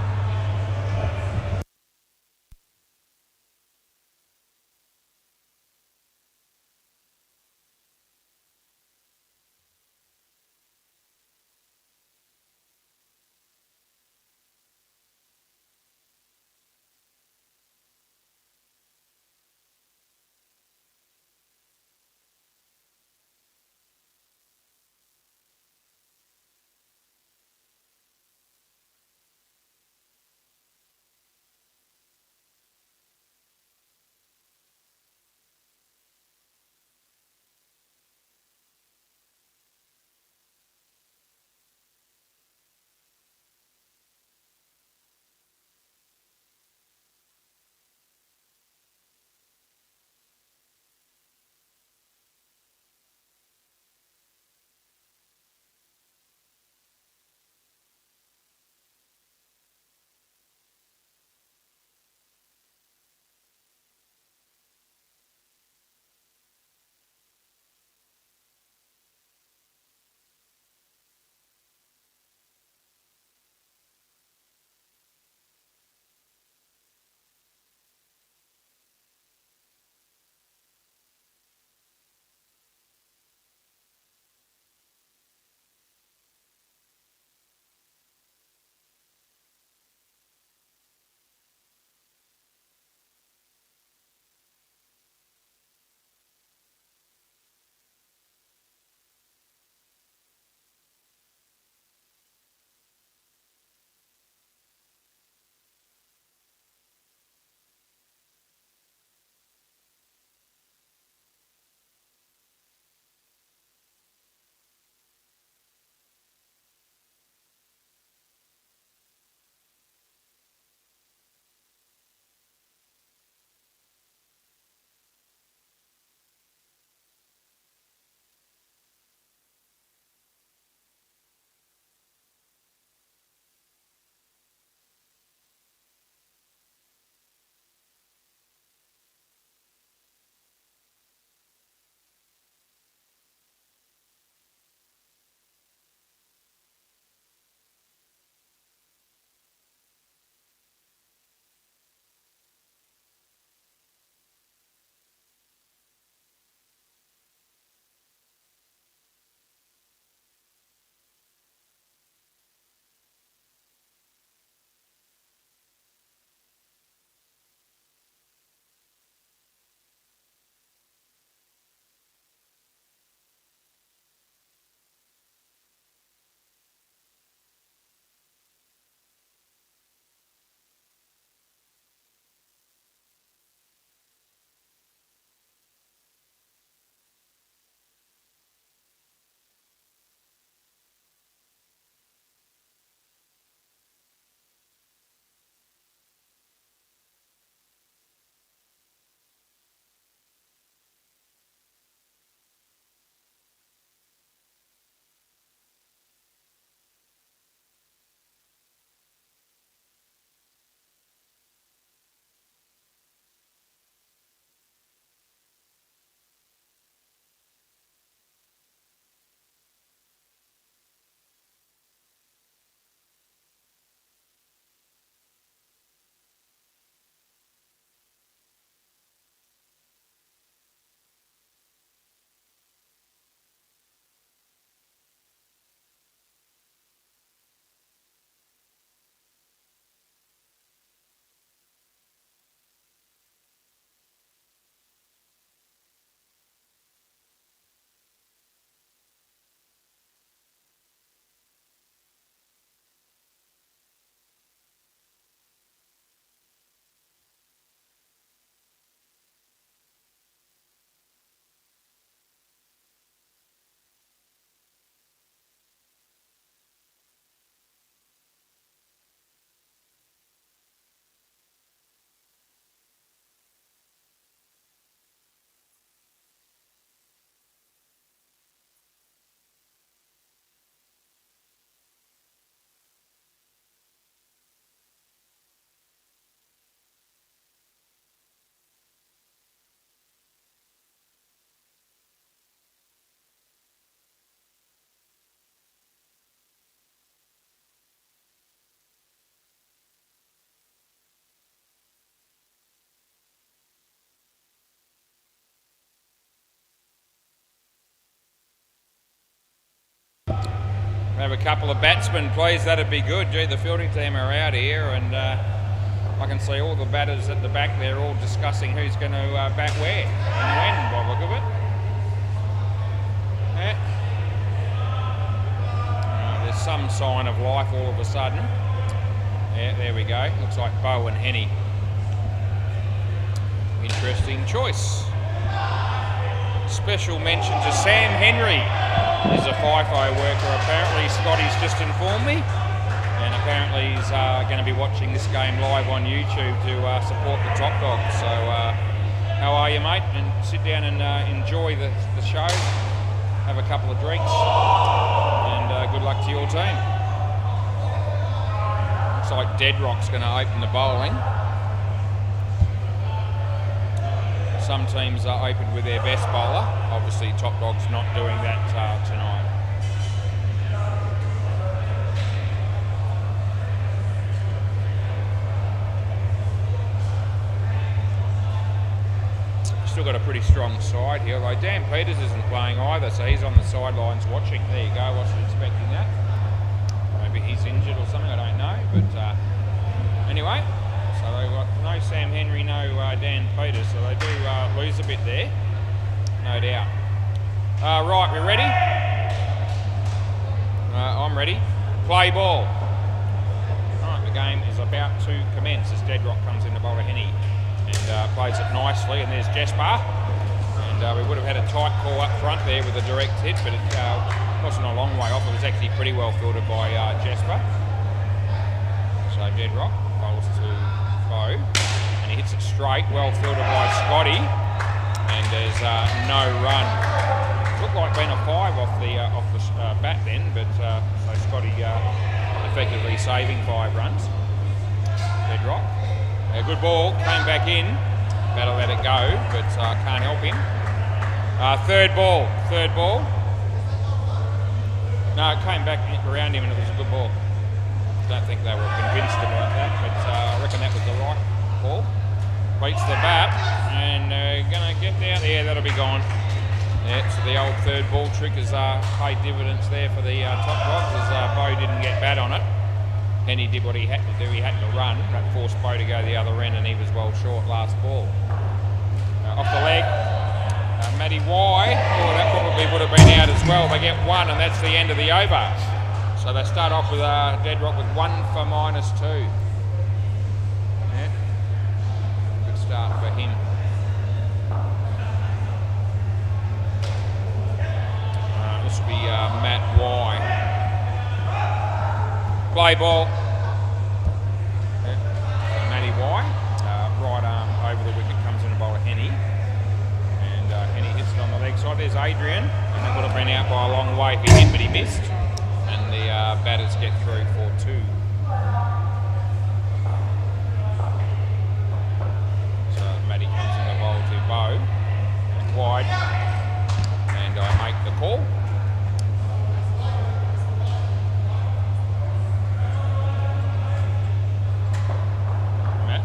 [SPEAKER 1] Have a couple of batsmen, please. That'd be good. Gee, the fielding team are out here, and I can see all the batters at the back there all discussing who's going to bat where and when, by the look of it. Yeah. There's some sign of life all of a sudden. Yeah, there we go. Looks like Bo and Henny. Interesting choice. Special mention to Sam Henry. He's a FIFO worker. Apparently Scotty's just informed me, and apparently he's going to be watching this game live on YouTube to support the Top Dogs. So how are you, mate? And sit down and enjoy the show, have a couple of drinks, and good luck to your team. Looks like Deadrock's going to open the bowling. Some teams are open with their best bowler. Obviously, Top Dog's not doing that tonight. Still got a pretty strong side here, although Dan Peters isn't playing either, so he's on the sidelines watching. There you go, I wasn't expecting that. Maybe he's injured or something, I don't know. But anyway. So they've got no Sam Henry, no Dan Peters, so they do lose a bit there, no doubt. Right, we ready? I'm ready. Play ball. Right, the game is about to commence as Deadrock comes in to bowl to Henny and plays it nicely, and there's Jasper. And we would have had a tight call up front there with a direct hit, but it wasn't a long way off. It was actually pretty well fielded by Jasper. So Deadrock bowls to Bo, and he hits it straight, well fielded by Scotty, and there's no run. Looked like being a 5 off the bat then, but so Scotty effectively saving 5 runs. Deadrock, a good ball, came back in, better let it go, but can't help him. Third ball. No, it came back around him and it was a good ball. Don't think they were convinced about that, but I reckon that was the right ball. Beats the bat, and gonna get down there. That'll be gone. Yeah, so the old third ball trick has paid dividends there for the Top Dogs, as Bo didn't get bat on it. Henny did what he had to do. He had to run. That forced Bo to go the other end, and he was well short last ball. Off the leg, Matty Y. Oh, that probably would have been out as well. They get 1, and that's the end of the over. So they start off with Deadrock with 1 for -2. Yeah. Good start for him. This will be Matt Y. Play ball. Yeah. So Matty Y. Right arm over the wicket, comes in a bowl of Henny. And Henny hits it on the leg side. There's Adrian. And it would have been out by a long way if he hit, but he missed. And the batters get through for 2. So Matty comes in the bowl to Bo, wide, and I make the call. Matt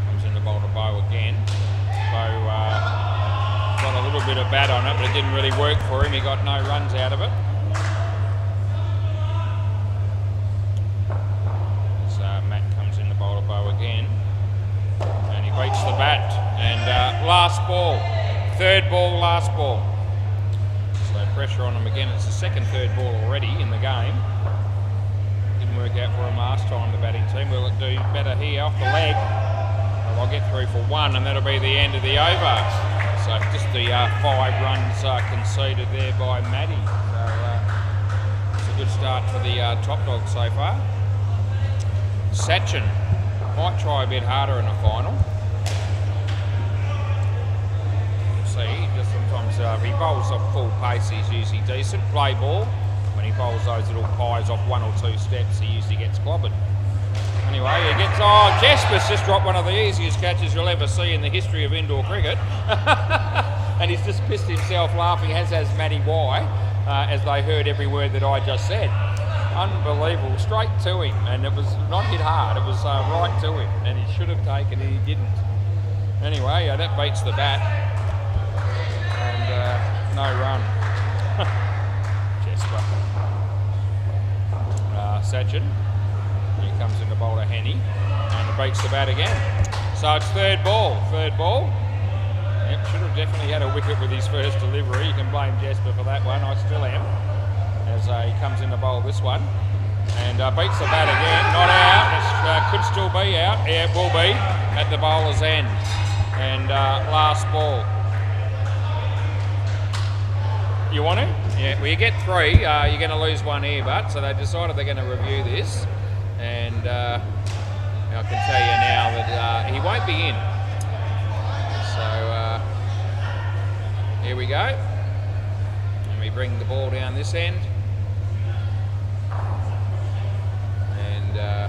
[SPEAKER 1] comes in the bowl to Bo again. Bo got a little bit of bat on it, but it didn't really work for him. He got no runs out of it. Again, and he beats the bat, and last ball, third ball, last ball. So pressure on him again. It's the second third ball already in the game. Didn't work out for him last time, the batting team. Will it do better here off the leg? Well, I'll get through for 1, and that'll be the end of the over. So just the 5 runs conceded there by Matty. So it's a good start for the Top Dogs so far. Sachin might try a bit harder in the final. See, just sometimes if he bowls off full pace, he's usually decent. Play ball. When he bowls those little pies off 1 or 2 steps, he usually gets clobbered. Anyway, he gets... Oh, Jasper's just dropped one of the easiest catches you'll ever see in the history of indoor cricket. And he's just pissed himself laughing, as has Matty Y, as they heard every word that I just said. Unbelievable, straight to him, and it was not hit hard, it was right to him, and he should have taken it, he didn't. Anyway, that beats the bat, and no run. Jesper. Sachin. He comes in to bowl to Henny and beats the bat again. So it's third ball. Yep, should have definitely had a wicket with his first delivery. You can blame Jesper for that one. I still am. As he comes in to bowl this one and beats the bat again. Not out. It could still be out. Yeah, it will be at the bowler's end. And last ball. You want to? Yeah, well, you get three. You're going to lose one earbud. So they decided they're going to review this. And I can tell you now that he won't be in. So here we go. And we bring the ball down this end. And yeah,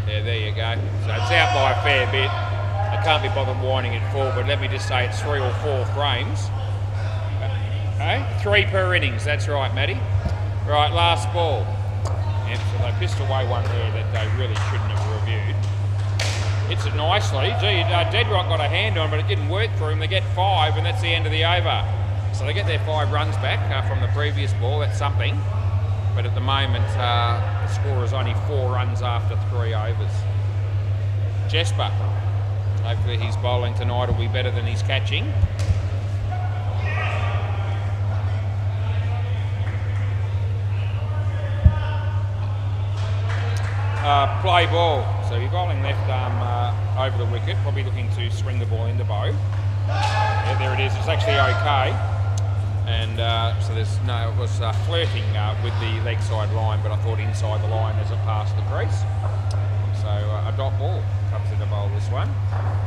[SPEAKER 1] there you go. So it's out by a fair bit. I can't be bothered winding it full, but let me just say it's 3 or 4 frames. 3 per innings, that's right, Matty. Right, last ball. Yep, so they pissed away one there that they really shouldn't have reviewed. Hits it nicely. Gee, Deadrock got a hand on, but it didn't work for him. They get 5, and that's the end of the over. So they get their 5 runs back from the previous ball. That's something. But at the moment, the score is only 4 runs after 3 overs. Jesper. Hopefully his bowling tonight will be better than his catching. Play ball. So you're bowling left arm over the wicket, probably looking to swing the ball into bow. Yeah, there it is. It's actually okay. And so there's no, it was flirting with the leg side line, but I thought inside the line as it passed the crease. So a dot ball comes into bowl this one.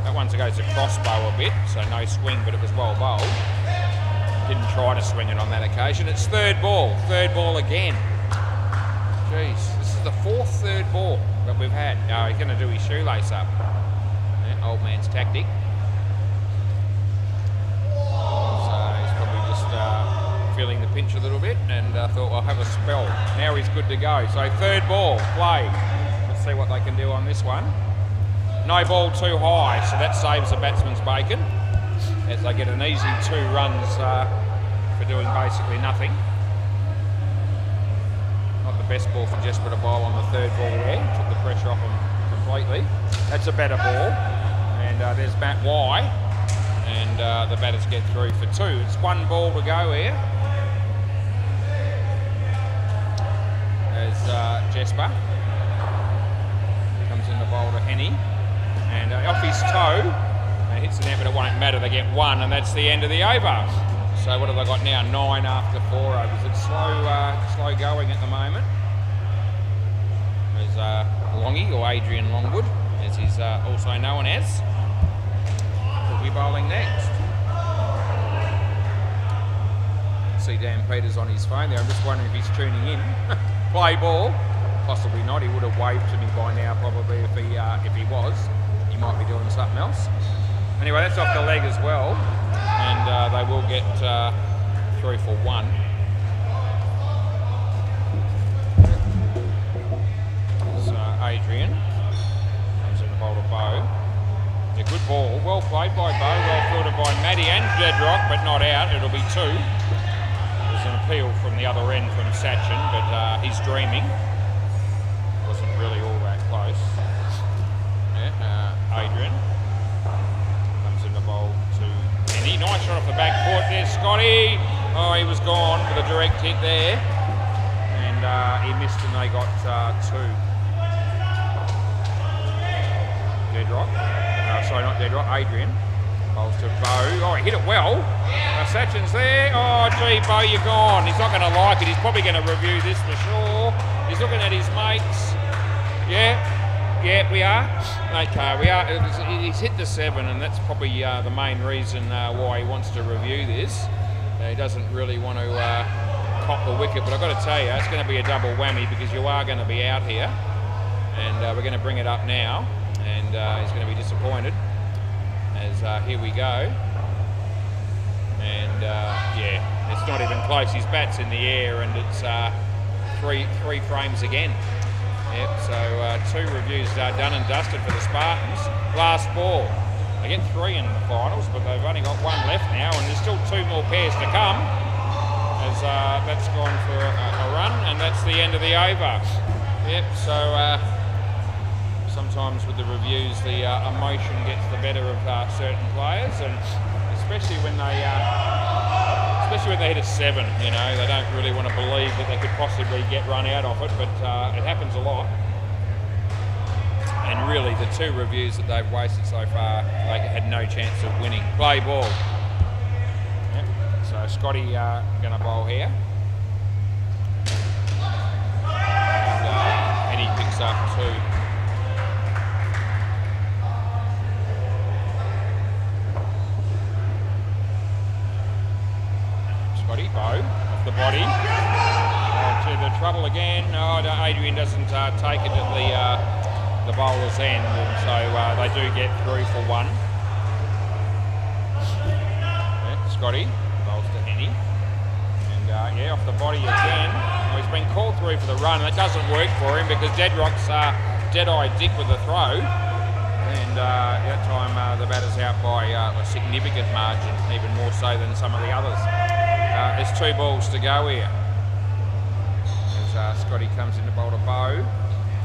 [SPEAKER 1] That one goes to crossbow a bit, so no swing, but it was well bowled. Didn't try to swing it on that occasion. It's third ball again. Jeez, this is the 4th third ball that we've had. No, he's going to do his shoelace up. Yeah, old man's tactic. So he's probably just feeling the pinch a little bit and thought, I'll have a spell. Now he's good to go. So third ball, play. Let's see what they can do on this one. No ball too high, so that saves the batsman's bacon as they get an easy 2 runs for doing basically nothing. Not the best ball for Jesper to bowl on the third ball there. Took the pressure off him completely. That's a better ball. And there's Matt Y. And the batters get through for 2. It's 1 ball to go here. As Jesper comes in the bowl to Henny. And off his toe. He hits the net, but it won't matter. They get 1, and that's the end of the over. So what have they got now? 9 after 4 overs. It's slow going at the moment. There's Longy, or Adrian Longwood, as he's also known as. Will be bowling next. See Dan Peters on his phone there. I'm just wondering if he's tuning in. Play ball. Possibly not. He would have waved to me by now, probably, if he was. He might be doing something else. Anyway, that's off the leg as well. And they will get 3 for 1. So Adrian comes in the bowl to Bow. Yeah, good ball. Well played by Bow. Well fielded by Matty and Deadrock, but not out. It'll be 2. There's an appeal from the other end from Sachin, but he's dreaming. Wasn't really all that close. Yeah, Adrian comes in the bowl to Henny. Nice shot off the back foot there, Scotty. Oh, he was gone with a direct hit there. And he missed and they got 2. Deadrock. Sorry, not Deadrock, Adrian. Bowls to Bow. Oh, he hit it well. Sachin's there. Oh, gee, Bow, you're gone. He's not going to like it. He's probably going to review this for sure. He's looking at his mates. Yeah, we are. Okay, we are. He's hit the 7, and that's probably the main reason why he wants to review this. He doesn't really want to cop the wicket, but I've got to tell you, it's going to be a double whammy because you are going to be out here, and we're going to bring it up now, and he's going to be disappointed. As here we go, and yeah, it's not even close. His bat's in the air, and it's three frames again. Yep, so 2 reviews done and dusted for the Spartans. Last ball. They get 3 in the finals, but they've only got 1 left now, and there's still 2 more pairs to come. As that's gone for a run, and that's the end of the over. Yep, so sometimes with the reviews, the emotion gets the better of certain players, and especially when they hit a 7, you know, they don't really want to believe that they could possibly get run out of it, but it happens a lot. And really, the 2 reviews that they've wasted so far, they had no chance of winning. Play ball. Yep. So Scotty going to bowl here. And he picks up 2. Scotty, bow, off the body. To the trouble again. No, Adrian doesn't take it at the bowler's end, and so they do get through for 1. Yeah, Scotty bowls to Henny, and yeah, off the body again. Well, he's been called through for the run, and it doesn't work for him because Deadrock's dead-eyed Dick with the throw, and that time the batter's out by a significant margin, even more so than some of the others. There's 2 balls to go here as Scotty comes in to bowl to Bow.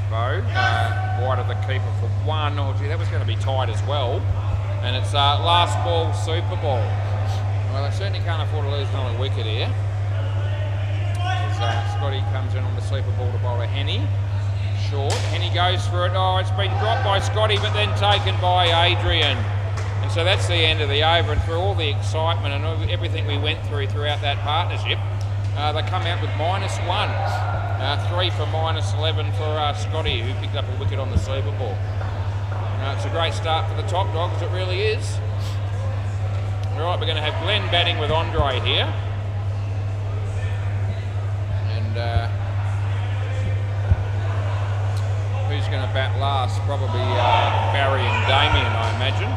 [SPEAKER 1] Wide of the keeper for 1. Oh gee, that was going to be tight as well. And it's last ball, Super Ball. Well, they certainly can't afford to lose another wicket here. As Scotty comes in on the Super Ball to bowl to Henny. Short. Henny goes for it. Oh, it's been dropped by Scotty, but then taken by Adrian. And so that's the end of the over. And through all the excitement and everything we went through throughout that partnership, they come out with -1. 3 for -11 for Scotty, who picked up a wicket on the Super Ball. It's a great start for the top dogs, it really is. Right, we're going to have Glenn batting with Andre here. And who's going to bat last? Probably Barry and Damien, I imagine.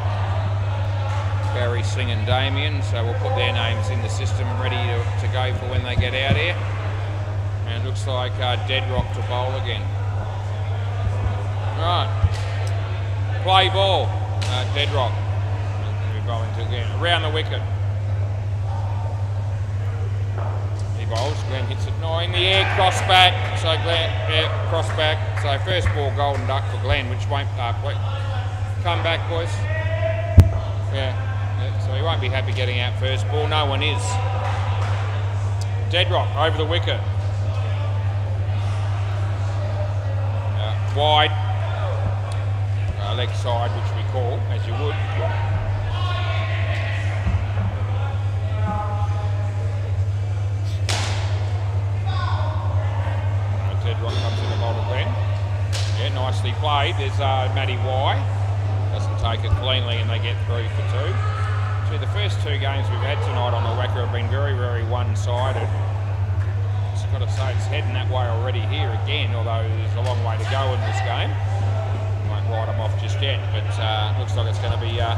[SPEAKER 1] Barry, Singh and Damien, so we'll put their names in the system ready to go for when they get out here. And it looks like Deadrock to bowl again. Right. Play ball. Deadrock. We're bowling to again. Around the wicket. He bowls. Glenn hits it 9 in the air. Cross back. So Glenn, cross back. So first ball golden duck for Glenn, which won't come back, boys. Yeah. So he won't be happy getting out first ball. No one is. Deadrock over the wicket. Wide, leg side, which we call, as you would. Deadrock comes in the bowl to Glenn. Yeah, nicely played. There's Matty Y. Doesn't take it cleanly, and they get through for 2. So the first 2 games we've had tonight on the WACA have been very, very one-sided. Got to say it's heading that way already here again, although there's a long way to go in this game. Won't write them off just yet, but looks like it's going to be a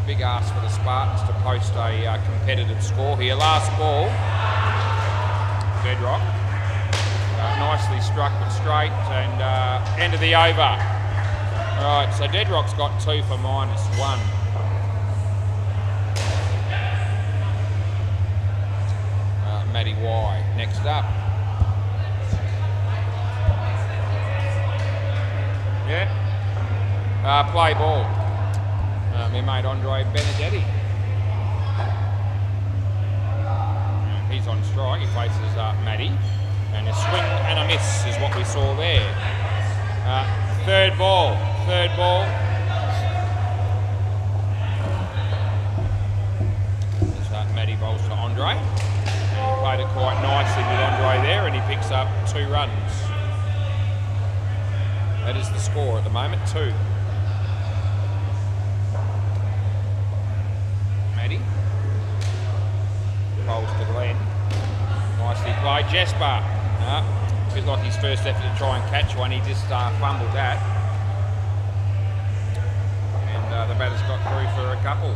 [SPEAKER 1] big ask for the Spartans to post a competitive score here. Last ball, Deadrock. Nicely struck but straight, and end of the over. Right, so Deadrock's got 2 for -1. Matty Y next up. Yeah. Play ball. My mate Andre Benedetti. He's on strike. He faces Matty. And a swing and a miss is what we saw there. Third ball. There's Matty bowls to Andre. He played it quite nicely with Andre there, and he picks up 2 runs. That is the score at the moment, 2. Matty bowls to Glenn. Nicely played. Jesper. A bit like his first effort to try and catch one, he just fumbled that. And the batter's got through for a couple.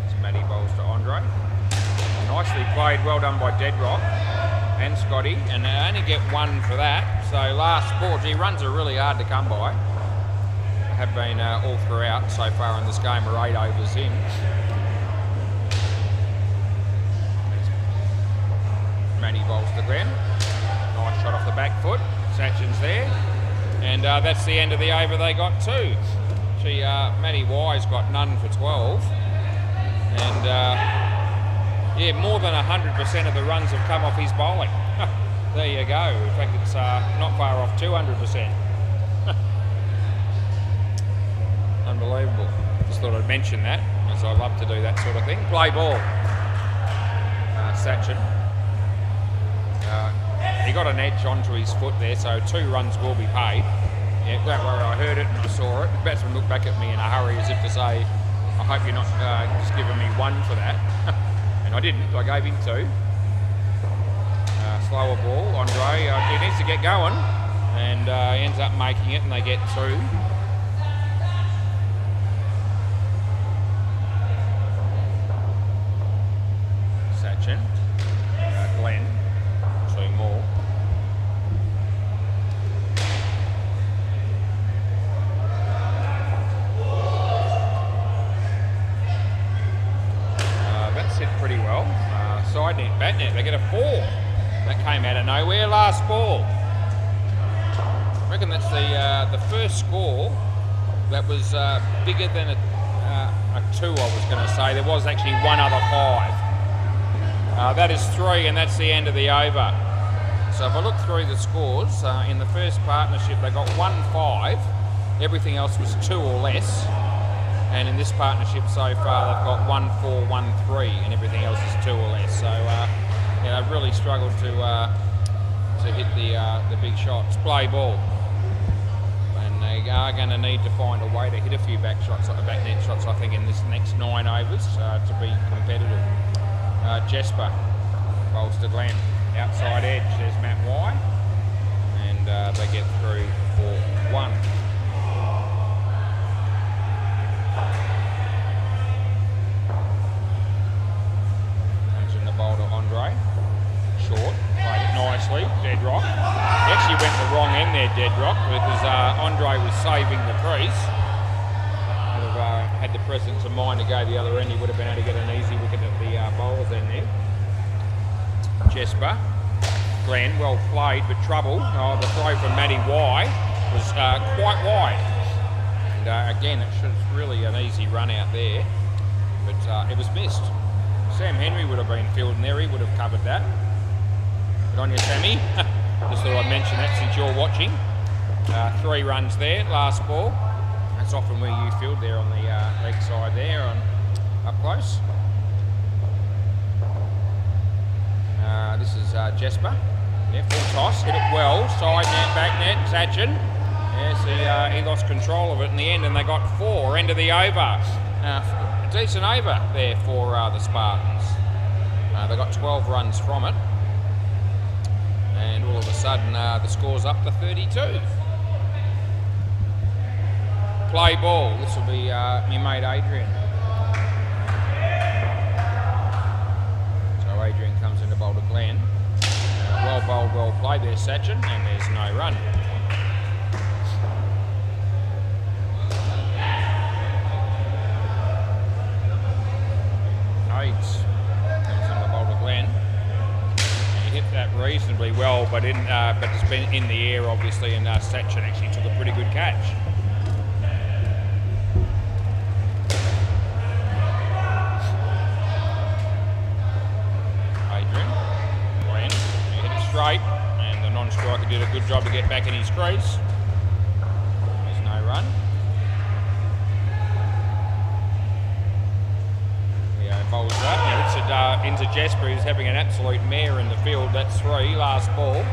[SPEAKER 1] So Matty bowls to Andre. Nicely played, well done by Deadrock and Scotty, and they only get 1 for that. So last ball, gee, runs are really hard to come by. Have been all throughout so far in this game. We're 8 overs in. Matty bowls to Glenn. Nice shot off the back foot. Sachin's there. And that's the end of the over. They got 2. Matty Y's got none for 12. And yeah, more than 100% of the runs have come off his bowling. There you go. In fact, it's not far off 200%. Unbelievable. Just thought I'd mention that, as I love to do that sort of thing. Play ball. Sachin. He got an edge onto his foot there, so 2 runs will be paid. Yeah, that way I heard it and I saw it. The batsman looked back at me in a hurry as if to say, I hope you're not just giving me 1 for that. And I didn't, I gave him 2. Slower ball, Andre, he needs to get going, and he ends up making it, and they get 2. Sachin, Glenn, 2 more. That's hit pretty well. Side net, bat net, they get a 4. That came out of nowhere. Last ball. I reckon that's the first score that was bigger than a 2, I was going to say. There was actually one other 5. That is 3, and that's the end of the over. So if I look through the scores, in the first partnership they got 1-5. Everything else was 2 or less. And in this partnership so far they've got 1-4, 1-3, and everything else is 2 or less. So yeah, they've really struggled to hit the big shots. Play ball, and they are going to need to find a way to hit a few back net shots. I think in this next 9 overs to be competitive. Jesper bowls to Glenn, outside edge. There's Matt Y, and they get through for 1. Comes in the bowl to Andre. Short, played it nicely, dead rock. He actually went the wrong end there, dead rock, because Andre was saving the crease. Would have had the presence of mind to go the other end, he would have been able to get an easy wicket at the bowler's end there. Jesper, Glenn, well played, but trouble. The throw from Matty Y was quite wide. And again, it was really an easy run out there, but it was missed. Sam Henry would have been fielding there, he would have covered that. Good on you, Sammy. Just thought I'd mention that since you're watching. 3 runs there, last ball. That's often where you field there on the leg side there, up close. This is Jesper. Yeah, full toss, hit it well. Side net, back net, Sachin. Yes, he lost control of it in the end, and they got 4. End of the over. A decent over there for the Spartans. They got 12 runs from it. And all of a sudden, the score's up to 32. Play ball. This will be my mate Adrian. So Adrian comes in to bowl to Glenn. Well bowled, well played there, Sachin, and there's no run. Aids comes in to bowl to Glenn. Hit that reasonably well, but it's been in the air obviously, and Sachin actually took a pretty good catch. Adrian, Glenn, he hit it straight, and the non-striker did a good job to get back in his crease. There's no run. Bowls that, hits it into Jesper, who's having an absolute mare in the field. That's 3, last ball.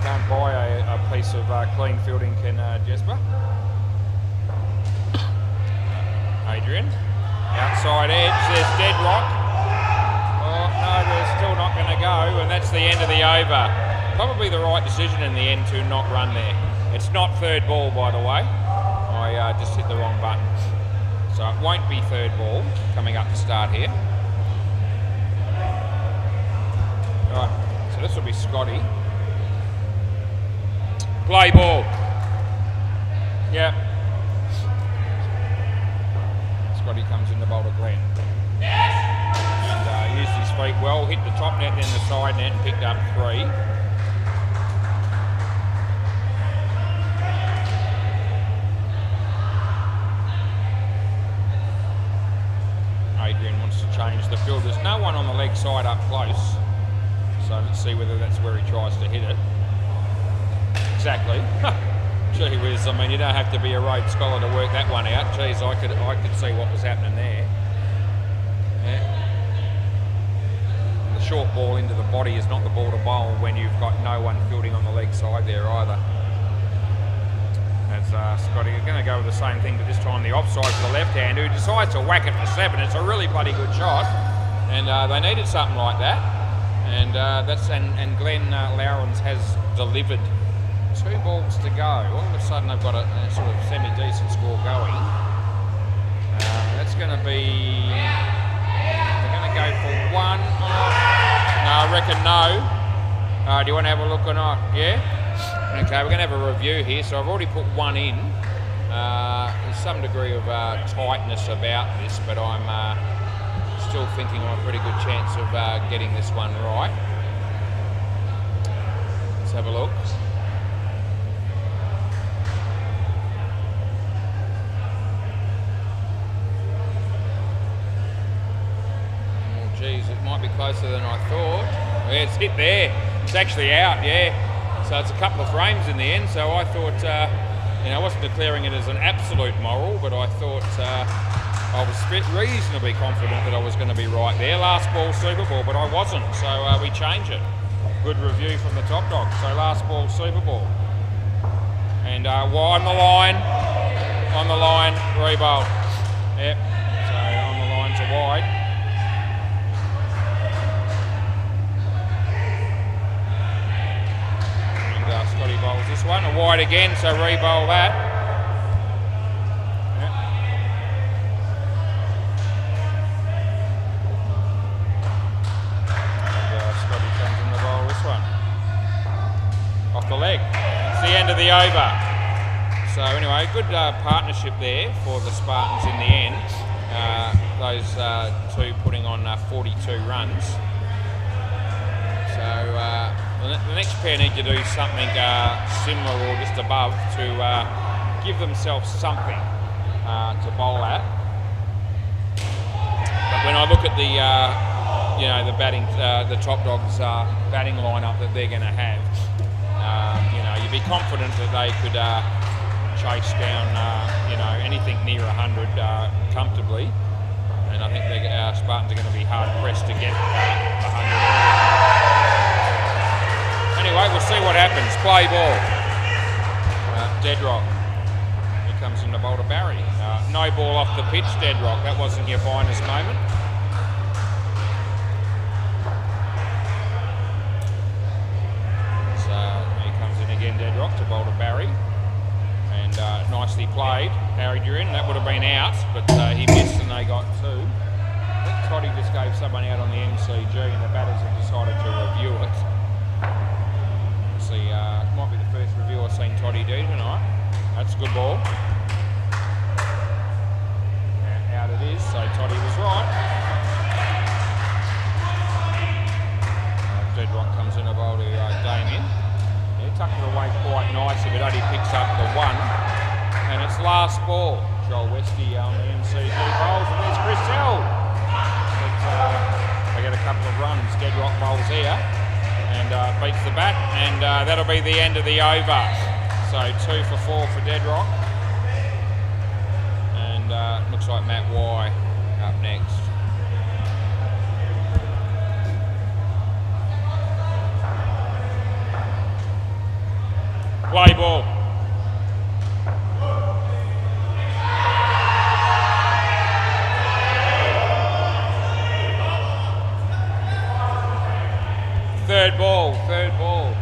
[SPEAKER 1] Can't buy a piece of clean fielding, can Jesper. Adrian, outside edge, there's dead rock. Oh no, they're still not going to go, and that's the end of the over. Probably the right decision in the end to not run there. It's not 3rd ball, by the way. I just hit the wrong button. So it won't be 3rd ball coming up to start here. Right, so this will be Scotty. Play ball. Yeah. Scotty comes in the bowl to Glenn. And feet well, hit the top net, then the side net, and picked up 3. Adrian wants to change the field. There's no one on the leg side up close, so let's see whether that's where he tries to hit it. Exactly. Gee whiz, I mean, you don't have to be a Rhodes Scholar to work that one out. Geez, I could see what was happening there. Yeah. The short ball into the body is not the ball to bowl when you've got no one fielding on the leg side there either. As Scotty are going to go with the same thing, but this time the offside for the left-hander, who decides to whack it for 7. It's a really bloody good shot, and they needed something like that. And Glenn Lowrens has delivered. 2 balls to go. All of a sudden they've got a sort of semi-decent score going. That's going to be... They're going to go for 1. No, I reckon no. Do you want to have a look or not? Yeah? Okay, we're going to have a review here. So I've already put 1 in. There's some degree of tightness about this, but I'm still thinking I'm a pretty good chance of getting this one right. Let's have a look. Geez, it might be closer than I thought. Yeah, it's hit there. It's actually out, yeah. So it's a couple of frames in the end. So I thought, I wasn't declaring it as an absolute moral, but I thought I was reasonably confident that I was going to be right there. Last ball, Super Ball, but I wasn't. So we change it. Good review from the top dog. So last ball, Super Ball. And wide on the line, re-bowl. Yep, so on the line to wide. Scotty bowls this one, a wide again, so re-bowl that. Yep. And Scotty comes in the bowl this one. Off the leg. It's the end of the over. So anyway, good partnership there for the Spartans in the end. Those 2 putting on 42 runs. So the next pair need to do something similar or just above to give themselves something to bowl at. But when I look at the the batting, the top dogs batting lineup that they're going to have, you'd be confident that they could chase down anything near 100 comfortably. And I think the Spartans are going to be hard pressed to get 100. Anyway, we'll see what happens. Play ball. Dead rock. He comes in to bowl to Barry. No ball off the pitch, dead rock. That wasn't your finest moment. So he comes in again, dead rock, to bowl to Barry. And nicely played. Adrian, that would have been out, but he missed and they got 2. I think Toddy just gave someone out on the MCG and the batters have decided to review it. Might be the first review I've seen Toddy do tonight. That's a good ball. Out it is, so Toddy was right. Dead rock comes in a bowl to Damien. He tucked it away quite nicely, but only picks up the 1. And it's last ball. Joel Westy on the MCG bowls, and there's Chris Hill. But they get a couple of runs. Dead rock bowls here. And beats the bat, and that'll be the end of the over. So 2 for 4 for Dead Rock, and looks like Matt Y up next. Play ball. Third ball.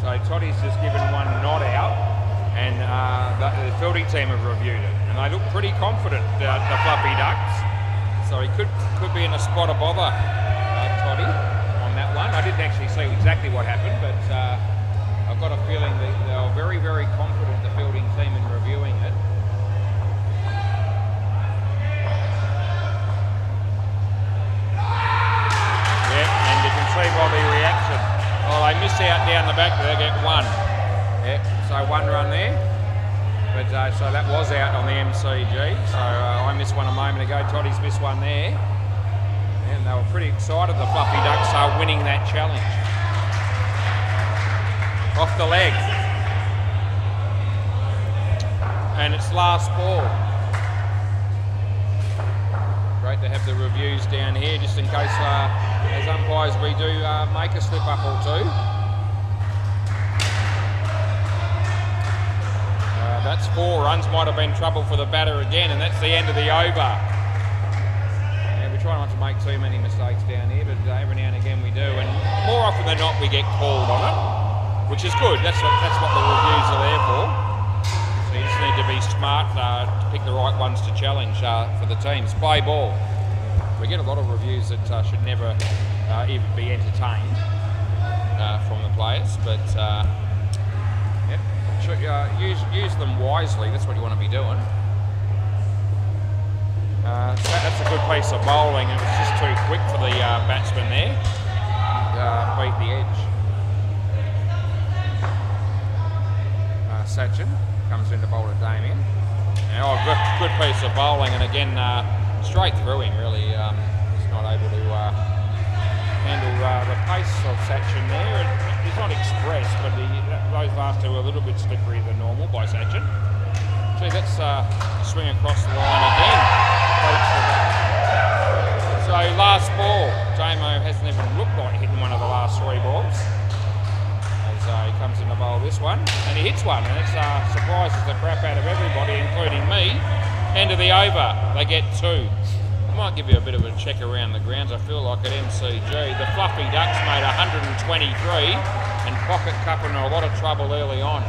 [SPEAKER 1] So Toddy's just given 1 not out, and the fielding team have reviewed it, and they look pretty confident, the Fluffy Ducks. So he could be in a spot of bother, Toddy, on that one. I didn't actually see exactly what happened, but I've got a feeling that they were very, very confident, the fielding team, in reviewing it. Yep. Well, they miss out down the back, but they get one. Yeah, so one run there. But so that was out on the MCG. So I missed one a moment ago. Toddy's missed one there. And they were pretty excited, the Fluffy Ducks are winning that challenge. Off the leg. And it's last ball. Great to have the reviews down here, just in case, as umpires, we do make a slip up or two. That's 4 runs, might have been trouble for the batter again, and that's the end of the over. Yeah, we try not to make too many mistakes down here, but every now and again we do, and more often than not we get called on it, which is good. That's what the reviews are there for. So you just need to be smart to pick the right ones to challenge for the teams. Play ball. We get a lot of reviews that should never even be entertained from the players, but use them wisely. That's what you want to be doing. So that's a good piece of bowling. It was just too quick for the batsman there. Beat the edge. Sachin comes in to bowl to Damien. Good piece of bowling, and again straight through him. Really, he's not able to handle the pace of Sachin there. He's not express, but those last two are a little bit slipperier than normal by Sachin. See, that's swing across the line again. So last ball, Jamo hasn't even looked like hitting one of the last 3 balls. As he comes in to bowl this one, and he hits one, and it surprises the crap out of everybody, including me. End of the over, they get 2. I might give you a bit of a check around the grounds. I feel like at MCG, the Fluffy Ducks made 123, and Pocket Cup in a lot of trouble early on.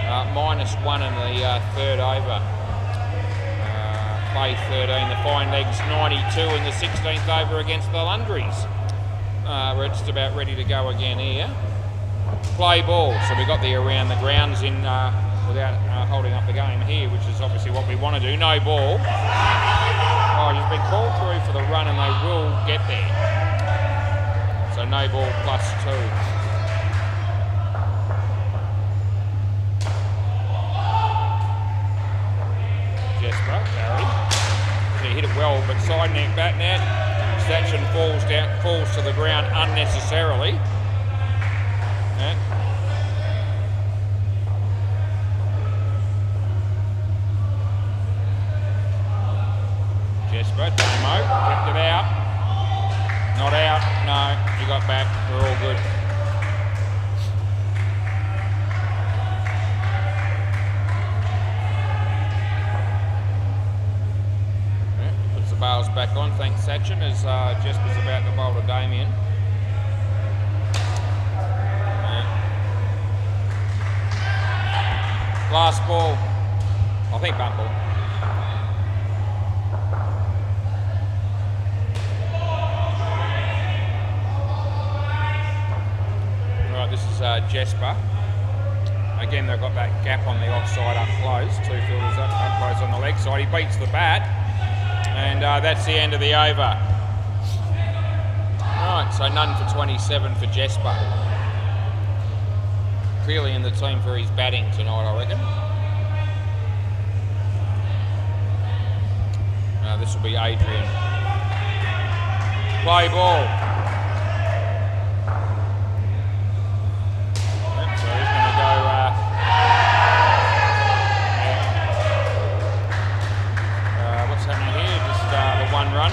[SPEAKER 1] -1 in the 3rd over. Play 13, the Fine Legs 92 in the 16th over against the Lundries. We're just about ready to go again here. Play ball, so we got the around the grounds in without holding up the game here, which is obviously what we want to do. No ball. Oh, he's been called through for the run, and they will get there. So no ball +2. Jesper, Barry. He hit it well, but side net, back net. Sachin falls to the ground unnecessarily. Yeah. Jesper, Damo, kept it out. Not out, no, you got back, we're all good. Yeah, puts the bails back on, thanks Sachin, as Jesper's about to bowl to Damien. Last ball, I think bunt ball. Right, this is Jesper. Again, they've got that gap on the offside up close. 2 fielders up close on the leg side. He beats the bat, and that's the end of the over. Right, so none for 27 for Jesper. Clearly in the team for his batting tonight, I reckon. This will be Adrian. Play ball. Yep, so he's going to go. What's happening here? Just the 1 run.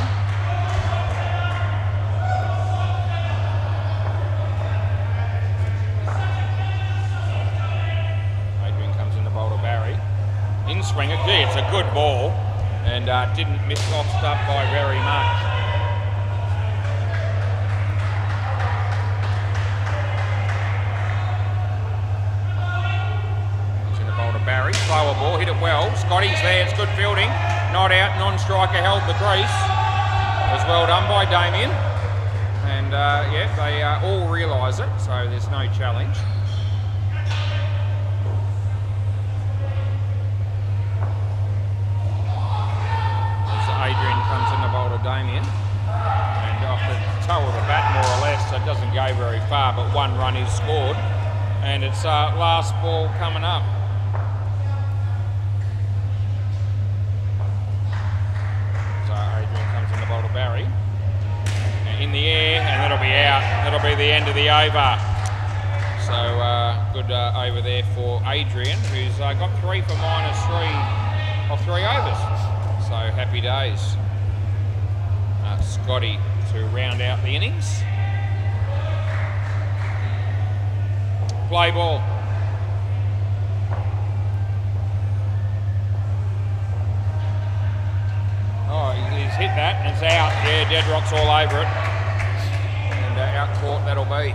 [SPEAKER 1] In swing, it's a good ball, and didn't miss offed up by very much. It's in the bowl to Barry, slower ball, hit it well. Scotty's there, it's good fielding. Not out, non-striker held the crease. It was well done by Damien. And yeah, they all realise it, so there's no challenge. Adrian comes in the bowl to Damien, and off the toe of the bat more or less, so it doesn't go very far, but 1 run is scored. And it's last ball coming up. So Adrian comes in the bowl to Barry. In the air, and that'll be out. That'll be the end of the over. So good over there for Adrian, who's got 3 for -3 of 3 overs. So happy days. Scotty to round out the innings. Play ball. Oh, he's hit that and it's out. Yeah, Deadrock's all over it. And out court that'll be.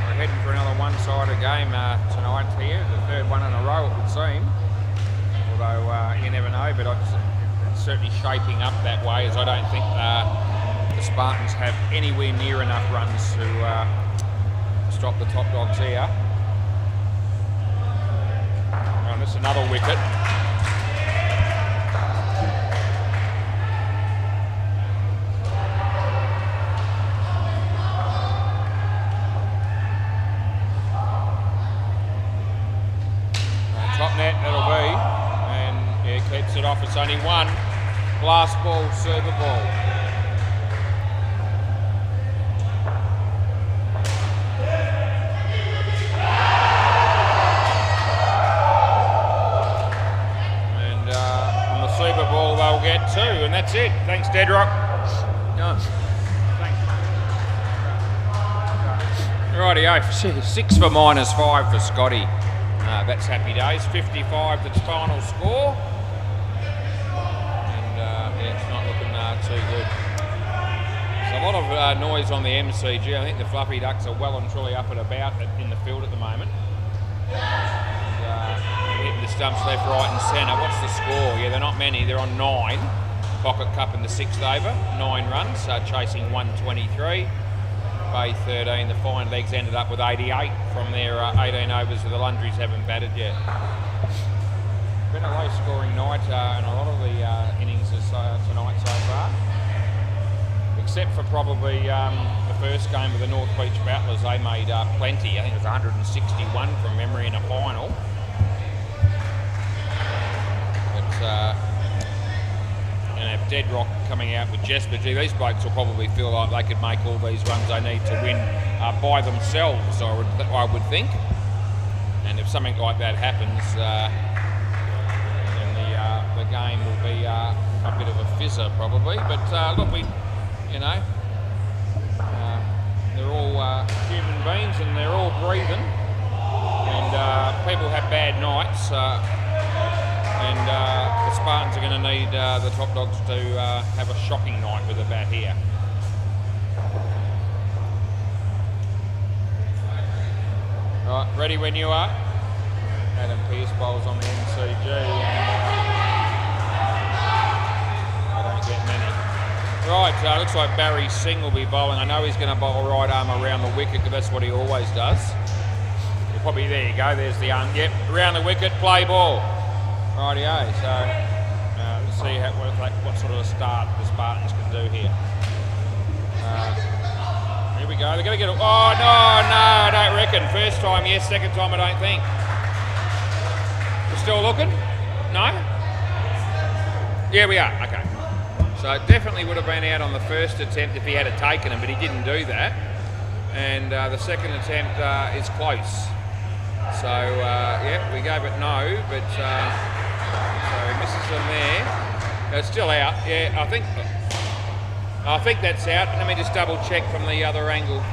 [SPEAKER 1] We're heading for another one-sided game tonight here, the 3rd one in a row it would seem. Although you never know, but it's certainly shaping up that way, as I don't think the Spartans have anywhere near enough runs to stop the Top Dogs here. And this is another wicket. Top net, that'll be, and yeah, keeps it off. It's only 1. Last ball, Super Ball. And on the Super Ball, they'll get 2, and that's it. Thanks, Deadrock. Oh. Thanks. Rightio, 6 for -5 for Scotty. That's happy days. 55 the final score. And yeah, it's not looking too good. There's a lot of noise on the MCG. I think the Fluffy Ducks are well and truly up and about in the field at the moment. And, hitting the stumps left, right and centre. What's the score? Yeah, they're not many. They're on 9. Pocket Cup in the 6th over. 9 runs, chasing 123. Bay 13, the fine legs ended up with 88 from their 18 overs, so the Lundries haven't batted yet. Been a low scoring night and a lot of the innings tonight so far. Except for probably the first game of the North Beach Battlers, they made plenty. I think it was 161 from memory in a final. But and have Deadrock coming out with Jesper G. These blokes will probably feel like they could make all these runs they need to win by themselves, I would think. And if something like that happens, then the game will be a bit of a fizzer probably. But look, they're all human beings and they're all breathing. And people have bad nights. And the Spartans are going to need the Top Dogs to have a shocking night with a bat here. Right, ready when you are. Adam Pearce bowls on the MCG. I don't get many. Right, looks like Barry Singh will be bowling. I know he's going to bowl right arm around the wicket because that's what he always does. Probably, there you go, there's the arm. Yep, around the wicket, play ball. Rightio, so let's see what sort of a start the Spartans can do here. Here we go, they're going to get it. Oh, no, I don't reckon. First time, yes, second time, I don't think. We're still looking? No? Yeah, we are, okay. So it definitely would have been out on the first attempt if he had taken him, but he didn't do that. And the second attempt is close. So, yeah, we gave it no, but so he misses them there. It's still out. Yeah, I think that's out. Let me just double check from the other angle.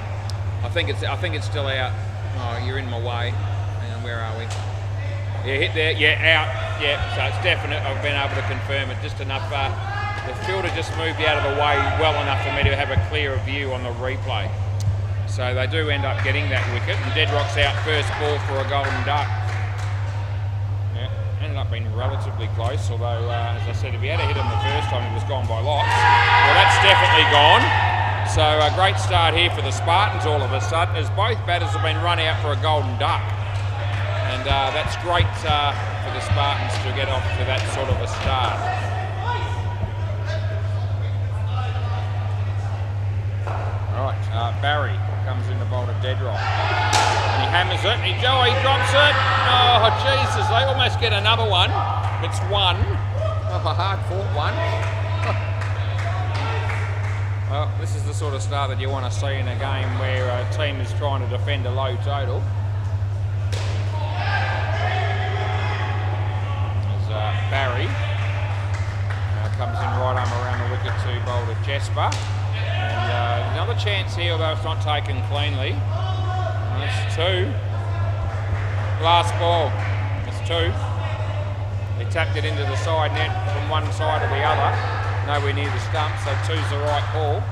[SPEAKER 1] I think it's still out. Oh, you're in my way. Hang on, where are we? Yeah, hit there. Yeah, out. Yeah, so it's definite. I've been able to confirm it. Just enough. The fielder just moved out of the way well enough for me to have a clearer view on the replay. So they do end up getting that wicket, and Deadrock's out first ball for a golden duck. Yeah, ended up being relatively close, although, as I said, if he had hit him the first time, he was gone by lots. Well, that's definitely gone. So a great start here for the Spartans all of a sudden, as both batters have been run out for a golden duck. And that's great for the Spartans to get off to that sort of a start. is it? Joey drops it. Oh, Jesus, they almost get another one. It's one. Oh, a hard-fought one. Well, this is the sort of start that you want to see in a game where a team is trying to defend a low total. As Barry comes in right arm around the wicket to bowl to Jesper. And another chance here, although it's not taken cleanly. That's two. Last ball. That's two. He tapped it into the side net from one side or the other. Nowhere near the stump, so two's the right call.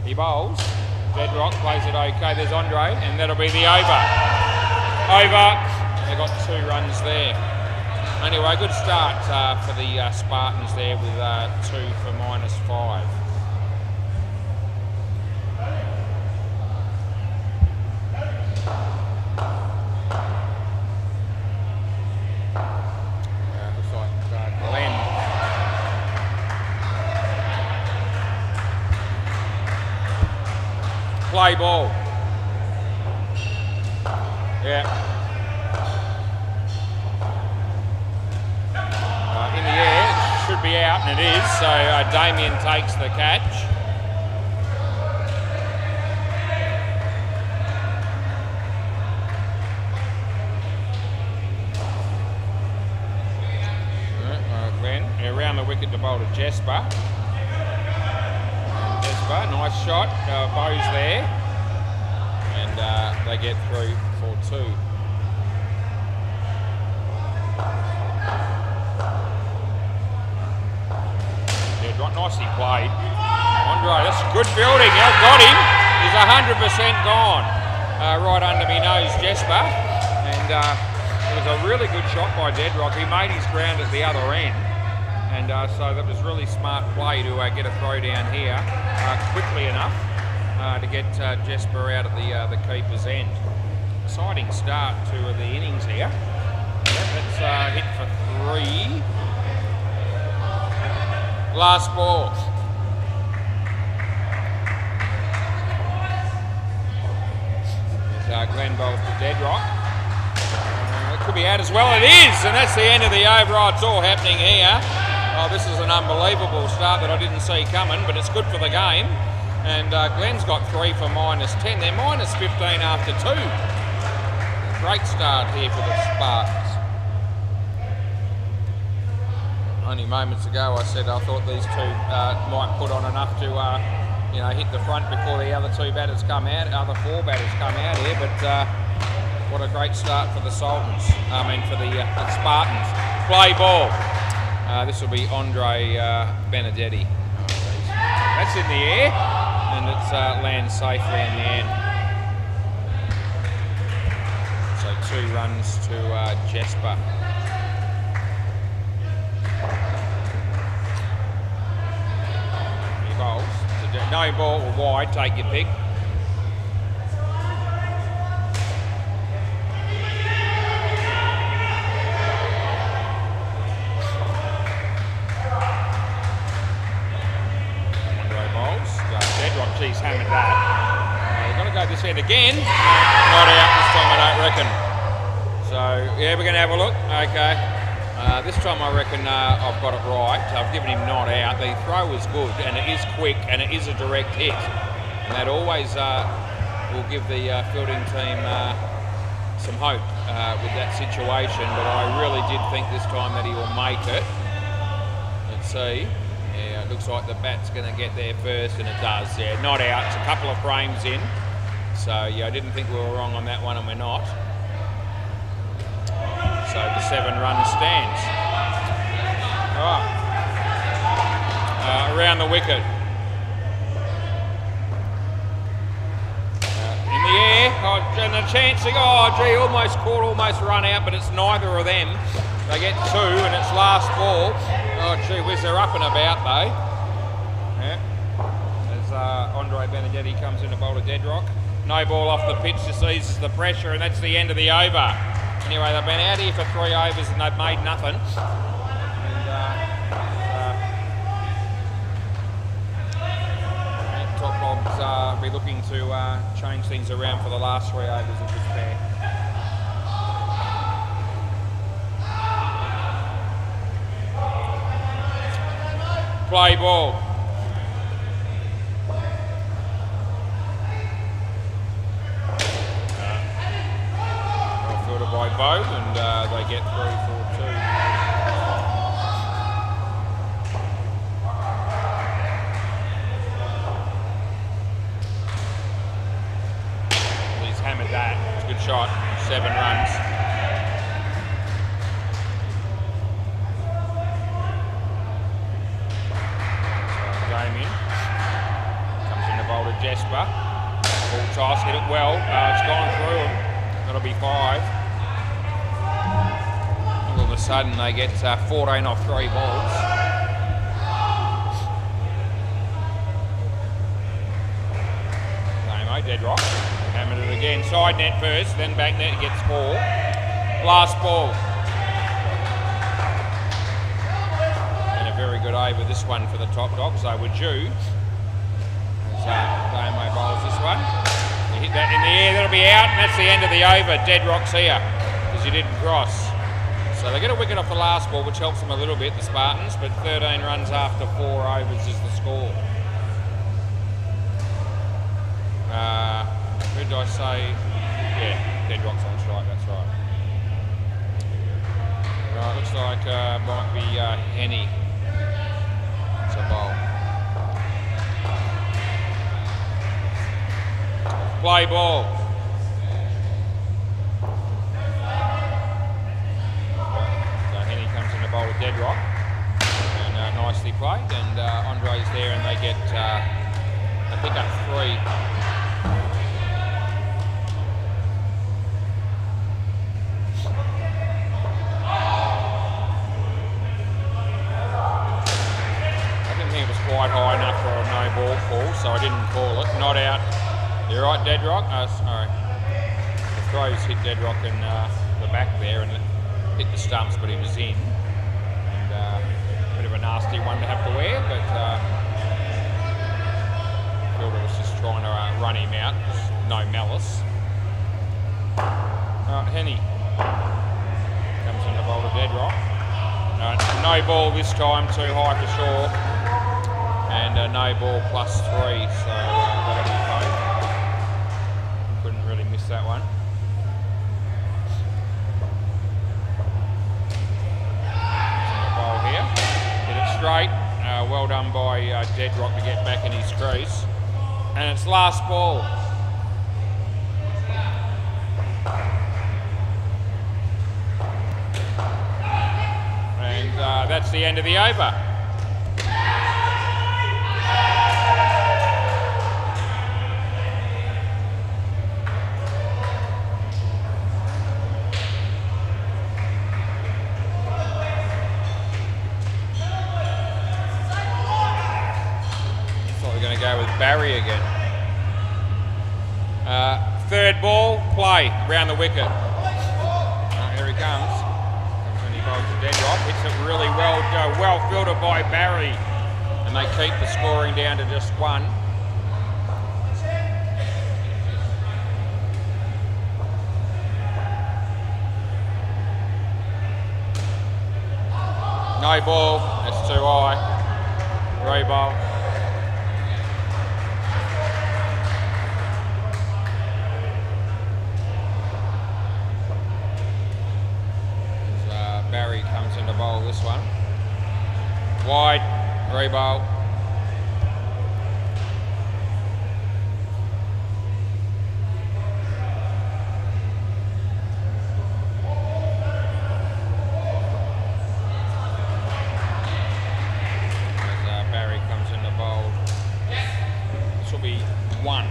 [SPEAKER 1] He bowls. Bedrock plays it okay. There's Andre, and that'll be the over. Over. They got 2 runs there. Anyway, good start for the Spartans there with 2 for -5. Looks like Glenn. Play ball. Yeah. In the air, it should be out, and it is, so Damien takes the catch. Glenn, around the wicket to bowl to Jesper. Jesper, nice shot, Bo's there, and they get through for 2. Nicely played. Andre, that's good fielding. Got him. He's 100% gone. Right under me nose, Jesper. And it was a really good shot by Dedrock. He made his ground at the other end. And so that was really smart play to get a throw down here quickly enough to get Jesper out at the keeper's end. Exciting start to the innings here. That's hit for 3. Last ball. There's Glenn bowls to Dedrock. It could be out as well. It is, and that's the end of the over. Oh, it's all happening here. Oh, this is an unbelievable start that I didn't see coming, but it's good for the game. And Glenn's got 3 for -10. They're -15 after 2. Great start here for the Spartans. Only moments ago I said I thought these 2 might put on enough to hit the front before the other 2 batters come out, other 4 batters come out here, but what a great start for the Sultans, for the Spartans. Play ball. This will be Andre Benedetti. That's in the air, and it's lands safely in the end. So 2 runs to Jesper. No ball or wide, take your pick. Andre bowls. Dedrock, geez, hammered that. We're going to go this end again. Not out this time, I don't reckon. So, yeah, we're going to have a look. Okay. This time I reckon I've got it right. I've given him not out. The throw is good and it is quick and it is a direct hit. And that always will give the fielding team some hope with that situation. But I really did think this time that he will make it. Let's see. Yeah, it looks like the bat's going to get there first, and it does. Yeah, not out. It's a couple of frames in. So, yeah, I didn't think we were wrong on that one, and we're not. So the 7-run stands. Right. Around the wicket. In the air. And a chance to go. Oh, gee, almost caught, almost run out, but it's neither of them. They get 2, and it's last ball. Oh, gee whiz, they're up and about, though. Yeah. As Andre Benedetti comes in to bowl to Dedrock. No ball off the pitch, just eases the pressure, and that's the end of the over. Anyway, they've been out here for 3 overs and they've made nothing. And Top Bobs be looking to change things around for the last 3 overs of this pair. play ball. Well fielded by Bo, and they get 3-4-2. He's hammered that. It's a good shot. 7 runs. Jasper, full toss, hit it well, it's gone through him, that'll be 5. All of a sudden they get 14 off 3 balls. Damo, dead rock, hammered it again, side net first, then back net gets 4. Last ball. And a very good over this one for the top dogs, they were due. Damo bowls this one. You hit that in the air, that'll be out, and that's the end of the over. Dead rock's here, because you didn't cross. So they get a wicket off the last ball, which helps them a little bit, the Spartans, but 13 runs after 4 overs is the score. Who did I say? Yeah, dead rock's on strike, that's right. Right, looks like might be Henny. It's a bowl. Play ball. So Henny comes in the bowl with dead rock, and nicely played. And Andre's there, and they get a pick up 3. I didn't think it was quite high enough for a no ball call, so I didn't call it. Not out. You're right, dead rock. Sorry. The throws hit dead rock in the back there, and it hit the stumps, but he was in. And a bit of a nasty one to have to wear, but fielder was just trying to run him out. No malice. Henny comes in the bowl to dead rock. No ball this time, too high for sure. And no ball plus 3, so that'll be both. Couldn't really miss that one. Bowl here, hit it straight. Well done by Dead Rock to get back in his crease. And it's last ball. And that's the end of the over. With Barry again. Third ball, play round the wicket. Here he comes. Comes in, he bowls to dead rock. Hits it really well, well fielded by Barry, and they keep the scoring down to just 1. No ball. That's too high. Ray-ball. Barry comes in to bowl this one. Wide, re-bowl. As Barry comes in to bowl. This will be 1.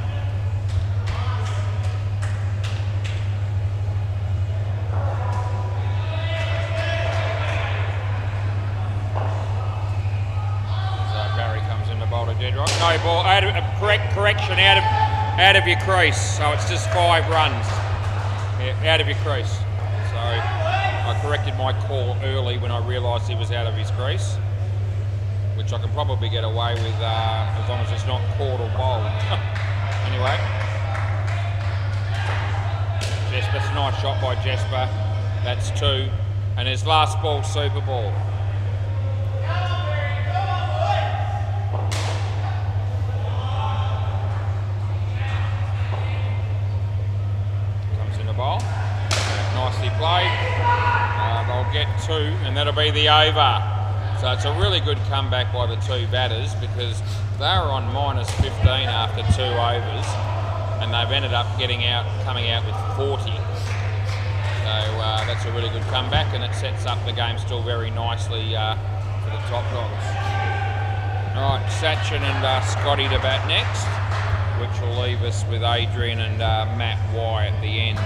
[SPEAKER 1] Dead rock. No ball. Correction out of your crease. So it's just 5 runs. Yeah, out of your crease. So I corrected my call early when I realised he was out of his crease, which I can probably get away with as long as it's not caught or bowled. Anyway, Jasper's a nice shot by Jasper. That's 2, and his last ball, super ball. 2, and that'll be the over. So it's a really good comeback by the two batters because they were on -15 after 2 overs, and they've ended up coming out with 40. So that's a really good comeback, and it sets up the game still very nicely for the top dogs. All right, Sachin and Scotty to bat next, which will leave us with Adrian and Matt Y at the end.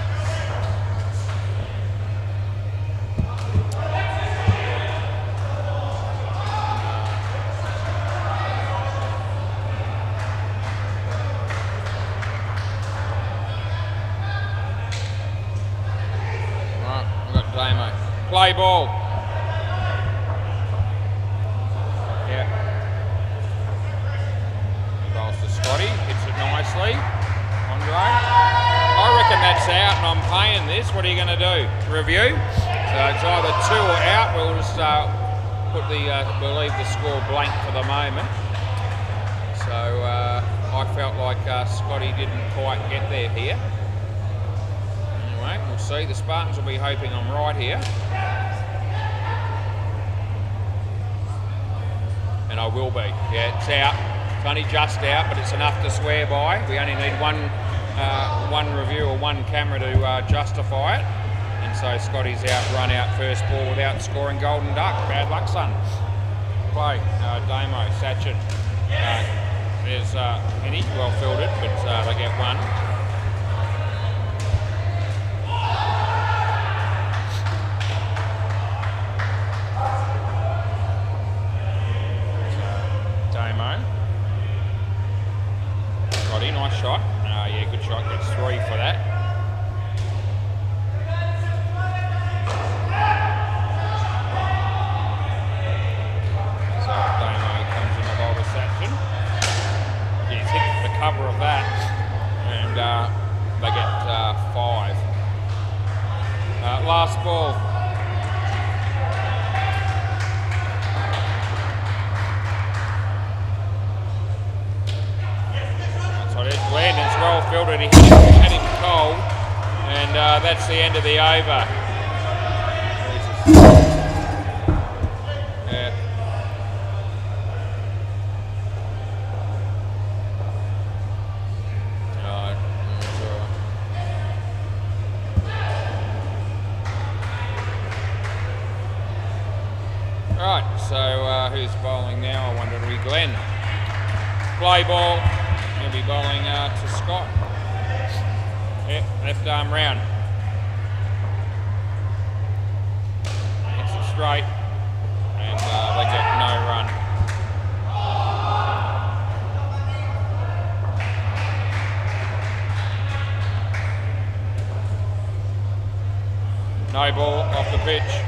[SPEAKER 1] Play ball. Yeah. Bowls to Scotty, hits it nicely. Andre. I reckon that's out and I'm paying this. What are you going to do? Review? So it's either 2 or out. We'll just we'll leave the score blank for the moment. So I felt like Scotty didn't quite get there here. We'll see. The Spartans will be hoping I'm right here. And I will be. Yeah, it's out. It's only just out, but it's enough to swear by. We only need one review or one camera to justify it. And so Scotty's out, run out first ball without scoring golden duck. Bad luck, son. Play. Damo, Sachin. There's Henny, well fielded, but they get one. Scotty, nice shot. Yeah, good shot. Gets 3 for that. So Damo comes in the bowl to Sachin. He's hit the cover of that, and they get 5. Last ball. Glenn is well fielded, he had him cold, and that's the end of the over. Yeah. Right, so who's bowling now? I wonder it'll be Glenn. Play ball. He'll be bowling to Scott. Yeah, left arm round. Hits it straight, and they get no run. No ball off the pitch.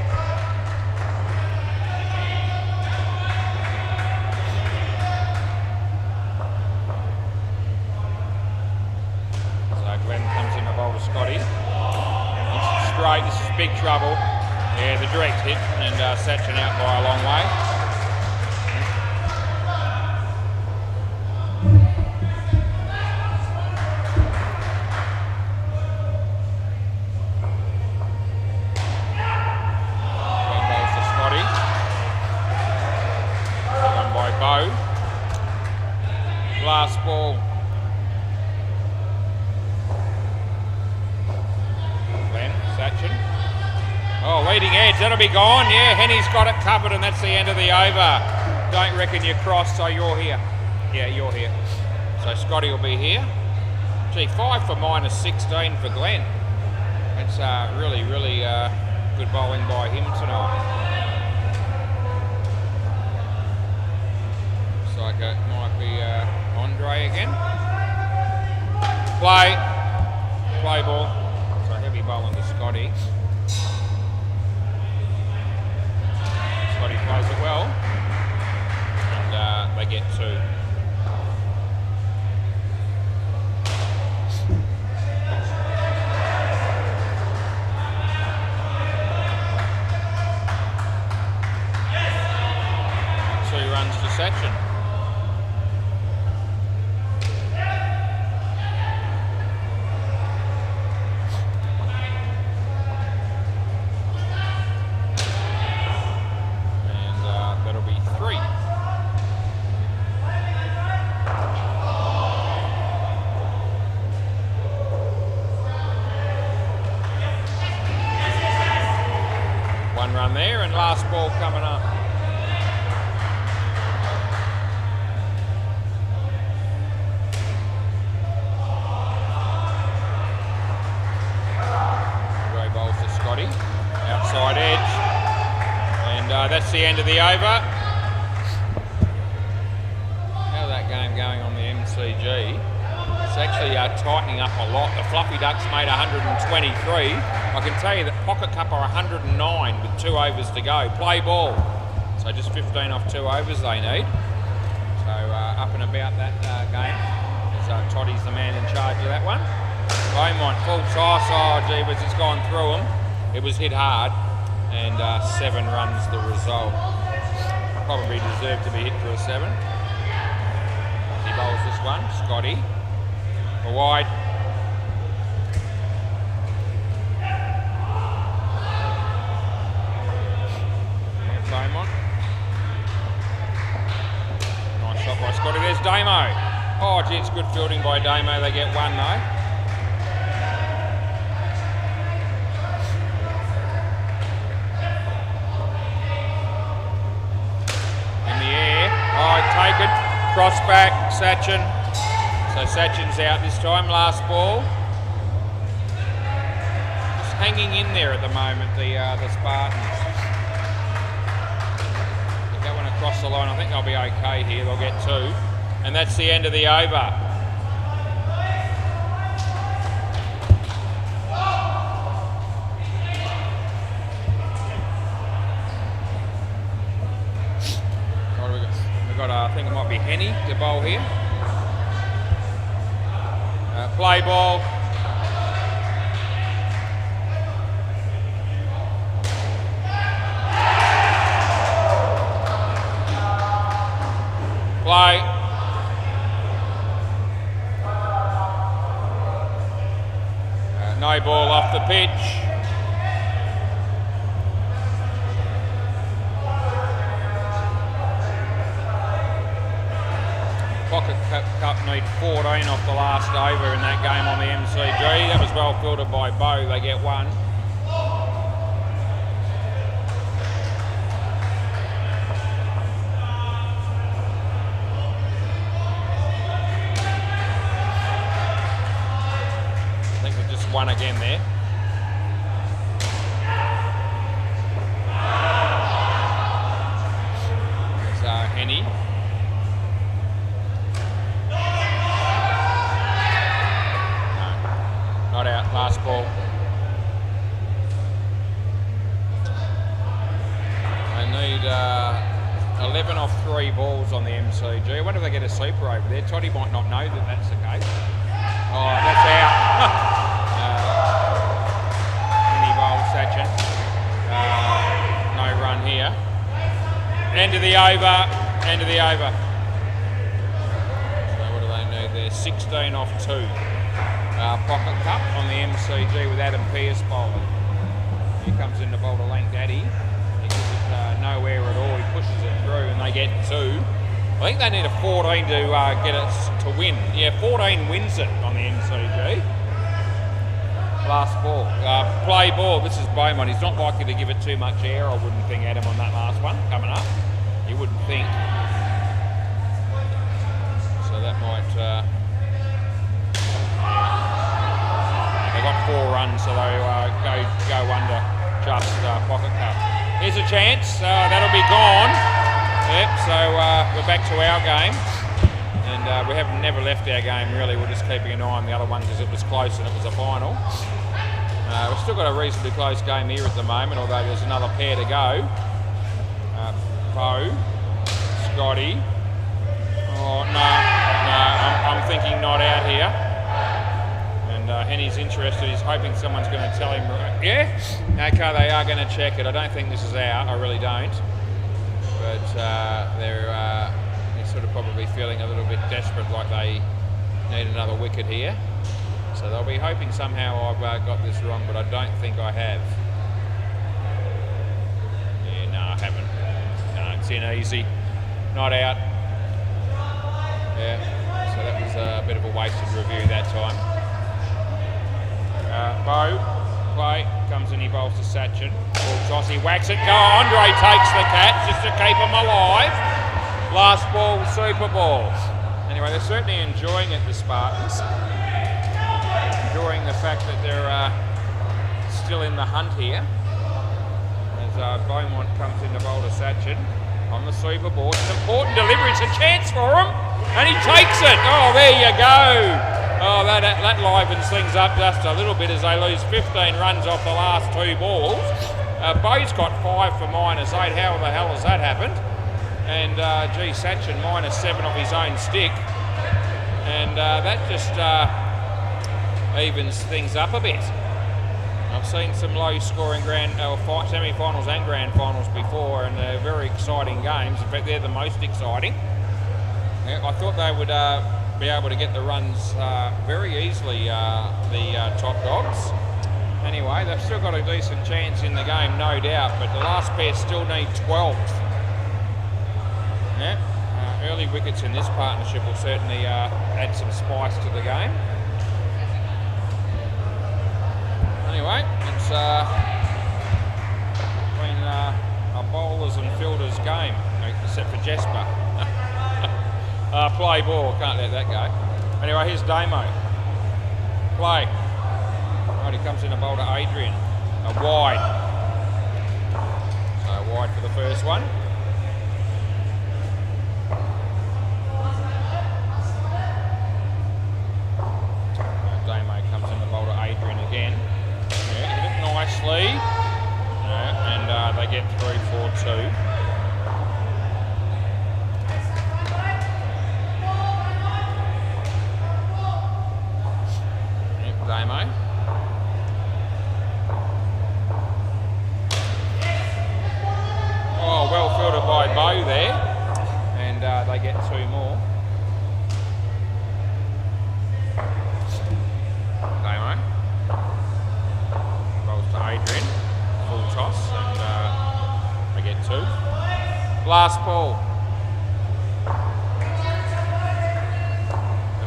[SPEAKER 1] Scotty. It's straight, this is big trouble. Yeah, the direct hit, and Sachin out by a long way. One bowls to Scotty. Done by Bo. Last ball. Sachin. Oh, leading edge, that'll be gone. Yeah, Henny's got it covered, and that's the end of the over. Don't reckon you're crossed, so you're here. Yeah, you're here. So Scotty will be here. Gee, 5 for -16 for Glenn. That's really, really good bowling by him tonight. Looks like it might be Andre again. Play ball. Heavy bowling to Scotty. Scotty plays it well, and they get 2. Runs to Sachin. run there, and last ball coming up. Gray bowls to Scotty, outside edge, and that's the end of the over. How's that game going on the MCG? It's actually tightening up a lot. The Fluffy Ducks made 123. I can tell you that Pocket Cup are 109 with 2 overs to go. Play ball. So just 15 off 2 overs they need. So up and about that game. As Toddy's the man in charge of that one. Beaumont, full toss. Oh, gee, but it's gone through him. It was hit hard. And 7 runs the result. Probably deserved to be hit for a 7. He bowls this one. Scotty. A wide. Beaumont. Nice shot by Scotty. There's Damo. Oh, gee, it's good fielding by Damo. They get 1 though. In the air. Oh, taken. Cross back. Sachin. So Sachin's out this time, last ball. Just hanging in there at the moment, the Spartans. If that one across the line, I think they'll be okay here. They'll get 2. And that's the end of the over. What have we got? We've got, I think it might be Henny to bowl here. Play ball. Play. No ball off the pitch. Pocket Cup need 14 off the last over in that game on the MCG. That was well fielded by Bo. They get 1. I think we've just won again there. There's Henny. Not out, last ball. They need 11 off 3 balls on the MCG. I wonder if they get a super over there. Toddy might not know that that's the case. Oh, that's out. Mini bowl, Sachin. No run here. End of the over. End of the over. So what do they need there? 16 off 2. Pocket Cup on the MCG with Adam Pearce bowling. He comes in to bowl to Lank Daddy. He gives it nowhere at all. He pushes it through and they get 2. I think they need a 14 to get it to win. Yeah, 14 wins it on the MCG. Last ball. Play ball. This is Beaumont. He's not likely to give it too much air, I wouldn't think, Adam, on that last one coming up. You wouldn't think. So that might... They got 4 runs, so they go under just Pocket Cup. Here's a chance. That'll be gone. Yep. So we're back to our game, and we have never left our game really. We're just keeping an eye on the other one because it was close and it was a final. We've still got a reasonably close game here at the moment, although there's another pair to go. Bo, Scotty. Oh no, I'm thinking not out here. Henny's interested. He's hoping someone's going to tell him. Yeah? Okay, they are going to check it. I don't think this is out. I really don't. But they're sort of probably feeling a little bit desperate, like they need another wicket here. So they'll be hoping somehow I've got this wrong, but I don't think I have. Yeah, no, I haven't. No, it's in easy. Not out. Yeah. So that was a bit of a wasted review that time. Bo, play. Comes in, he bowls to Sachin. Ball toss, he whacks it. Go, Andre takes the catch just to keep him alive. Last ball, super ball. Anyway, they're certainly enjoying it, the Spartans. Enjoying the fact that they're still in the hunt here. As Beaumont comes in to bowl to Sachin on the super ball. It's an important delivery. It's a chance for him. And he takes it. Oh, there you go. Oh, that livens things up just a little bit as they lose 15 runs off the last 2 balls. Beau's got 5 for -8. How the hell has that happened? And gee, Sachin -7 off his own stick. And that just evens things up a bit. I've seen some low-scoring semi-finals and grand finals before, and they're very exciting games. In fact, they're the most exciting. I thought they would be able to get the runs very easily, the top dogs. Anyway, they've still got a decent chance in the game, no doubt, but the last pair still need 12. Yeah, early wickets in this partnership will certainly add some spice to the game. Anyway, it's been a bowlers and fielders game, except for Jesper. Play ball, can't let that go. Anyway, here's Damo. Play. Right, he comes in a bowl to Adrian. A wide. So wide for the first one. Damo comes in the bowl to Adrian again. Yeah, hit it nicely. Yeah, and they get through for 2. Damo. Oh, well fielded by Beau there, and they get 2 more. Damo. Rolls to Adrian. Full toss, and they get 2. Last ball.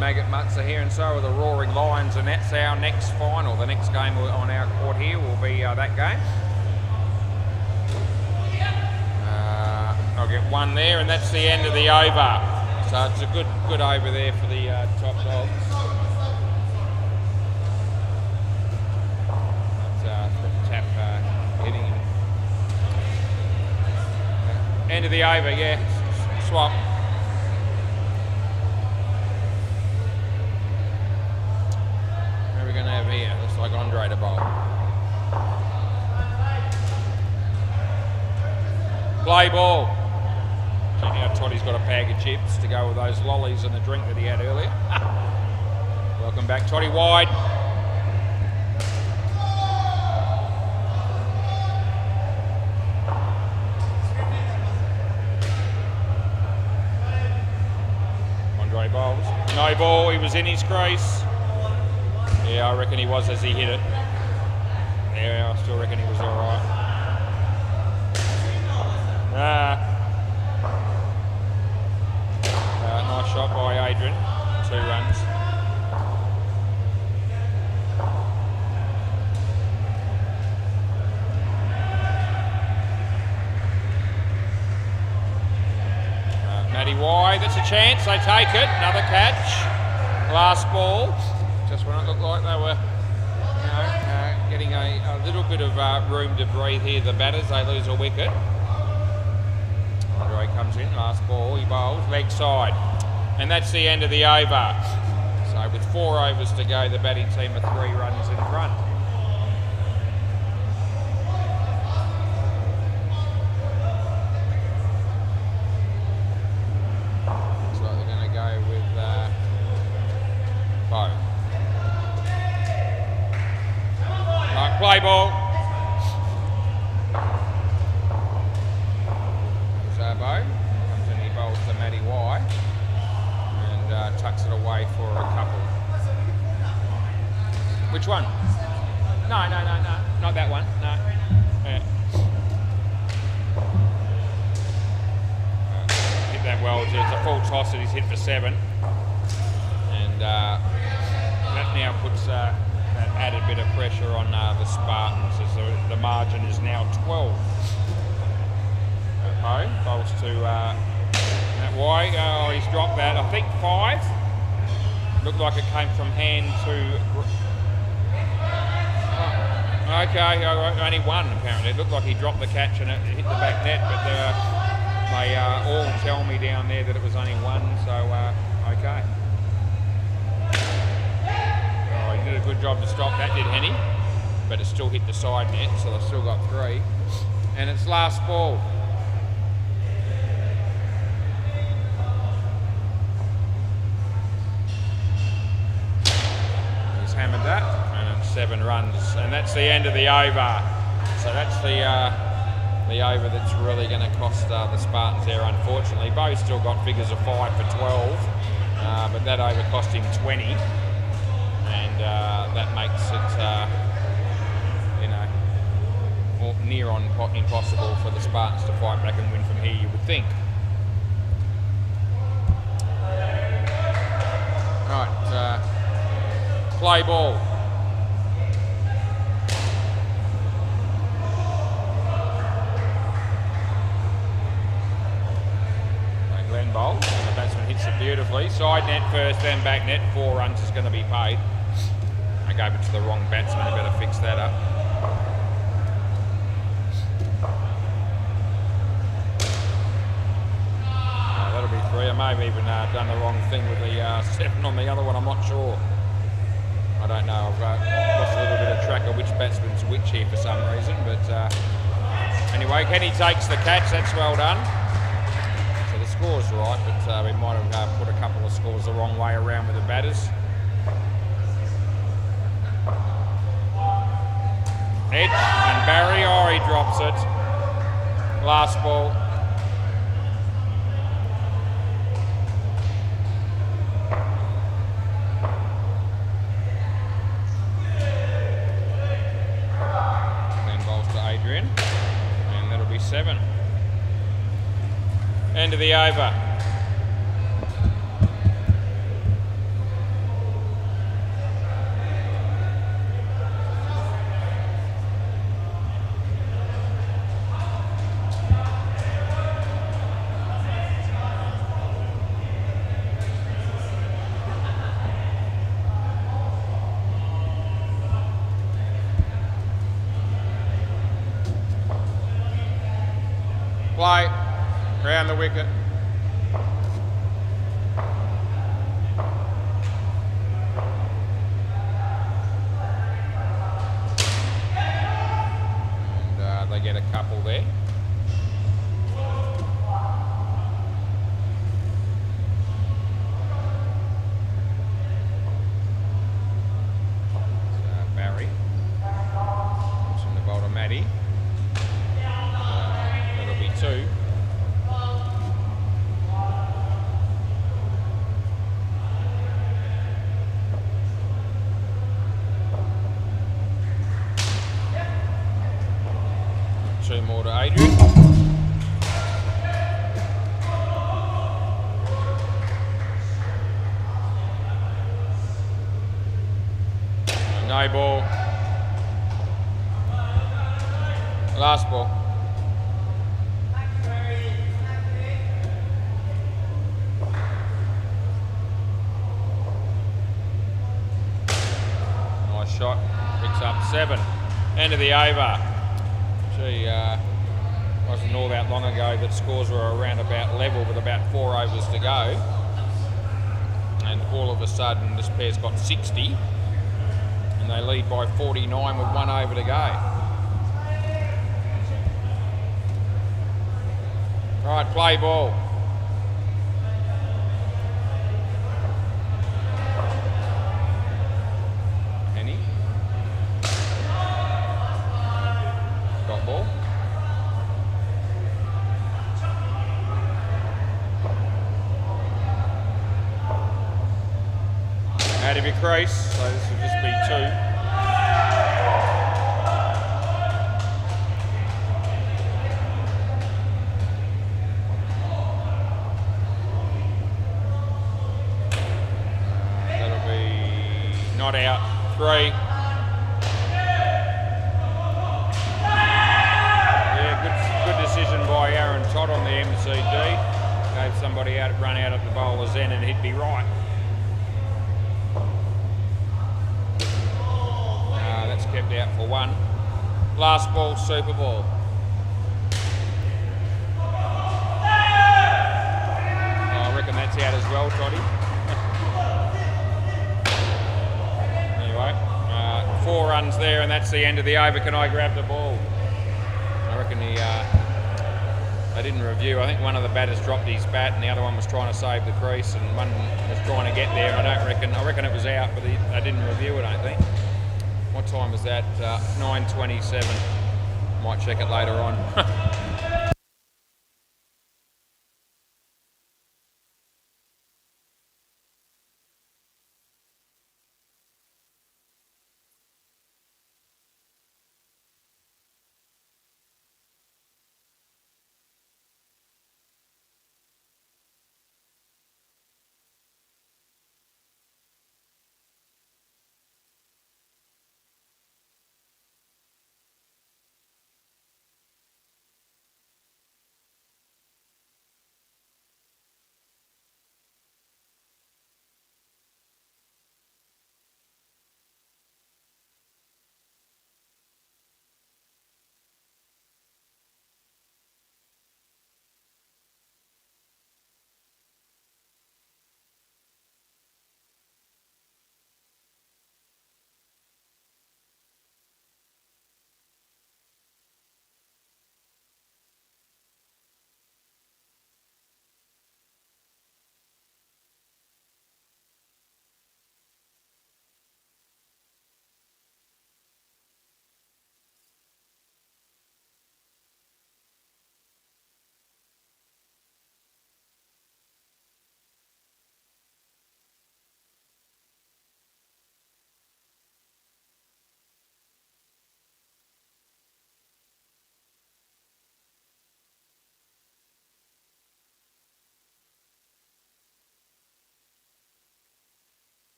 [SPEAKER 1] Maggot Mutts are here, and so are the Roaring Lions, and that's our next final. The next game on our court here will be that game. I'll get 1 there, and that's the end of the over. So it's a good over there for the top dogs. That's tap hitting him. End of the over, yeah. Swap. Here, looks like Andre to bowl. Play ball. Now Toddy's got a bag of chips to go with those lollies and the drink that he had earlier. Welcome back, Toddy. Wide. Andre bowls. No ball, he was in his crease. Yeah, I reckon he was as he hit it. Yeah, I still reckon he was all right. Nice shot by Adrian. 2 runs. Matty wide, that's a chance, they take it. Another catch. Last ball. Just when it looked like they were getting a little bit of room to breathe here, the batters, they lose a wicket. Andre comes in, last ball, he bowls, leg side. And that's the end of the over. So with 4 overs to go, the batting team are 3 runs in front. Looks like they're going to go with Beau. Play ball. So Beau comes in, he bowls to Matty Y and tucks it away for a couple. Which one? No, not that one. No. Yeah. Hit that well. It's a full toss that he's hit for 7, and that now puts. that added bit of pressure on the Spartans as the margin is now 12. Okay, bowls to that way. Oh, he's dropped that. I think 5. Looked like it came from hand to... Okay, only 1 apparently. It looked like he dropped the catch and it hit the back net, but they all tell me down there that it was only 1, so okay. Oh, he did a good job to stop that, did Henny, but it still hit the side net, so they've still got 3. And it's last ball. He's hammered that. 7 runs, and that's the end of the over. So that's the over that's really going to cost the Spartans there, unfortunately. Bo's still got figures of 5 for 12, but that over cost him 20, and that makes it, near on impossible for the Spartans to fight back and win from here, you would think. Right, play ball. Bowl, and the batsman hits it beautifully. Side net first, then back net. 4 runs is going to be paid. I gave it to the wrong batsman. I better fix that up. That'll be 3. I may have even done the wrong thing with the 7 on the other one. I'm not sure. I don't know. I've lost a little bit of track of which batsman's which here for some reason. But anyway, Kenny takes the catch. That's well done. Score's right, but we might have put a couple of scores the wrong way around with the batters. Edge and Barry, he drops it. Last ball. Then bowls to Adrian, and that'll be 7. End of the over. Play. Round the wicket. And they get a couple there. Barry. Puts in the bowl to Matty. That'll be 2. Two more to Adrian. No ball. Last ball. Nice shot. Picks up 7. End of the over. Gee, wasn't all that long ago that scores were around about level with about 4 overs to go. And all of a sudden this pair's got 60 and they lead by 49 with 1 over to go. Right, play ball. Henny. Got ball. Out of your crease, so this will just be 2. That'll be not out, 3. run out at the bowler's end and he'd be right. That's kept out for 1. Last ball, super ball. I reckon that's out as well, Toddy. Anyway, 4 runs there, and that's the end of the over. Can I grab the ball? I reckon they didn't review. I think one of the batters dropped his bat, and the other one was trying to save the crease, and one was trying to get there. I reckon it was out, but they didn't review it, I don't think. What time is that? 9:27. Might check it later on.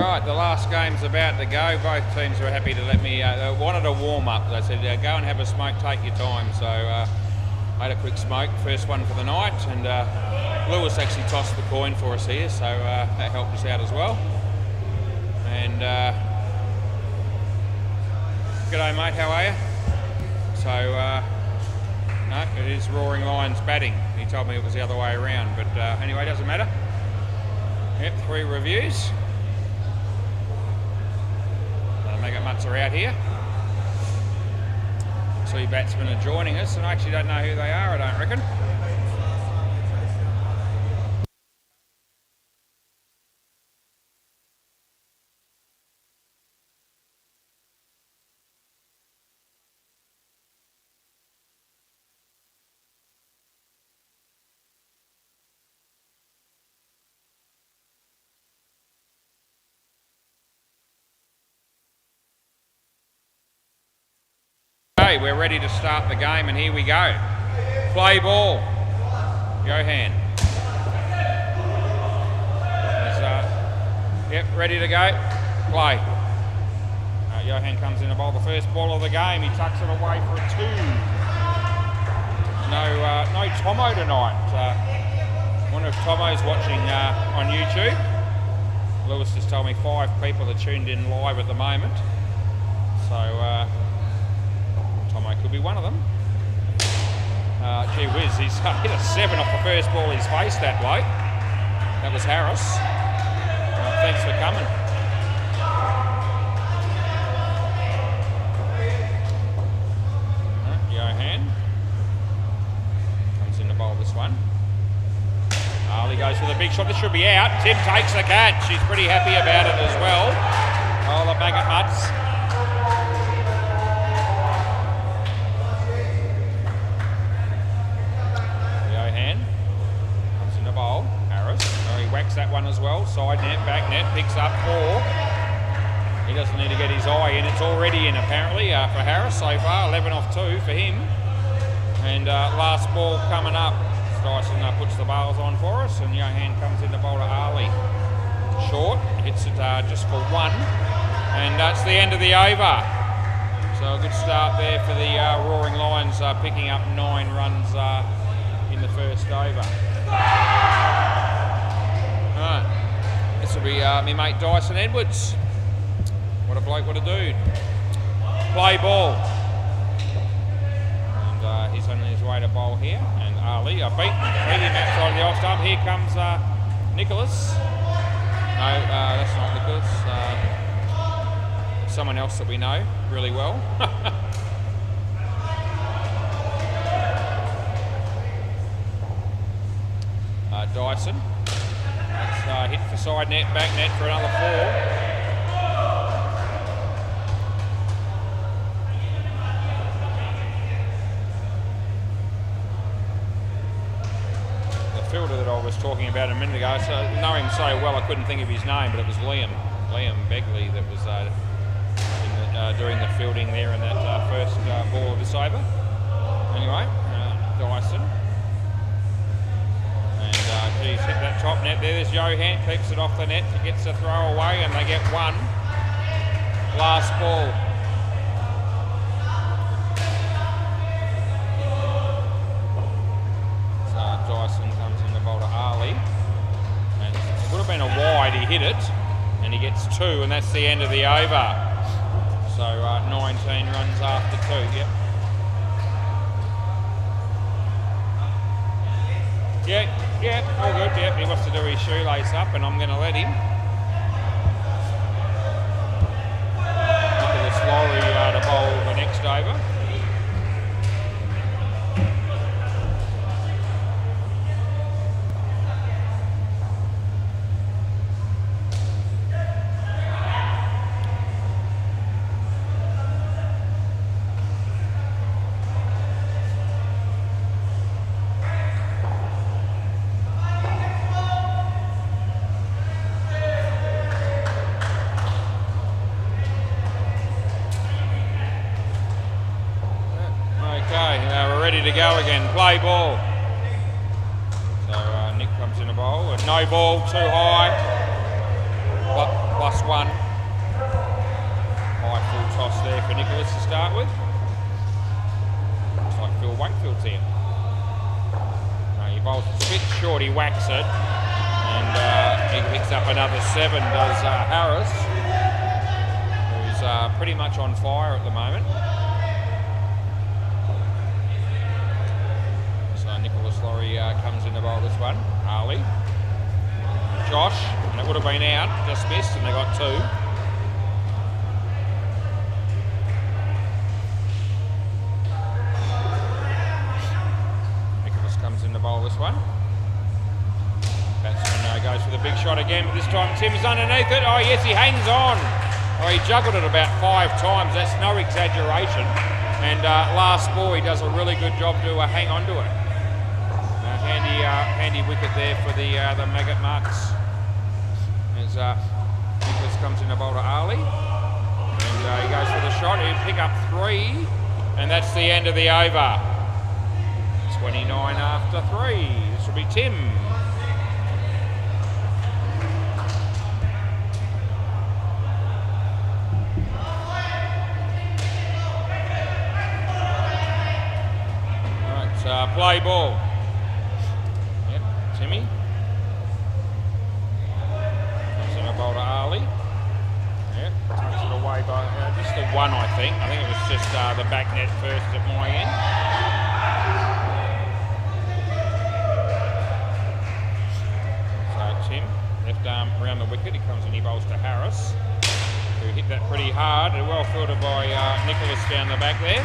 [SPEAKER 1] Right, the last game's about to go. Both teams were happy to let me, they wanted a warm up. They said, go and have a smoke, take your time. So I had a quick smoke, first one for the night, and Lewis actually tossed the coin for us here, so that helped us out as well. And g'day mate, how are you? So, no, it is Roaring Lions batting. He told me it was the other way around, but anyway, doesn't matter. Yep, 3 reviews. Mega Mutts are out here. 2 batsmen are joining us, and I actually don't know who they are, I don't reckon. Okay, we're ready to start the game, and here we go. Play ball. Johan. Yep, ready to go. Play. Johan comes in to bowl the first ball of the game. He tucks it away for a 2. No Tomo tonight. Wonder if Tomo's watching on YouTube. Lewis just told me 5 people are tuned in live at the moment. So, Tomo could be one of them. Gee whiz, he's hit a 7 off the first ball he's faced, that bloke. That was Harris. Thanks for coming. Johan comes in to bowl this one. Ali goes for the big shot. This should be out. Tim takes the catch. She's pretty happy about it as well. Oh, the Maggot Mutts. That one as well, side net, back net, picks up 4. He doesn't need to get his eye in, it's already in apparently for Harris so far, 11 off 2 for him. And last ball coming up, Dyson puts the bails on for us, and Johan comes in to bowl to Ali. Short, hits it just for 1, and that's the end of the over. So a good start there for the Roaring Lions, picking up 9 runs in the first over. This will be my mate Dyson Edwards. What a bloke, what a dude. Play ball. And he's on his way to bowl here. And Ali, beat him outside of the off stump. Here comes Nicholas. No, that's not Nicholas. Someone else that we know really well. Dyson. That's hit for side net, back net for another 4. The fielder that I was talking about a minute ago, so I know him so well I couldn't think of his name, but it was Liam Begley that was doing the fielding there in that first ball of this over. Anyway, Dyson. He's hit that top net there. There's Johan, keeps it off the net. He gets a throw away, and they get 1. Last ball. So Dyson comes in the bowl to Ali. And it would have been a wide, he hit it. And he gets 2, and that's the end of the over. So 19 runs after 2, yep. Yeah, all good, yep. He wants to do his shoelace up, and I'm going to let him. Nicholas Lowry to bowl the next over. Ready to go again. Play ball. So Nick comes in a bowl. No ball, too high. Play +1. High full toss there for Nicholas to start with. Looks like Phil Wakefield's here. He bowls a bit short, he whacks it. And he picks up another 7, does Harris, who's pretty much on fire at the moment. So Nicholas Laurie comes in to bowl this one. Ali. Josh, and it would have been out, just missed, and they got 2. Nicholas comes in to bowl this one. Batsman goes for the big shot again, but this time Tim's underneath it. Oh yes, he hangs on. Oh, he juggled it about 5 times, that's no exaggeration. And last ball, he does a really good job to hang on to it. Handy wicket there for the Maggot Marks. As Nicholas comes in to bowl to Ali. And he goes for the shot, he'll pick up 3. And that's the end of the over. 29 after 3. This will be Tim. Right, play ball. Yep, Timmy. Comes in a bowl to Ali. Yep, tucks it away by just the 1, I think. I think it was just the back net first at my end. So Tim, left arm around the wicket. He comes in, he bowls to Harris, who hit that pretty hard. Well fielded by Nicholas down the back there.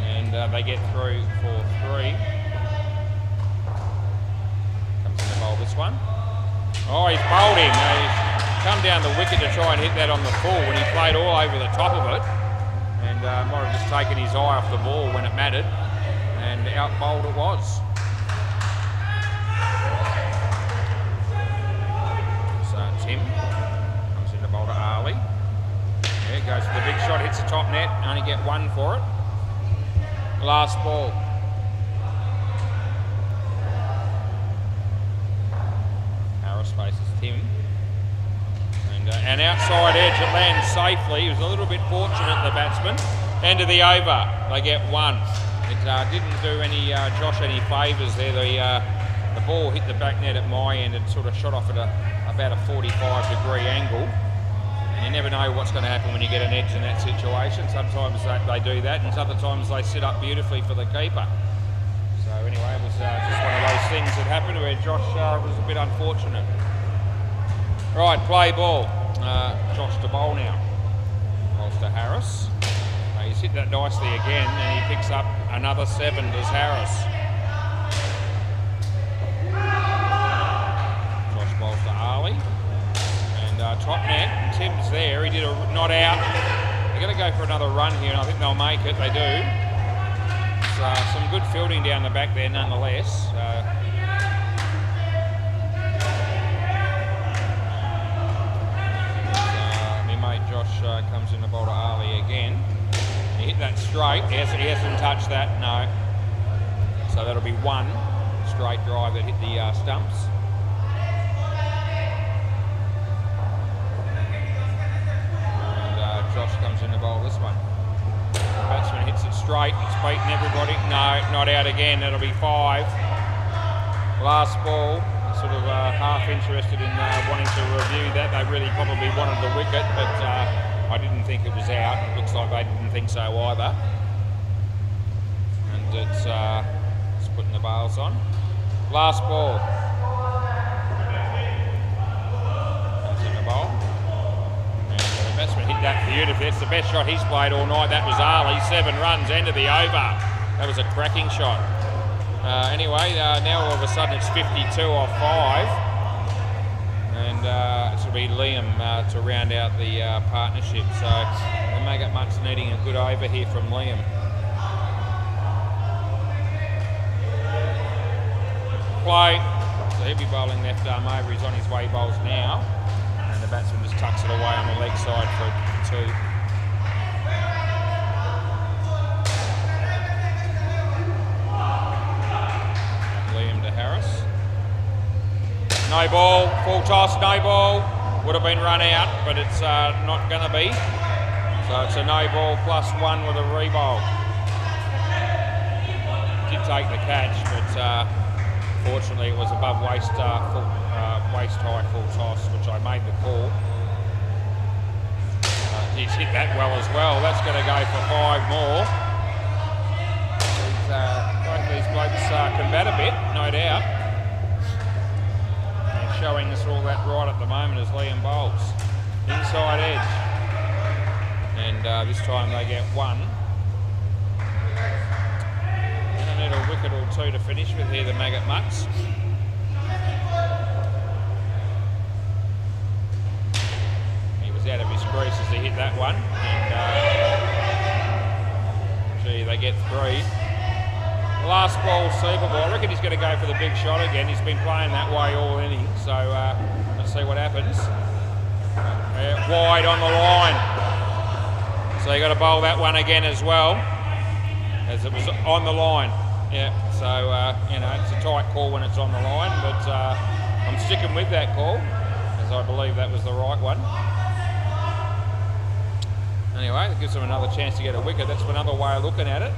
[SPEAKER 1] And they get through for 3. Comes in to bowl this one. Oh, he's bowled him. He's come down the wicket to try and hit that on the full when he played all over the top of it. And might have just taken his eye off the ball when it mattered. And out bowled it was. So Tim comes in to bowl to Ali. There goes for the big shot, hits the top net. Only get 1 for it. Last ball. Harris faces Tim. And an outside edge, it lands safely. He was a little bit fortunate, the batsman. End of the over. They get 1. It didn't do Josh any favours there. The ball hit the back net at my end and sort of shot off at about a 45-degree angle. You never know what's going to happen when you get an edge in that situation. Sometimes they do that, and other times they sit up beautifully for the keeper. So anyway, it was just one of those things that happened where Josh was a bit unfortunate. Right, play ball. Josh to bowl now. Bowls to Harris. He's hit that nicely again, and he picks up another 7, does Harris. Josh bowls to Ali. Top net, Tim's there, he did a not out. They're going to go for another run here, and I think they'll make it, they do. So some good fielding down the back there nonetheless. My mate Josh comes in the bowl to Ali again. He hit that straight, he hasn't touched that, no. So that'll be 1 straight drive that hit the stumps. Josh comes in to bowl this one. The batsman hits it straight, it's beaten everybody. No, not out again, that'll be 5. Last ball, sort of half interested in wanting to review that. They really probably wanted the wicket, but I didn't think it was out. It looks like they didn't think so either. And it's putting the bails on. Last ball. Comes in the bowl. The batsman hit that beautifully. It's the best shot he's played all night. That was Ali. 7 runs, end of the over. That was a cracking shot. Anyway, now all of a sudden it's 52 off 5. And this will be Liam to round out the partnership. So the Maggot Mutt's needing a good over here from Liam. Play. So he'll be bowling left arm over. He's on his way, bowls now. And the batsman just tucks it away on the leg side for 2. Liam to Harris. No ball, full toss, no ball. Would have been run out, but it's not going to be. So it's a no ball +1 with a rebowl. Did take the catch, but fortunately it was above waist high full toss, which I made the call. He's hit that well as well. That's going to go for 5 more. Both these blokes can bat a bit, no doubt. And showing us all that right at the moment is Liam Bowles. Inside edge. And this time they get 1. And I need a wicket or 2 to finish with here, the Maggot Mutts. He was out of his crease as he hit that one. And gee, they get 3. Last ball, Super Bowl. I reckon he's going to go for the big shot again. He's been playing that way all inning, so let's see what happens. Wide on the line. So you got to bowl that one again as well, as it was on the line. Yeah, so you know, it's a tight call when it's on the line, but I'm sticking with that call, as I believe that was the right one. Anyway, it gives him another chance to get a wicket. That's another way of looking at it.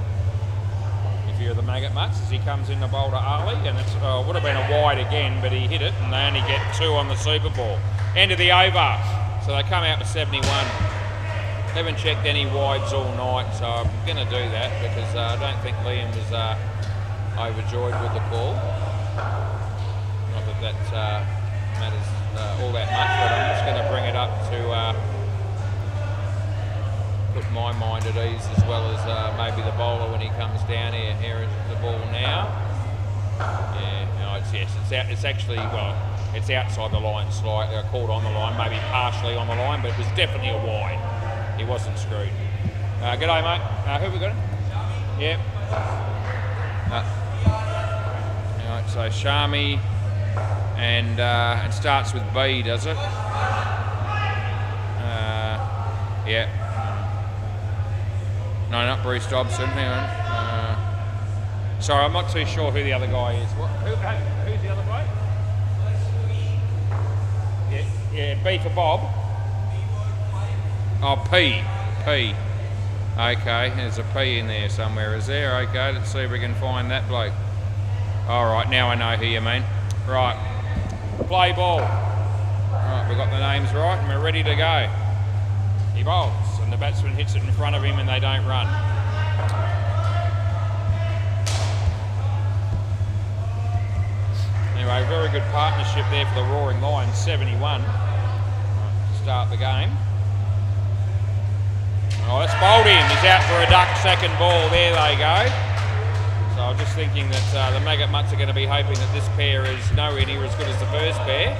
[SPEAKER 1] If you're the Maggot Mutts, as he comes in the bowl to Ali, and it would have been a wide again, but he hit it, and they only get 2 on the Super Ball. End of the over, so they come out with 71. Haven't checked any wides all night, so I'm going to do that because I don't think Liam was overjoyed with the call. Not that that matters all that much, but I'm just going to bring it up to put my mind at ease, as well as maybe the bowler when he comes down here. Here is the ball now. Yeah, no, it's actually, well, it's outside the line slightly. I called on the line, maybe partially on the line, but it was definitely a wide. He wasn't screwed. G'day, mate. Who have we got him? Yep. Alright, so Shami, and it starts with B, does it? Yeah. No, not Bruce Dobson. Hang on. Sorry, I'm not too sure who the other guy is. Who's the other bloke? Yeah, B for Bob. Oh, P. Okay, there's a P in there somewhere, is there? Okay, let's see if we can find that bloke. All right, now I know who you mean. Right, play ball. Right, we've got the names right and we're ready to go. He bowls and the batsman hits it in front of him and they don't run. Anyway, very good partnership there for the Roaring Lions, 71. Right, to start the game. Oh, that's bowled in. He's out for a duck, second ball. There they go. So I'm just thinking that the Maggot Mutts are going to be hoping that this pair is nowhere near as good as the first pair.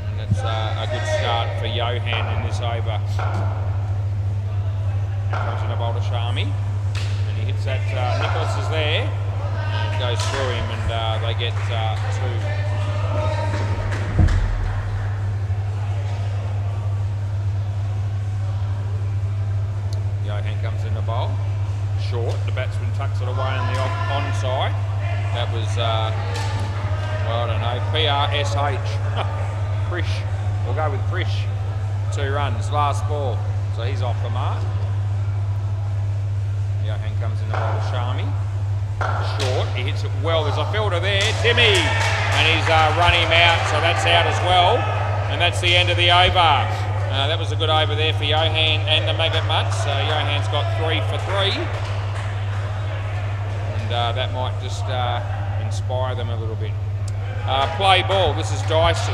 [SPEAKER 1] And that's a good start for Johan in this over. Comes in a bowl to Shami. And he hits that, Nicholas is there. And it goes through him and they get 2. Johan comes in the bowl, short, the batsman tucks it away on the onside. That was, well, I don't know, P-R-S-H, Frisch, we'll go with Frisch, 2 runs, last ball, so he's off the mark. Johan comes in the bowl to Shami, short, he hits it well, there's a fielder there, Timmy, and he's run him out, so that's out as well, and that's the end of the over. That was a good over there for Johan and the Maggot Mutts. Johan's got 3 for 3. And that might just inspire them a little bit. Play ball, this is Dyson.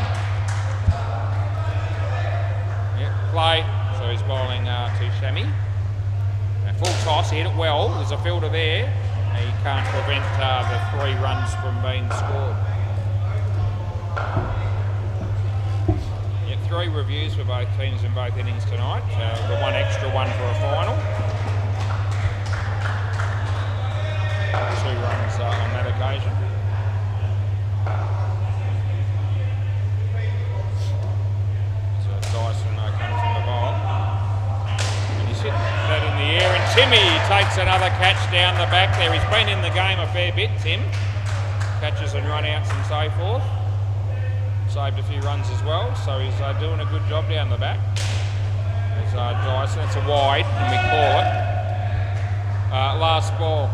[SPEAKER 1] Yep, play. So he's bowling to Shami. Full toss, he hit it well. There's a fielder there. He can't prevent the 3 runs from being scored. 3 reviews for both teams in both innings tonight. The 1 extra one for a final. 2 runs on that occasion. So Dyson comes in the bowl. And he's hit that in the air. And Timmy takes another catch down the back there. He's been in the game a fair bit, Tim. Catches and run-outs and so forth. saved a few runs as well, so he's doing a good job down the back. There's Dyson, it's a wide, and we call it. Last ball.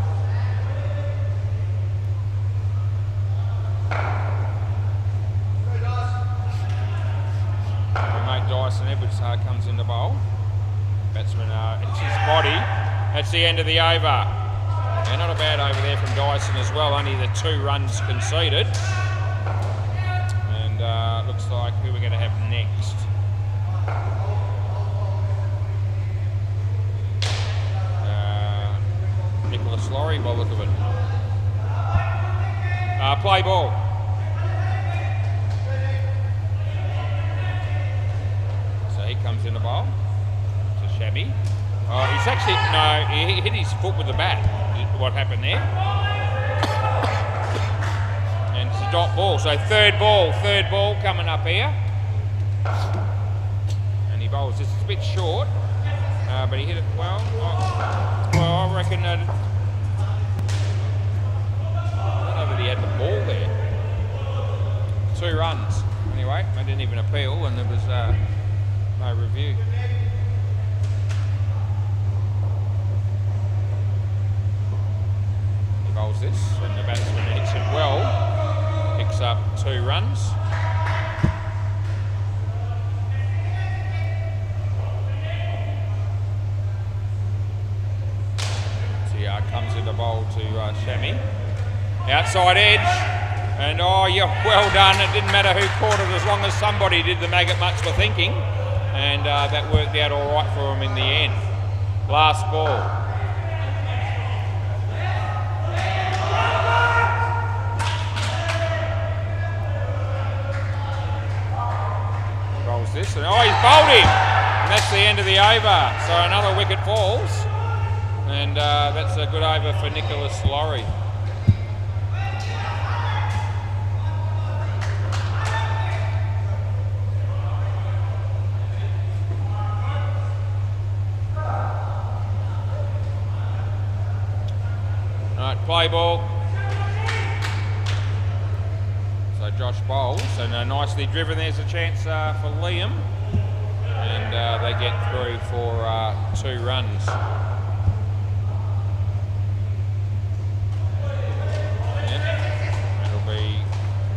[SPEAKER 1] Mate Dyson Edwards comes in the bowl. Batsman hits his body. That's the end of the over. Yeah, not a bad over there from Dyson as well, only the 2 runs conceded. And looks like who we're going to have next. Nicholas Laurie, by the look of it. Play ball. So he comes in the bowl. It's a shabby. Oh, he's actually, no, he hit his foot with the bat. What happened there? And it's a dot ball. So third ball coming up here. And he bowls this. It's a bit short, but he hit it well. Well, I reckon I don't know that he had the ball there. 2 runs. Anyway, they didn't even appeal, and there was no review. He bowls this, and the batsman hits it well. Picks up 2 runs. Comes in the bowl to Shami. Outside edge, and oh, yeah, well done. It didn't matter who caught it as long as somebody did the maggot much for thinking, and that worked out all right for him in the end. Last ball. He bowls this, and oh, he's bowled him, and that's the end of the over. So another wicket falls. And that's a good over for Nicholas Laurie. Alright, play ball. So Josh bowls, and nicely driven. There's a chance for Liam. And they get through for 2 runs.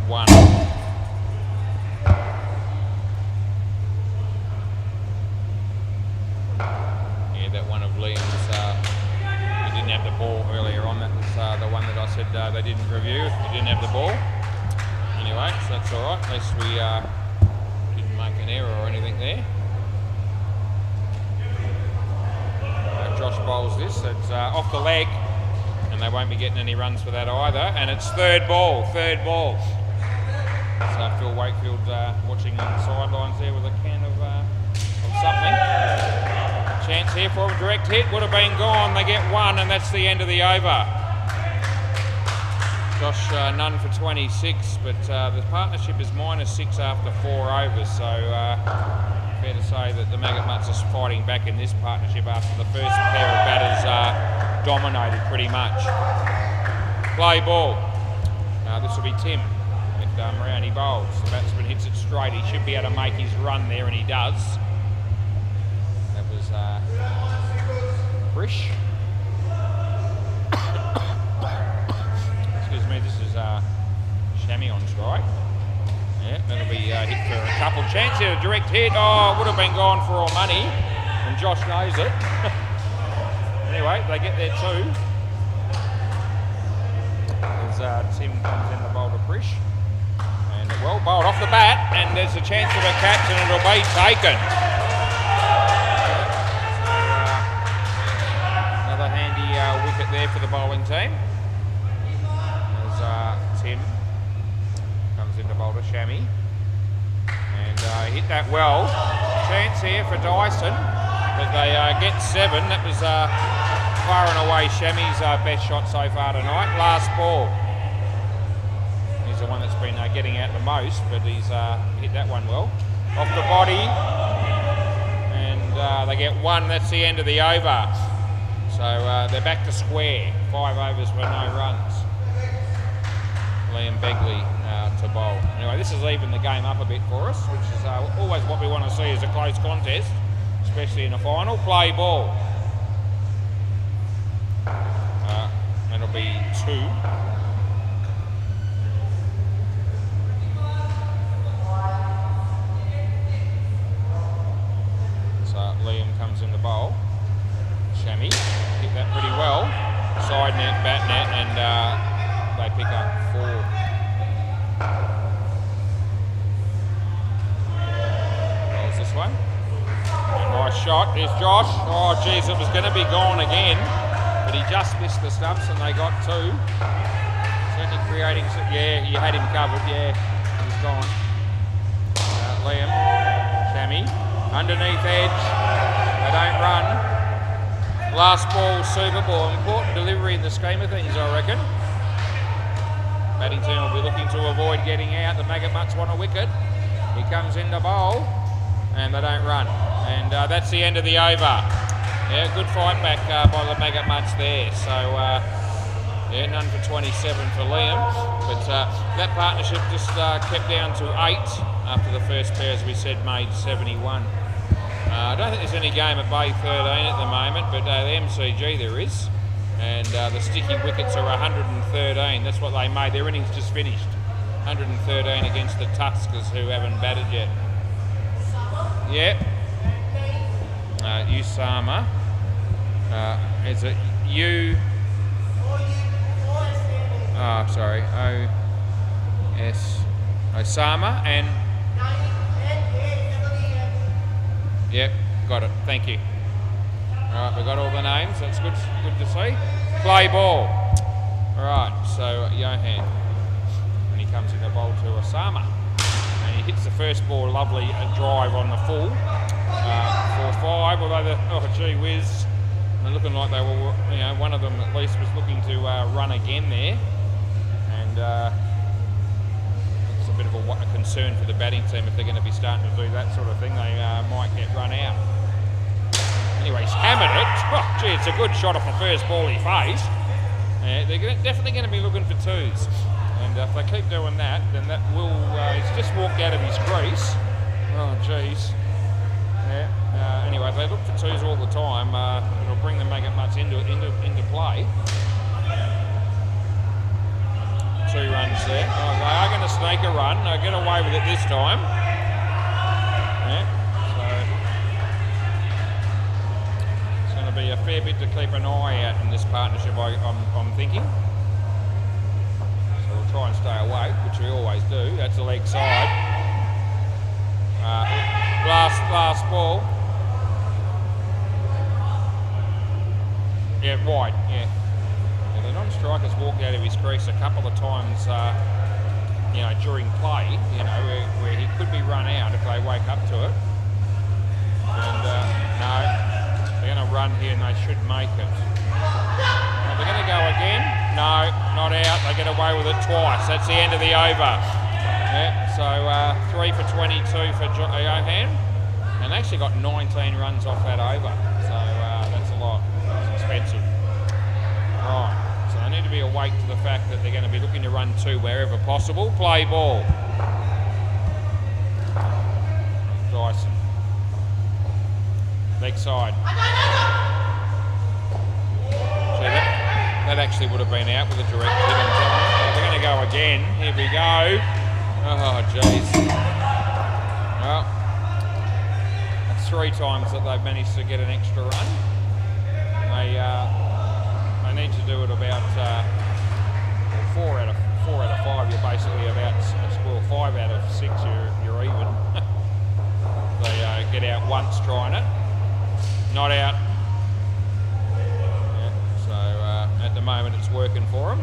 [SPEAKER 1] One. Yeah, that one of Liam's, he didn't have the ball earlier on. That was the one that I said they didn't review. He didn't have the ball. Anyway, so that's all right. At least we didn't make an error or anything there. Josh bowls this. It's off the leg, and they won't be getting any runs for that either. And it's third ball. So Phil Wakefield's watching on the sidelines there with a can of something. Chance here for a direct hit, would have been gone. They get 1, and that's the end of the over. Josh none for 26, but the partnership is -6 after 4 overs, so fair to say that the Maggot Mutts are fighting back in this partnership after the first pair of batters dominated pretty much. Play ball. This will be Tim. Around he bowls. The batsman hits it straight. He should be able to make his run there, and he does. That was Frisch. Excuse me, this is Shami on strike. Yeah, that'll be hit for a couple. Chance here, a direct hit. Oh, it would have been gone for all money, and Josh knows it. Anyway, they get there too. As Tim comes in the bowl to Frisch. Well bowled off the bat, and there's a chance of a catch, and it'll be taken. Another handy wicket there for the bowling team. As Tim comes into bowl to Shami, and hit that well. Chance here for Dyson, but they get 7. That was far and away Shami's best shot so far tonight. Last ball. The one that's been getting out the most, but he's hit that one well. Off the body, and they get 1. That's the end of the over. So they're back to square. 5 overs for no runs. Liam Begley to bowl. Anyway, this has evened the game up a bit for us, which is always what we want to see is a close contest, especially in a final. Play ball. That'll be 2. Liam comes in the bowl. Shammy hit that pretty well. Side net, bat net, and they pick up 4. Rolls this one. Nice shot. Here's Josh. Oh, geez, it was going to be gone again, but he just missed the stumps and they got 2. Certainly creating. Yeah, you had him covered. Yeah, he was gone. Liam, Shammy. Underneath edge, they don't run. Last ball, super ball, important delivery in the scheme of things, I reckon. Batting team will be looking to avoid getting out. The Maggot Mutts want a wicket. He comes in the bowl, and they don't run. And that's the end of the over. Yeah, good fight back by the Maggot Mutts there. So, yeah, none for 27 for Liam. But that partnership just kept down to 8 after the first pair, as we said, made 71. I don't think there's any game at Bay 13 at the moment, but the MCG there is. And the sticky wickets are 113. That's what they made. Their innings just finished. 113 against the Tuskers, who haven't batted yet. Yep. Usama. Is it U? Oh, sorry. O-S. Osama and... Yep, got it. Thank you. All right, we've got all the names. That's good to see. Play ball. All right, so Johan. And he comes in the bowl to Osama. And he hits the first ball, lovely drive on the full. 4-5, although oh gee whiz. They're looking like they were, one of them at least was looking to run again there. And it's a bit of a concern for the batting team if they're going to be starting to do that sort of thing. They might get run out. Anyway, he's hammered it. Oh, gee, it's a good shot off the first ball he faced. They're definitely going to be looking for 2s. And if they keep doing that, then that will... he's just walked out of his crease. Oh, geez. Yeah. Anyway, if they look for 2s all the time, it'll bring the Maggot Mutts into play. 2 runs there. Oh, they are going to snake a run. They'll get away with it this time. Yeah. So it's going to be a fair bit to keep an eye out in this partnership, I'm thinking. So we'll try and stay awake, which we always do. That's the leg side. Last ball. Yeah, wide. Yeah. The non-striker's walked out of his crease a couple of times, during play, where he could be run out if they wake up to it. And no, they're going to run here and they should make it. Now, they're going to go again. No, not out. They get away with it twice. That's the end of the over. Yeah, so 3 for 22 for Johan. And they actually got 19 runs off that over. So that's a lot. It's expensive. Right. So they need to be awake to the fact that they're going to be looking to run 2 wherever possible. Play ball. Dyson. Leg side. So that actually would have been out with a direct hit. They're going to go again. Here we go. Oh, jeez. Well, that's 3 times that they've managed to get an extra run. They need to do it about 4 out of 5. You're basically about 5 out of 6. You're even. They get out once trying it, not out. Yeah, so at the moment it's working for them.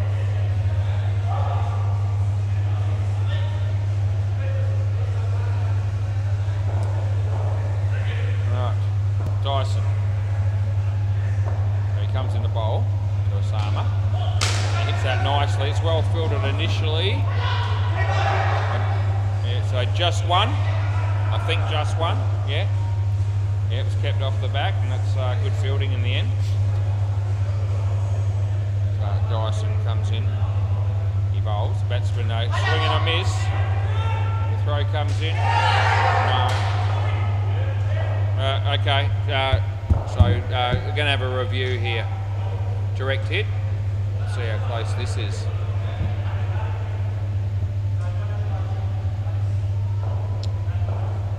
[SPEAKER 1] Right, Dyson. He comes in the bowl. Osama. He hits that nicely. It's well fielded initially. Yeah, so just one. I think just one. Yeah. Yeah, it was kept off the back, and that's good fielding in the end. So Dyson comes in. He bowls. Batsman swing and a miss. The throw comes in. No. Okay, so we're going to have a review here. Direct hit. Let's see how close this is.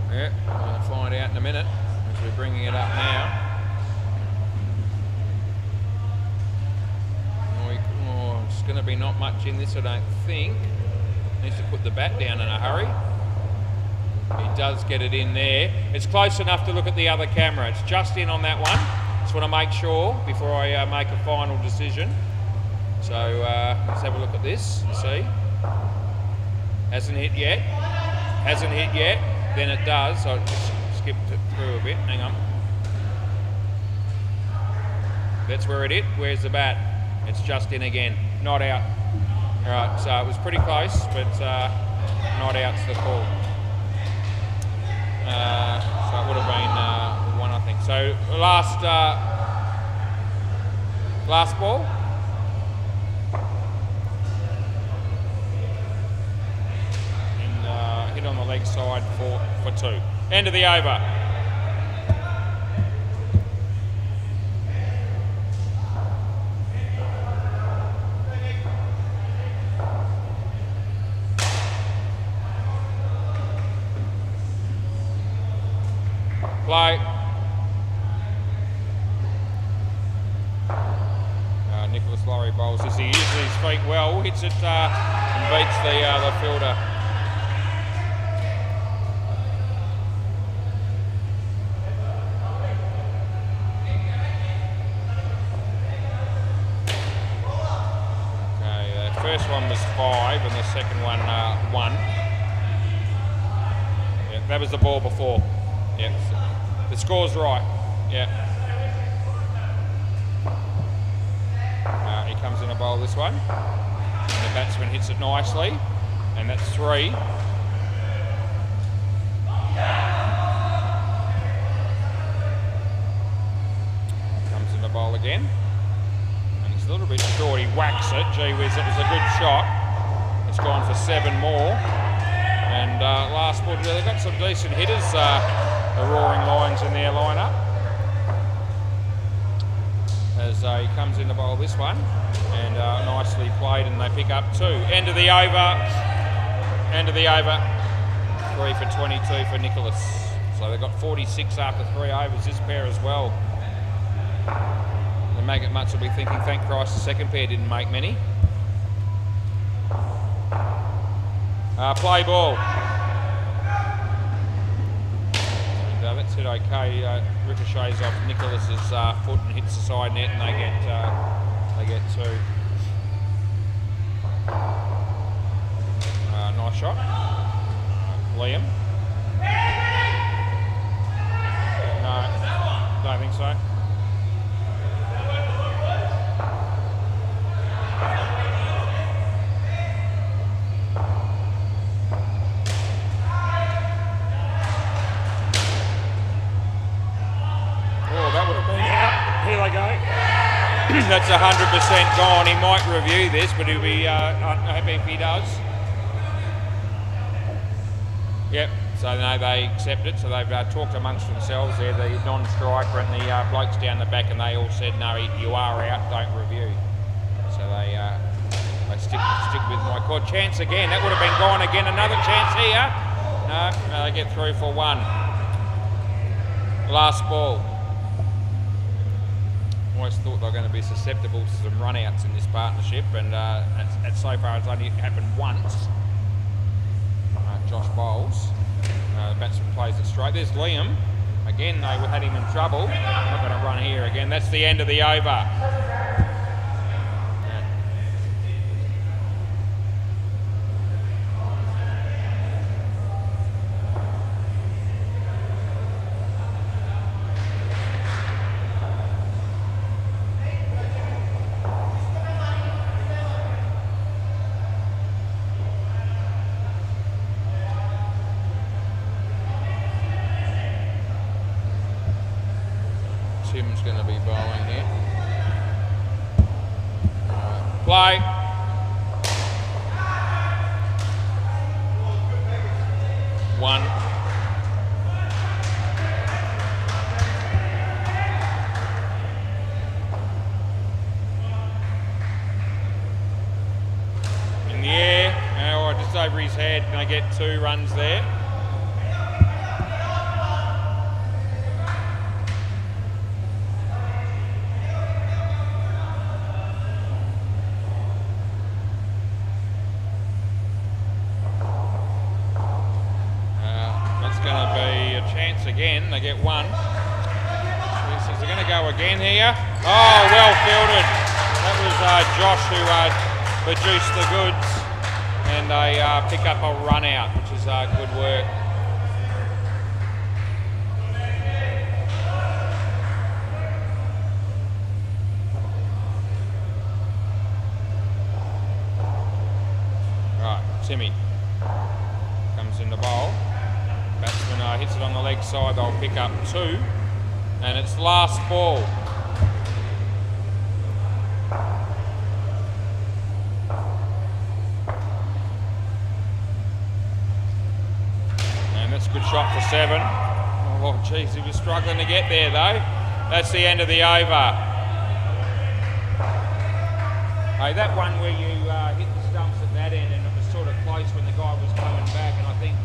[SPEAKER 1] Yeah, we're going to find out in a minute as we're bringing it up now. It's going to be not much in this, I don't think. Needs to put the bat down in a hurry. He does get it in there. It's close enough to look at the other camera. It's just in on that one. Just want to make sure before I make a final decision. So let's have a look at this and see. Hasn't hit yet. Hasn't hit yet. Then it does. I skipped it through a bit. Hang on. That's where it hit. Where's the bat? It's just in again. Not out. All right. So it was pretty close, but not out's the call. So it would have been one, I think. So last ball. And hit on the leg side for two. End of the over. Play. Nicholas Laurie bowls as he uses his feet well, hits it and beats the fielder. Okay, the first one was 5 and the second one 1. Yeah, that was the ball before. Yeah. The score's right, yeah. He comes in a bowl this one. And the batsman hits it nicely. And that's 3. Comes in the bowl again. And it's a little bit short. He whacks it. Gee whiz, it was a good shot. It's gone for 7 more. And last ball, they've got some decent hitters. The Roaring Lions in their lineup. As he comes in the bowl this one, and nicely played, and they pick up 2. End of the over. End of the over. 3 for 22 for Nicholas. So they've got 46 after 3 overs. This pair as well. The Maggot Mutts will be thinking, thank Christ the second pair didn't make many. Play ball. That's it okay. Ricochets off Nicholas's foot and hits the side net, and they get 2. Nice shot. Liam. No, don't think so. That's 100% gone. He might review this, but he'll be unhappy if he does. Yep, so no, they accept it. So they've talked amongst themselves there, the non-striker and the blokes down the back, and they all said, no, you are out, don't review. So they stick with my call. Chance again, that would have been gone again. Another chance here. No, they get through for 1. Last ball. Always thought they were going to be susceptible to some run-outs in this partnership, and so far it's only happened once. Josh bowls. The batsman plays it straight. There's Liam. Again, they had him in trouble. Not going to run here again. That's the end of the over. Tim's going to be bowling here. Play. 1. In the air, just over his head, and I get 2 runs there. Again, they get 1. Is they're going to go again here. Oh, well fielded. That was Josh who produced the goods, and they pick up a run out, which is good work. Right, Timmy comes in the bowl. Batsman hits it on the leg side, they'll pick up 2, and it's last ball. And that's a good shot for 7. Oh geez, he was struggling to get there though. That's the end of the over. Hey, that one where you hit the stumps at that end and it was sort of close when the guy was coming back, and I think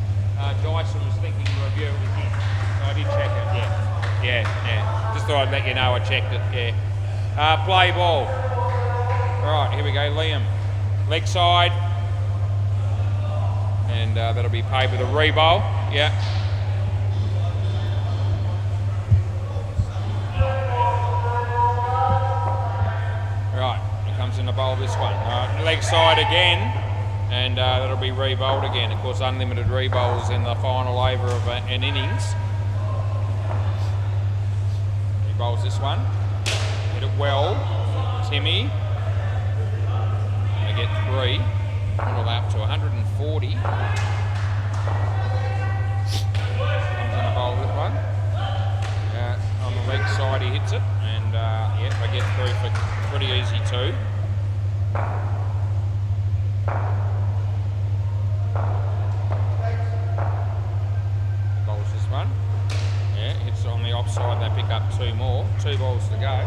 [SPEAKER 1] Dyson was thinking the review it was hit. So I did check it, yeah. Just thought I'd let you know I checked it, yeah. Play ball. Right, here we go, Liam. Leg side. And that'll be paid with a re-bowl, yeah. Right, he comes in the bowl this one. Leg side again. And that'll be re-bowled again. Of course, unlimited re-bowls in the final over of an innings. He bowls this one. Hit it well. Timmy. They get 3. All up to 140. Comes in a bowl this one. On the leg side, he hits it. And yeah, they get 3 for pretty easy 2. On the offside, they pick up 2 more. 2 balls to go.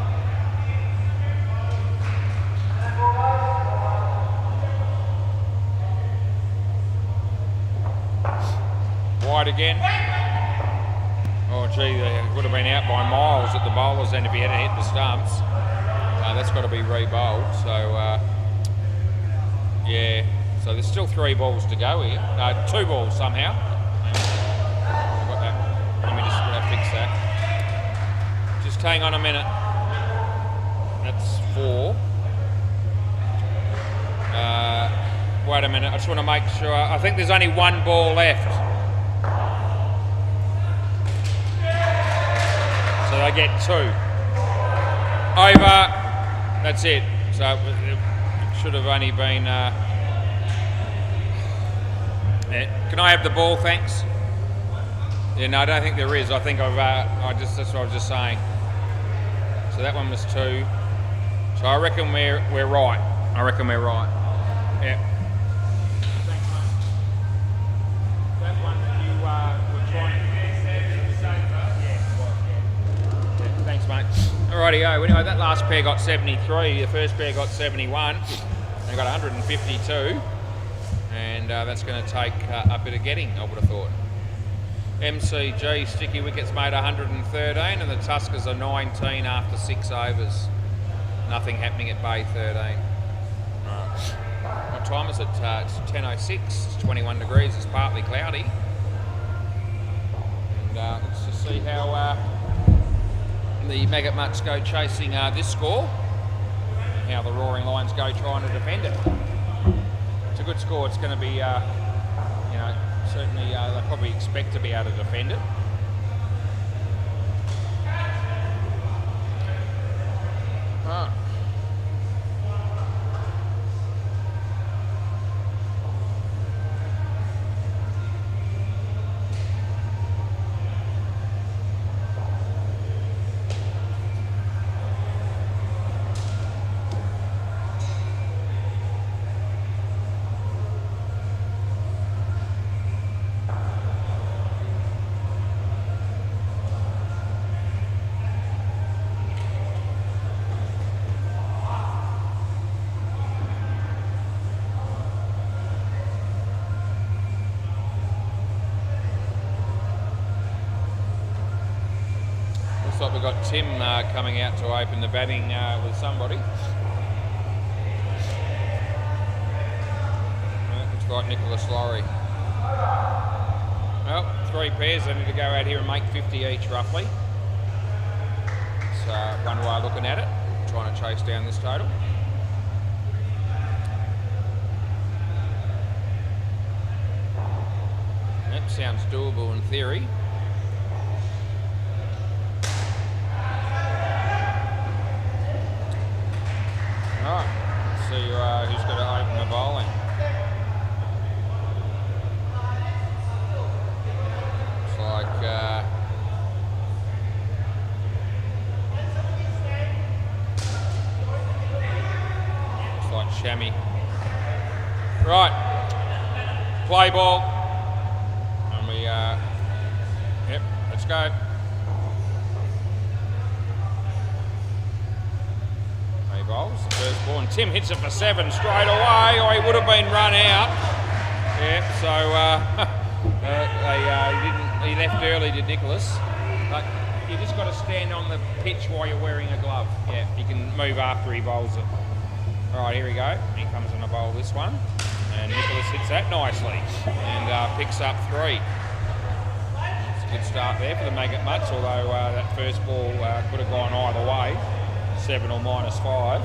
[SPEAKER 1] Wide again. Oh gee, they would have been out by miles at the bowlers then if he hadn't hit the stumps. That's got to be re-bowled. So yeah. So there's still 3 balls to go here. 2 balls somehow. Fix that. Just hang on a minute. That's 4. Wait a minute. I just want to make sure. I think there's only 1 ball left. So they get 2. Over. That's it. So it should have only been. Can I have the ball, thanks? Yeah, no, I don't think there is. I think that's what I was just saying. So that one was 2. So I reckon we're right. I reckon we're right. Yeah. Thanks, mate. That one that you were trying to yeah. Thanks, mate. Alrighty-o. Anyway, that last pair got 73. The first pair got 71. They got 152. And that's going to take a bit of getting, I would have thought. MCG sticky wickets made 113 and the Tuskers are 19 after 6 overs. Nothing happening at Bay 13. What time is it? It's 10:06. It's 21 degrees. It's partly cloudy. And let's just see how the Maggot Mutts go chasing this score. How the Roaring Lions go trying to defend it. It's a good score. It's going to be, certainly they probably expect to be able to defend it. like we've got Tim coming out to open the batting with somebody. Looks like Nicholas Laurie. Well, 3 pairs. They need to go out here and make 50 each, roughly. So one way of looking at it, trying to chase down this total. That sounds doable in theory. Alright, let's see who's going to open the bowling. Looks like Shammy. Right, play ball. And we, yep, let's go. He bowls the first ball, and Tim hits it for 7 straight away, or he would have been run out. Yeah, so he left early, did Nicholas. But you just got to stand on the pitch while you're wearing a glove. Yeah, you can move after he bowls it. All right, here we go. He comes in to bowl this one, and Nicholas hits that nicely and picks up 3. It's a good start there for the Maggot Mutts, although that first ball could have gone either way, 7 or -5.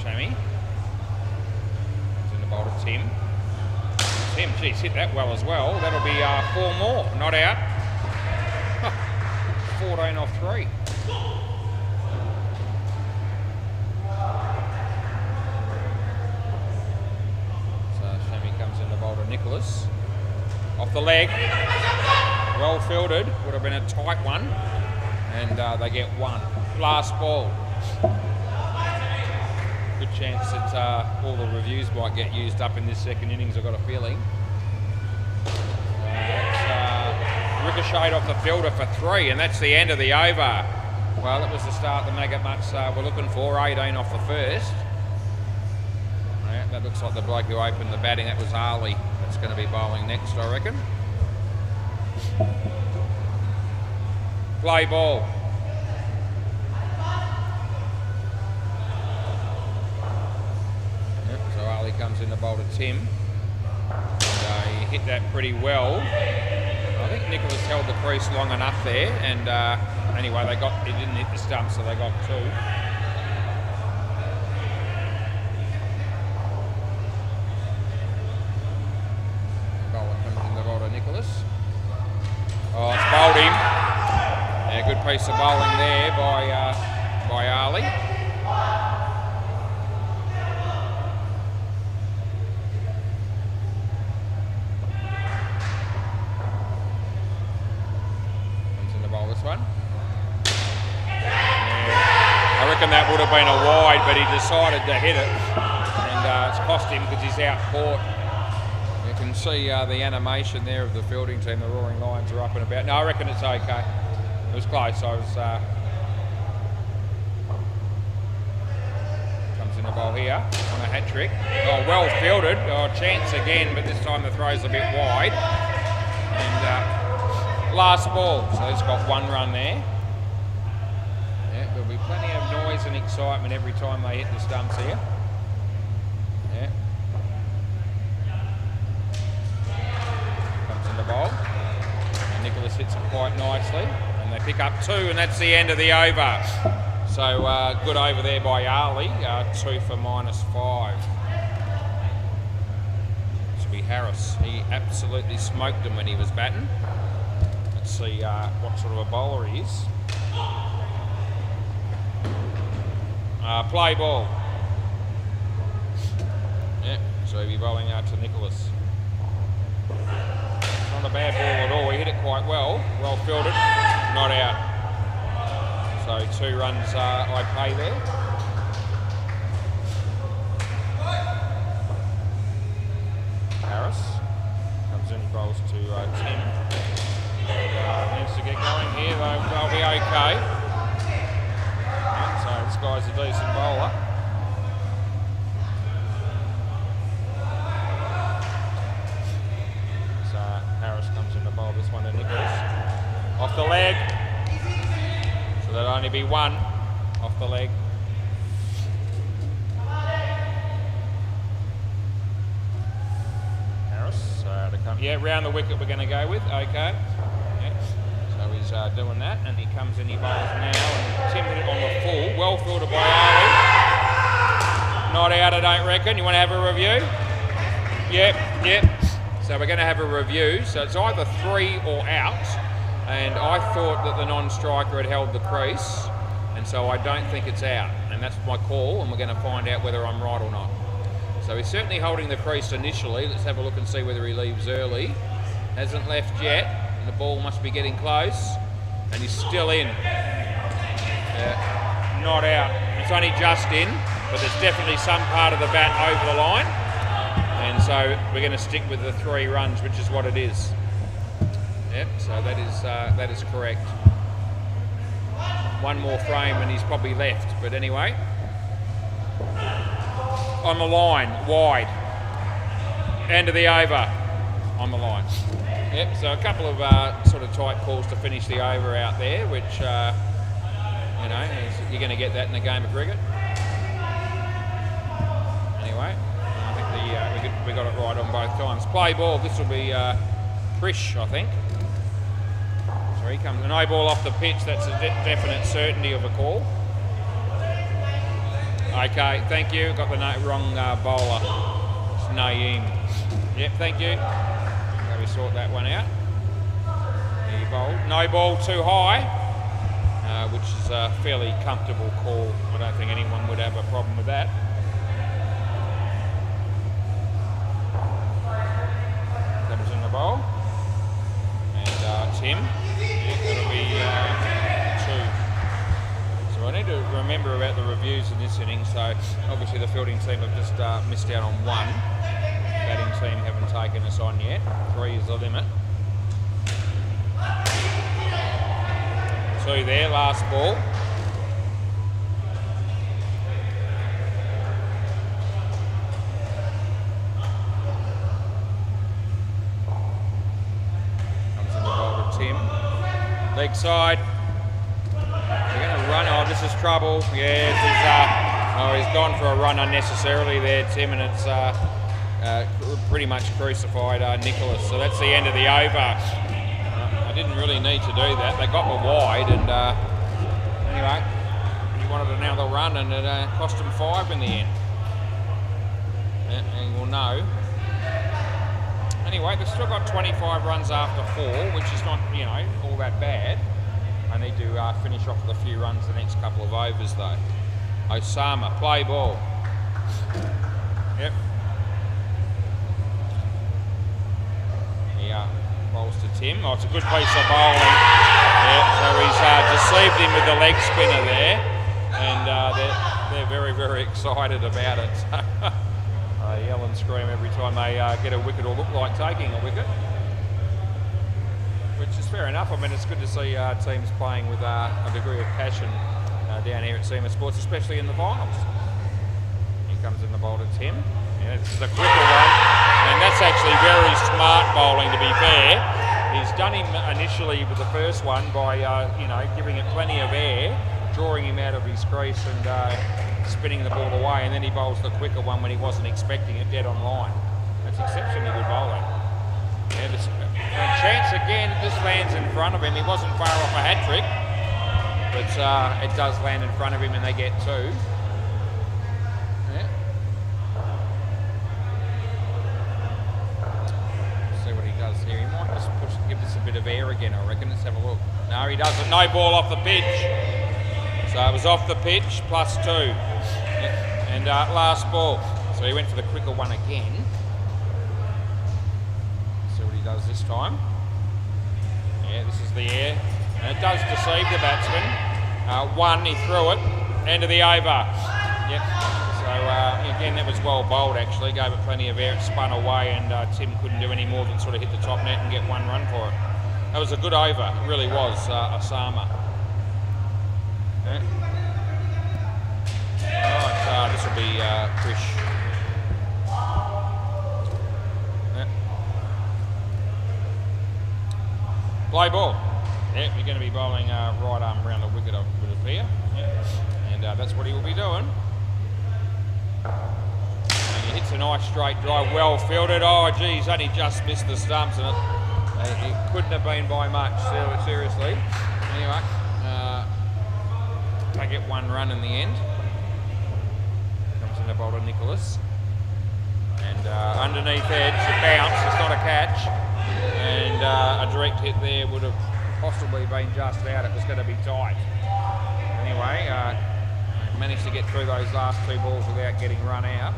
[SPEAKER 1] Shammy comes in to bowl to Tim. Tim, geez, hit that well as well. That'll be 4 more, not out. 14 off 3. Nicholas off the leg, well fielded, would have been a tight one, and they get 1. Last ball. Good chance that all the reviews might get used up in this second innings, I've got a feeling. Ricocheted off the fielder for 3, and that's the end of the over. Well, that was the start the Maggot Mutts were looking for, 18 off the first. Yeah, that looks like the bloke who opened the batting, that was Arley. That's going to be bowling next, I reckon. Play ball. Yep, so Arley comes in to bowl to Tim. And, he hit that pretty well. I think Nicholas held the crease long enough there, and anyway, he didn't hit the stump, so they got 2. Oh, it's bowled him. Yeah, good piece of bowling there by Arley. Comes in to bowl this one. Yeah, I reckon that would have been a wide, but he decided to hit it, and it's cost him because he's out caught. You can see the animation there of the fielding team. The Roaring Lions are up and about. No, I reckon it's okay. It was close. Comes in the bowl here on a hat trick. Oh, well fielded. Oh, chance again, but this time the throw's a bit wide. And last ball. So it's got 1 run there. Yeah, there'll be plenty of noise and excitement every time they hit the stumps here. Yeah. Bowl, and Nicholas hits it quite nicely, and they pick up 2, and that's the end of the over. So good over there by Arley, 2 for -5. This will be Harris. He absolutely smoked him when he was batting. Let's see what sort of a bowler he is. Play ball. Yeah, so he'll be bowling out to Nicholas. Not a bad ball at all. He hit it quite well. Well fielded. Not out. So 2 runs I pay there. Harris comes in, bowls to Tim. And needs to get going here. They'll be okay. So this guy's a decent bowler. Harris comes in to off the leg. So that'll only be one off the leg. Harris, to come, yeah, round the wicket we're going to go with, okay. Yeah. So he's doing that, and he comes in, he bowls now, and Tim hit it on the full, well fielded by Ali. Not out, I don't reckon. You want to have a review? Yep. So we're going to have a review. So it's either 3 or out, and I thought that the non-striker had held the crease, and so I don't think it's out, and that's my call, and we're going to find out whether I'm right or not. So he's certainly holding the crease initially. Let's have a look and see whether he leaves early. Hasn't left yet, and the ball must be getting close, and he's still in. Not out. It's only just in, but there's definitely some part of the bat over the line, and so we're going to stick with the 3 runs, which is what it is. Yep, so that is correct. One more frame and he's probably left, but anyway. On the line, wide. End of the over, on the line. Yep, so a couple of sort of tight calls to finish the over out there, which, you know, you're going to get that in a game of cricket. Anyway, I think we got it right on both times. Play ball, this will be Krish, I think. So he comes, a no ball off the pitch, that's a definite certainty of a call. Okay, thank you. Got the wrong bowler. It's Naeem. Yep, thank you. So we sort that one out. He bowled. No ball too high, which is a fairly comfortable call. I don't think anyone would have a problem with that. Comes in the bowl. And Tim. Yep, that'll be 2. So I need to remember about the reviews in this inning. So obviously the fielding team have just missed out on 1. Batting team haven't taken us on yet. 3 is the limit. 2 there, last ball. Comes in the ball to Tim. Leg side. They're going to run. Oh, this is trouble. Yeah, he's gone for a run unnecessarily there, Tim, and it's pretty much crucified Nicholas. So that's the end of the over. I didn't really need to do that. They got me wide, and anyway, he wanted another run, and it cost him 5 in the end. And we'll know. Anyway, they've still got 25 runs after 4, which is not, you know, all that bad. I need to finish off with a few runs the next couple of overs though. Osama, play ball. Yep. Yeah, bowls to Tim. Oh, it's a good piece of bowling. Yeah, so he's deceived him with the leg spinner there, and they're very, very excited about it. They yell and scream every time they get a wicket or look like taking a wicket. Which is fair enough. I mean, it's good to see teams playing with a degree of passion down here at SEMA Sports, especially in the finals. He comes in the bowl to Tim. Yeah, this is a quicker one, and that's actually very smart bowling, to be fair. He's done him initially with the first one by, you know, giving it plenty of air, drawing him out of his crease and spinning the ball away, and then he bowls the quicker one when he wasn't expecting it, dead on line. That's exceptionally good bowling. Yeah, chance again, this lands in front of him. He wasn't far off a hat-trick, but it does land in front of him and they get 2. Yeah. See what he does here. He might just give this a bit of air again, I reckon. Let's have a look. No, he doesn't. No ball off the pitch. So it was off the pitch, plus 2. Yeah. And last ball. So he went for the quicker one again. Does this time. Yeah, this is the air. And it does deceive the batsman. 1, he threw it. End of the over. Yep. So again, that was well bowled actually. Gave it plenty of air. It spun away, and Tim couldn't do any more than sort of hit the top net and get 1 run for it. That was a good over. It really was, Osama. Yeah. Right, this will be Krish. Play ball. Yep, you're going to be bowling right arm around the wicket, I would appear. Yep. And that's what he will be doing. And he hits a nice straight drive, well fielded. Oh, geez, only just missed the stumps, and it couldn't have been by much, seriously. Anyway, they get one run in the end. Comes in the bowler, Nicholas. And underneath edge, a bounce, it's not a catch. And a direct hit there would have possibly been just out. It was going to be tight. Anyway, managed to get through those last two balls without getting run out.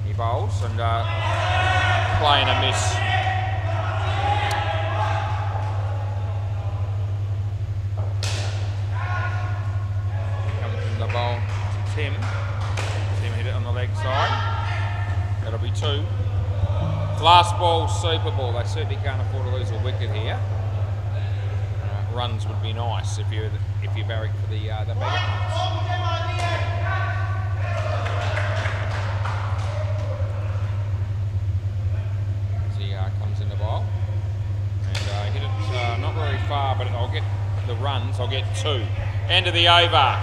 [SPEAKER 1] He bowls and playing a miss. Comes in the bowl to Tim. Tim hit it on the leg side. That'll be two. Last ball, super ball. They certainly can't afford to lose a wicket here. Runs would be nice if you barrack for the mega runs. Comes in the bowl and hit it not very far, but I'll get the runs. I'll get two. End of the over.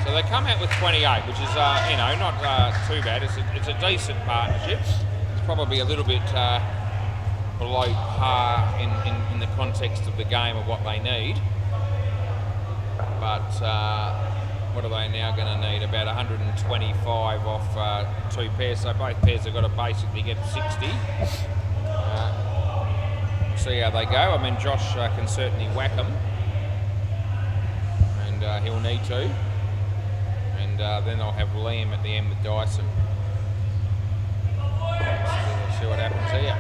[SPEAKER 1] So they come out with 28, which is not too bad. It's a decent partnership. It's probably a little bit below par in the context of the game of what they need. But what are they now going to need? About 125 off two pairs. So both pairs have got to basically get 60. We'll see how they go. I mean, Josh can certainly whack them. And he'll need to. And then I'll have Liam at the end with Dyson. We'll see what happens here.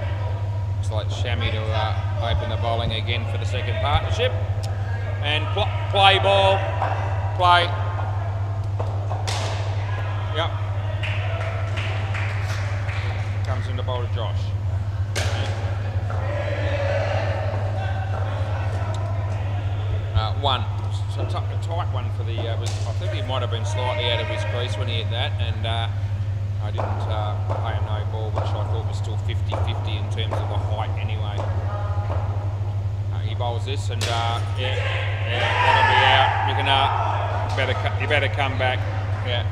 [SPEAKER 1] Looks like Shammy to open the bowling again for the second partnership. And play ball. Play. Yep. Comes into bowl to Josh. One. So a tight one for the... I think he might have been slightly out of his crease when he hit that, and I didn't play a no ball, which I thought was still 50-50 in terms of the height anyway. He bowls this, and that'll be out. You better come back. Yeah.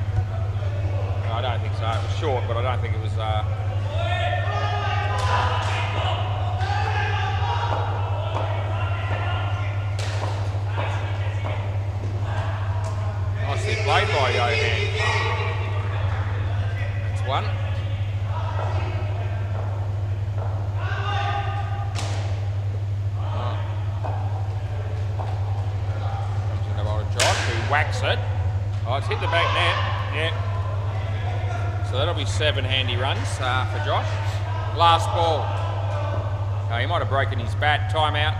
[SPEAKER 1] No, I don't think so. It was short, but I don't think it was... Nicely played by Johan. That's one. Comes in the bowl of Josh, who whacks it. Oh, it's hit the back net. Yeah. So that'll be 7 handy runs for Josh. Last ball. He might have broken his bat. Timeout.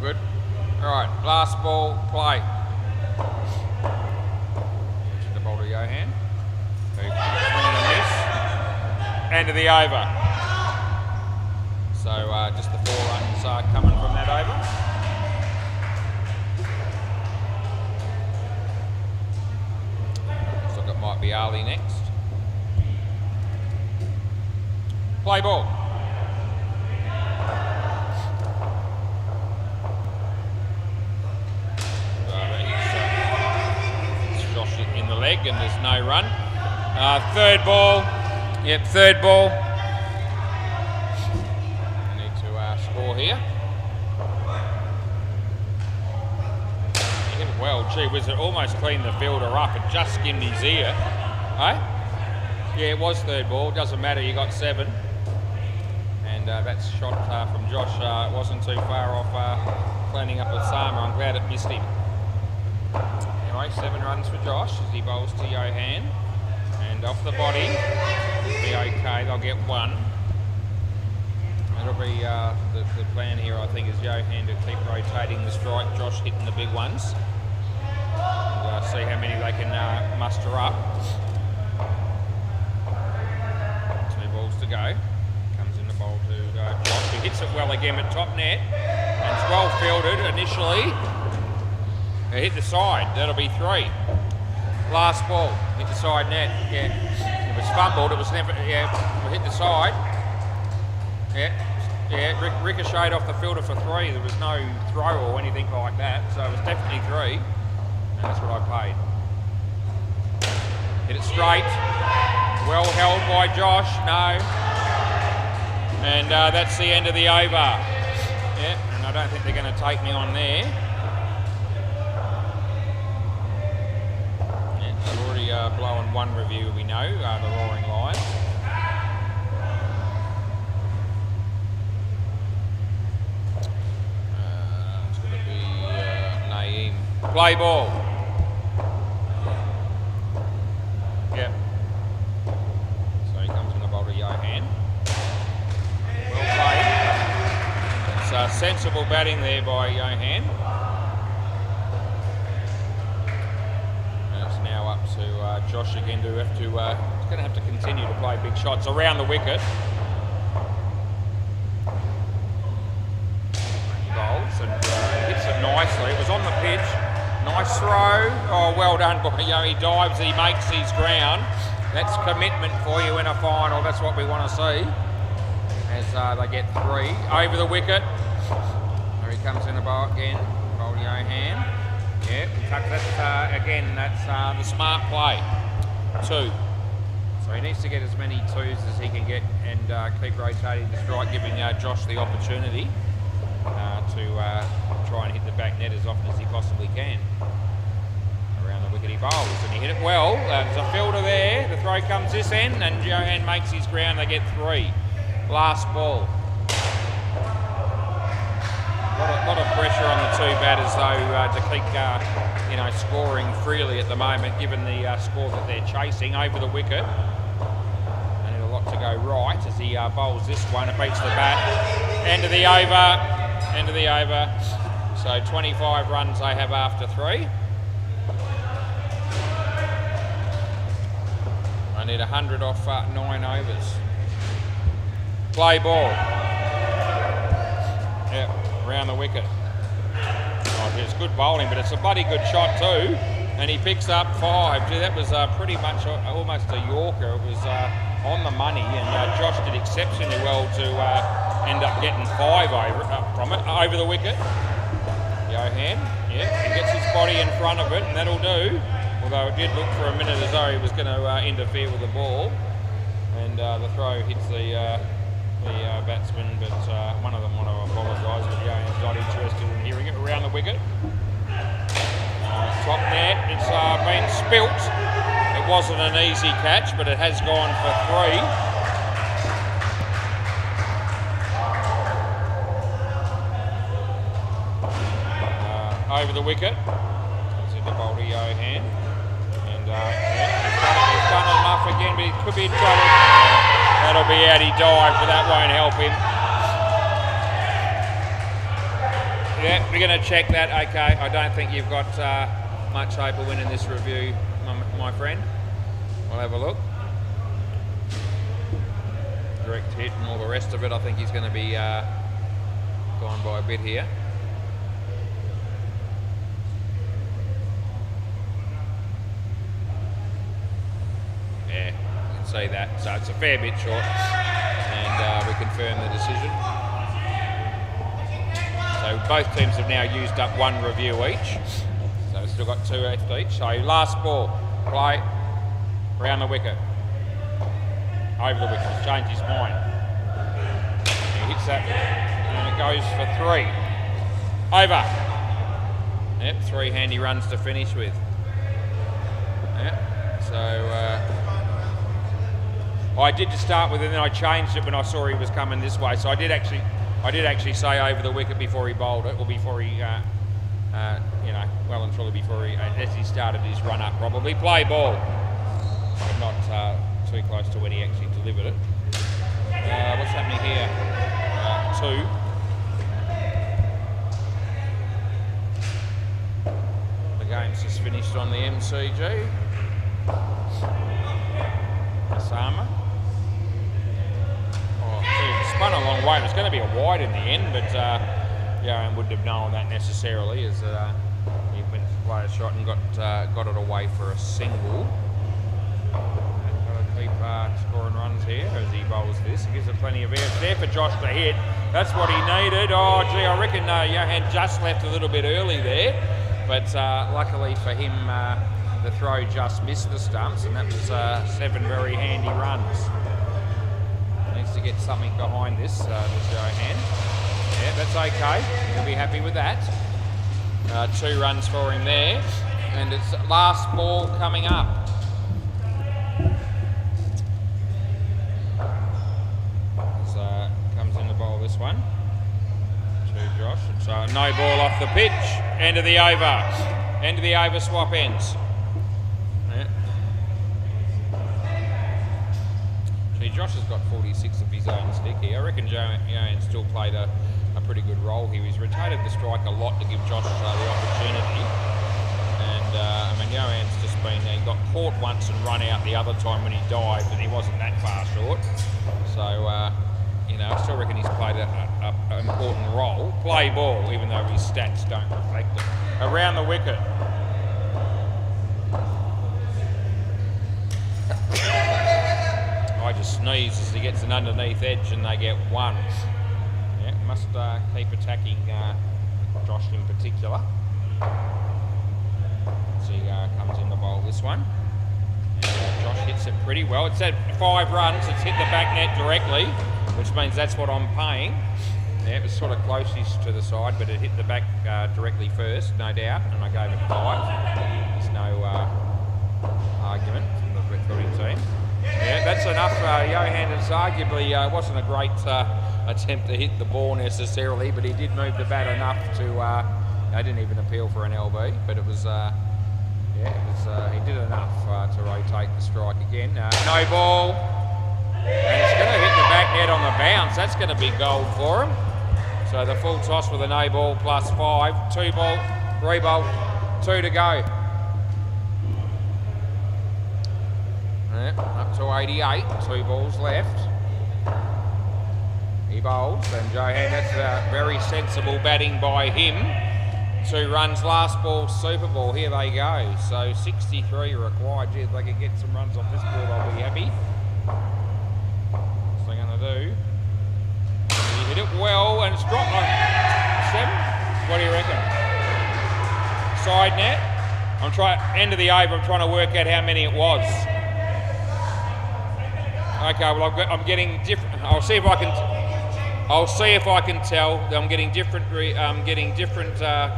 [SPEAKER 1] Good. All right, last ball, play. The ball to Johan. Swing and a miss. End of the over. So just the 4 runs are coming from that over. Looks like it might be Ali next. Play ball. And there's no run. Third ball. Yep, third ball. I need to score here. He hit it well. Gee whiz, it almost cleaned the fielder up. It just skimmed his ear. Eh? Yeah, it was third ball. Doesn't matter, you got 7. And that's shot from Josh. It wasn't too far off cleaning up Osama. I'm glad it missed him. Anyway, 7 runs for Josh as he bowls to Johan. And off the body, be okay, they'll get 1. That'll be the plan here, I think, is Johan to keep rotating the strike, Josh hitting the big ones. And see how many they can muster up. 2 balls to go. Comes in the bowl to Josh, who hits it well again at top net. And it's well fielded initially. It hit the side. That'll be 3. Last ball. Hit the side net. Yeah. It was fumbled. It was never. Yeah. It hit the side. Yeah. Yeah. Ricocheted off the fielder for 3. There was no throw or anything like that. So it was definitely 3. And that's what I paid. Hit it straight. Well held by Josh. No. And that's the end of the over. Yeah. And I don't think they're going to take me on there. Blowing 1 review, we know, the Roaring Lions. It's going to be Naeem. Play ball. Yep. So he comes in the bowl to Johan. Well played. It's sensible batting there by Johan. To Josh again to have to, he's going to have to continue to play big shots around the wicket. Bowls and hits it nicely. It was on the pitch. Nice throw. Oh, well done by He dives, he makes his ground. That's commitment for you in a final. That's what we want to see. As they get 3 over the wicket. There he comes in the bowl again. Bowl Johan. Yeah, that's again, that's the smart play. 2. So he needs to get as many 2s as he can get and keep rotating the strike, giving Josh the opportunity to try and hit the back net as often as he possibly can. Around the wicket he bowls, and he hit it well. There's a fielder there. The throw comes this end, and Johan makes his ground. They get 3. Last ball. A lot of pressure on the 2 batters though to keep scoring freely at the moment, given the score that they're chasing over the wicket. And a lot to go right as he bowls this one. It beats the bat. End of the over. End of the over. So 25 runs they have after 3. I need 100 off 9 overs. Play ball. Yep. Around the wicket. Oh, it's good bowling, but it's a bloody good shot too. And he picks up 5. Gee, that was pretty much almost a Yorker. It was on the money, and Josh did exceptionally well to end up getting 5 from it over the wicket. Johan, yeah, he gets his body in front of it, and that'll do. Although it did look for a minute as though he was going to interfere with the ball, and the throw hits the batsman, but one of them want to apologise, but Johan's not interested in hearing it around the wicket. Top net, it's been spilt. It wasn't an easy catch, but it has gone for 3. Over the wicket, comes into bowl to Johan, and he's done enough again, but he could be in trouble. That'll be out, he dived, but that won't help him. Yeah, we're going to check that. Okay, I don't think you've got much hope of winning this review, my friend. We'll have a look. Direct hit and all the rest of it. I think he's going to be gone by a bit here. Yeah, you can see that. So it's a fair bit short, and we confirm the decision. So both teams have now used up 1 review each. So we've still got 2 left each. So last ball, play, round the wicket. Over the wicket, he's changed his mind. He hits that, and it goes for 3. Over. Yep, 3 handy runs to finish with. Yep, so I did to start with, and then I changed it when I saw he was coming this way. So I did actually say over the wicket before he bowled it, or before he, well and truly before he, as he started his run up probably. Play ball, but not too close to when he actually delivered it. What's happening here? 2. The game's just finished on the MCG. Osama. Spun a long way. It was going to be a wide in the end, but Johan wouldn't have known that necessarily, as He went to play a shot and got it away for a single. Got to keep scoring runs here as he bowls this. He gives it plenty of air. It's there for Josh to hit. That's what he needed. Oh, gee, I reckon Johan just left a little bit early there. But luckily for him, the throw just missed the stumps, and that was 7 very handy runs. Needs to get something behind this Johan. Yeah, that's okay. He'll be happy with that. 2 runs for him there, and it's last ball coming up. Comes in the bowl this one to Josh. It's no ball off the pitch. End of the over. End of the over, swap ends. Yeah. See, Josh has got 46 of his own stick here. I reckon Johan still played a pretty good role here. He's rotated the strike a lot to give Josh the opportunity. And I mean, Johan's just been, he got caught once and run out the other time when he dived, and he wasn't that far short. So, you know, I still reckon he's played an important role. Play ball, even though his stats don't reflect it. Around the wicket. I just sneeze as he gets an underneath edge and they get 1. Yeah, must keep attacking Josh in particular. So he comes in the bowl this one. And, Josh hits it pretty well. It's at 5 runs. It's hit the back net directly, which means that's what I'm paying. Yeah, it was sort of closest to the side, but it hit the back directly first, no doubt, and I gave it 5. There's no argument from the recording team. Yeah, that's enough. Johan, it's arguably wasn't a great attempt to hit the ball necessarily, but he did move the bat enough to. I didn't even appeal for an LB, but it was. Yeah, it was. He did enough to rotate the strike again. No ball, and it's going to hit the back net on the bounce. That's going to be gold for him. So the full toss with a no ball plus 5, 2 ball, 3 ball, 2 to go. Yeah, up to 88, 2 balls left. He bowls, and Johan, that's very sensible batting by him. 2 runs, last ball, super ball. Here they go. So 63 required. Gee, if they can get some runs off this ball, I'll be happy. What's they going to do? He hit it well, and it's dropped on 7. What do you reckon? Side net. End of the over. I'm trying to work out how many it was. Okay, well I'm getting different. I'll see if I can tell. I'm getting different.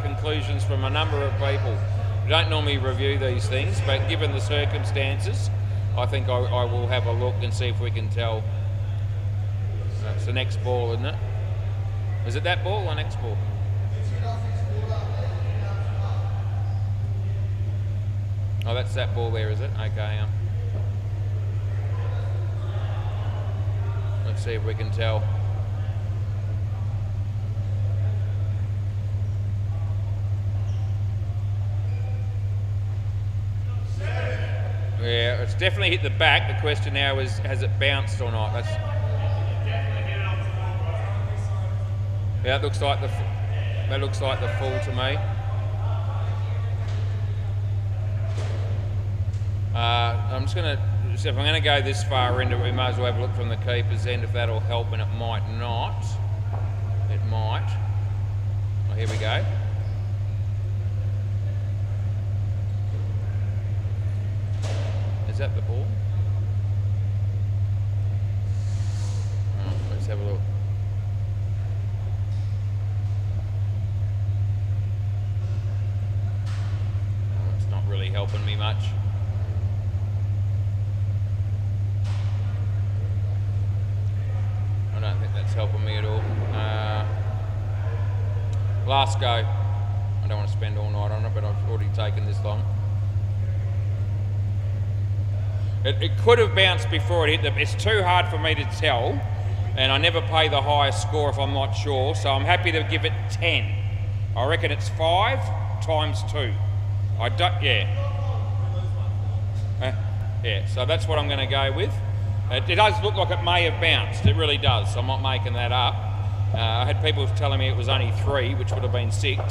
[SPEAKER 1] Conclusions from a number of people. We don't normally review these things, but given the circumstances, I think I will have a look and see if we can tell. It's the next ball, isn't it? Is it that ball or next ball? Oh, that's that ball there, is it? Okay. Let's see if we can tell. Yeah, it's definitely hit the back. The question now is, has it bounced or not? Yeah, it looks like the full to me. I'm just going to. So if I'm going to go this far into it, we might as well have a look from the keeper's end if that'll help, and it might not. It might. Oh, here we go. Is that the ball? Oh, let's have a look. Oh, it's not really helping me much. I don't think that's helping me at all. Last go. I don't want to spend all night on it, but I've already taken this long. It could have bounced before it hit them. It's too hard for me to tell, and I never pay the highest score if I'm not sure, so I'm happy to give it 10. I reckon it's 5 times 2. Yeah, so that's what I'm going to go with. It does look like it may have bounced. It really does. I'm not making that up. I had people telling me it was only 3, which would have been 6.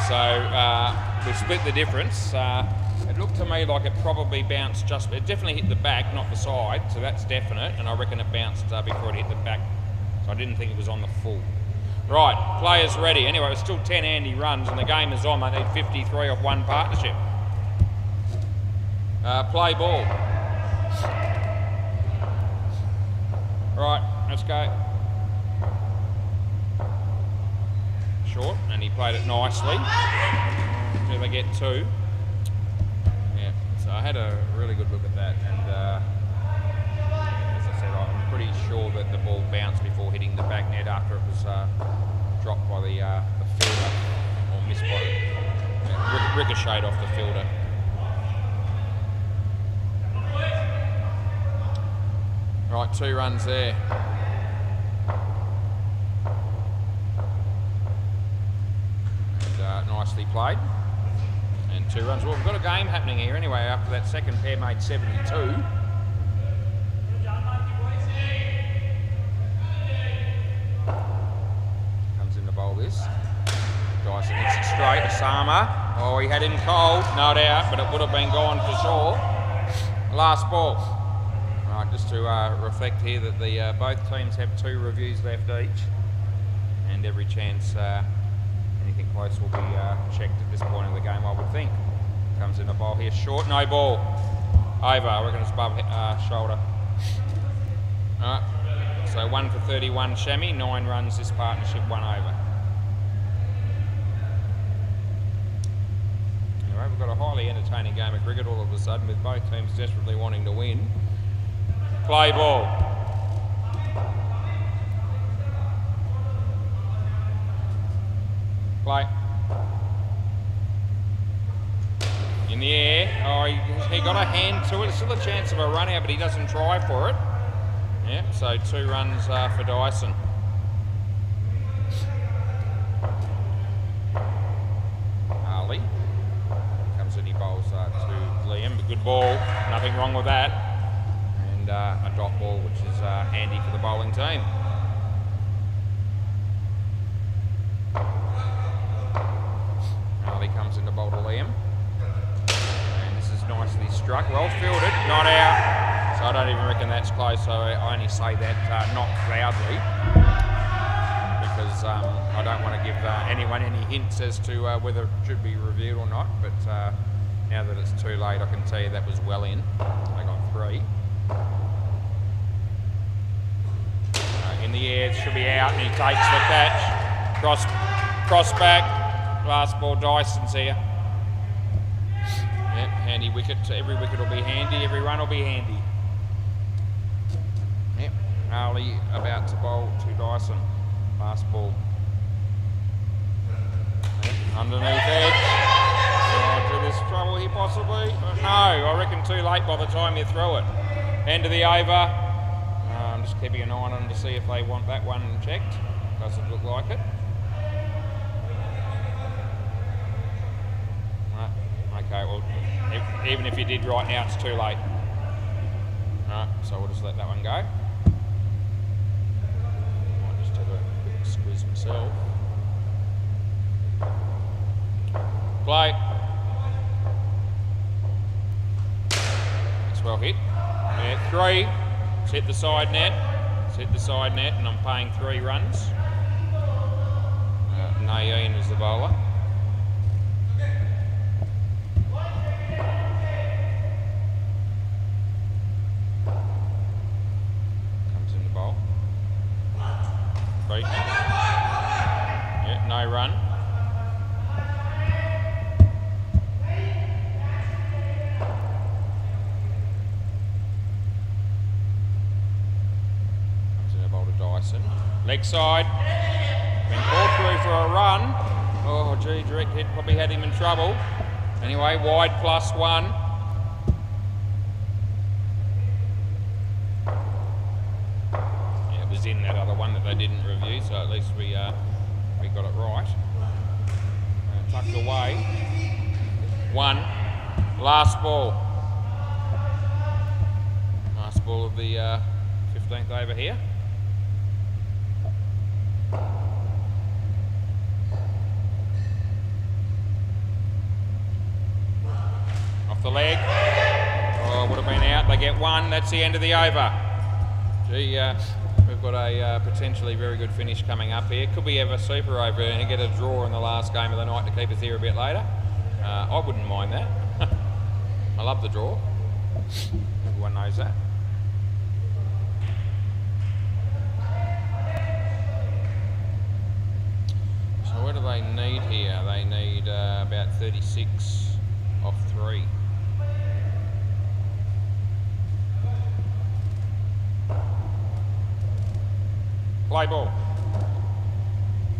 [SPEAKER 1] So we split the difference. It looked to me like it probably bounced it definitely hit the back, not the side, so that's definite, and I reckon it bounced before it hit the back, so I didn't think it was on the full. Right, players ready. Anyway, it's still 10 handy runs and the game is on. They need 53 off one partnership. Play ball. Right, let's go. Short, and he played it nicely. Do they get two? Yeah, so I had a really good look at that, and as I said, I'm pretty sure that the ball bounced before hitting the back net after it was dropped by the fielder, or missed by ricocheted off the fielder. Right, 2 runs there. And nicely played. And 2 runs. Well, we've got a game happening here anyway after that second pair made 72. Comes in to bowl this. Dyson hits it straight. Osama. Oh, he had him cold, no doubt, but it would have been gone for sure. Last ball. Right, just to reflect here that the both teams have 2 reviews left each, and every chance anything close will be checked at this point in the game, I would think. Comes in a bowl here, short, no ball. Over, I reckon it's above shoulder. Alright, so 1 for 31 Shammy, 9 runs this partnership, 1 over. Anyway, we've got a highly entertaining game of cricket all of a sudden, with both teams desperately wanting to win. Play ball. Play. In the air. Oh, he got a hand to it. There's still a chance of a run out, but he doesn't try for it. Yeah, so 2 runs for Dyson. Ali comes in, he bowls to Liam. Good ball. Nothing wrong with that. And a dot ball, which is handy for the bowling team. Ali comes in to bowl to Liam. And this is nicely struck. Well fielded, not out. So I don't even reckon that's close, so I only say that not loudly. Because I don't want to give anyone any hints as to whether it should be reviewed or not. But now that it's too late, I can tell you that was well in. I got 3. In the air, it should be out, and he takes the catch. Cross back. Last ball, Dyson's here. Yep, handy wicket. Every wicket will be handy. Every run will be handy. Yep, Ali about to bowl to Dyson. Last ball. Yep, underneath edge. To this trouble here possibly? No, I reckon too late by the time you throw it. End of the over. I'm just keeping an eye on them to see if they want that one checked. Doesn't look like it. Right. Okay, well, even if you did right now, it's too late. Alright, so we'll just let that one go. Might just have a quick squeeze myself. Play. It's well hit. Yeah, 3. It's hit the side net. It's hit the side net, and I'm paying 3 runs. Naeem is the bowler. Comes in the bowl. 3. Yeah, no run. Dyson. Leg side. Been called through for a run. Oh, gee, direct hit probably had him in trouble. Anyway, wide +1. Yeah, it was in that other one that they didn't review, so at least we got it right. Tucked away. 1. Last ball. Last ball of the 15th over here. the leg. Oh, would have been out. They get one. That's the end of the over. Gee, we've got a potentially very good finish coming up here. Could we have a super over and get a draw in the last game of the night to keep us here a bit later? I wouldn't mind that. I love the draw. Everyone knows that. So what do they need here? They need about 36 off 3. Play ball.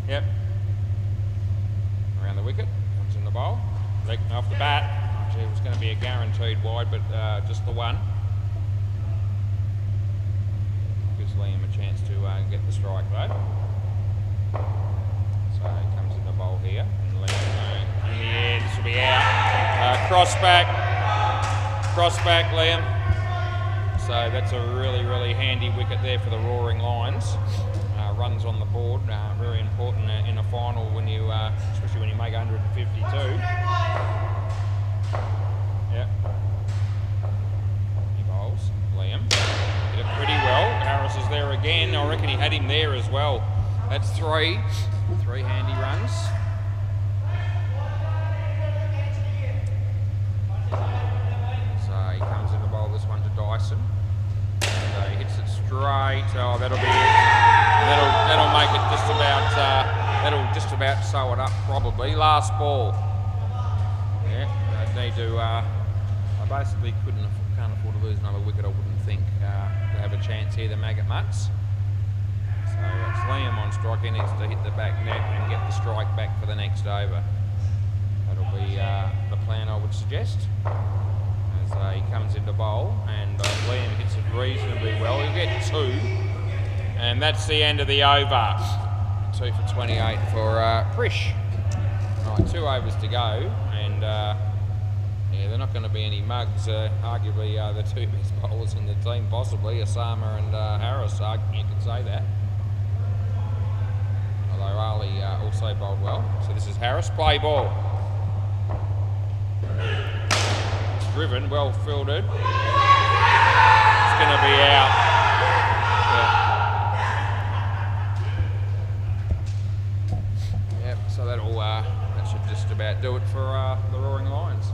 [SPEAKER 1] Yep. Around the wicket. Comes in the bowl. Leg off the bat. Gee, it was going to be a guaranteed wide, but just the one. Gives Liam a chance to get the strike though. So he comes in the bowl here. And Liam in the air. This will be out. Cross back. Cross back, Liam. So that's a really, really handy wicket there for the Roaring Lions. Runs on the board, very important in a final when you, especially when you make 152. Yep. He bowls. Liam did it pretty well. Harris is there again. I reckon he had him there as well. That's 3 handy runs. So he comes in the bowl. This one to Dyson. And he hits it straight. Oh, that'll be it. That'll make it just about. That'll just about sew it up probably. Last ball. Yeah, they need to. I basically can't afford to lose another wicket. I wouldn't think to have a chance here. The Maggot Mutts. So it's Liam on strike. He needs to hit the back net and get the strike back for the next over. That'll be the plan I would suggest. As he comes into bowl and Liam hits it reasonably well. He'll get 2. And that's the end of the over. 2 for 28 for Prish. Right, 2 overs to go, and yeah, they're not going to be any mugs. Arguably, the 2 best bowlers in the team, possibly Osama and Harris. You can say that. Although Ali also bowled well. So this is Harris. Play ball. It's driven, well fielded. It's going to be out. Yeah. So that should just about do it for the Roaring Lions.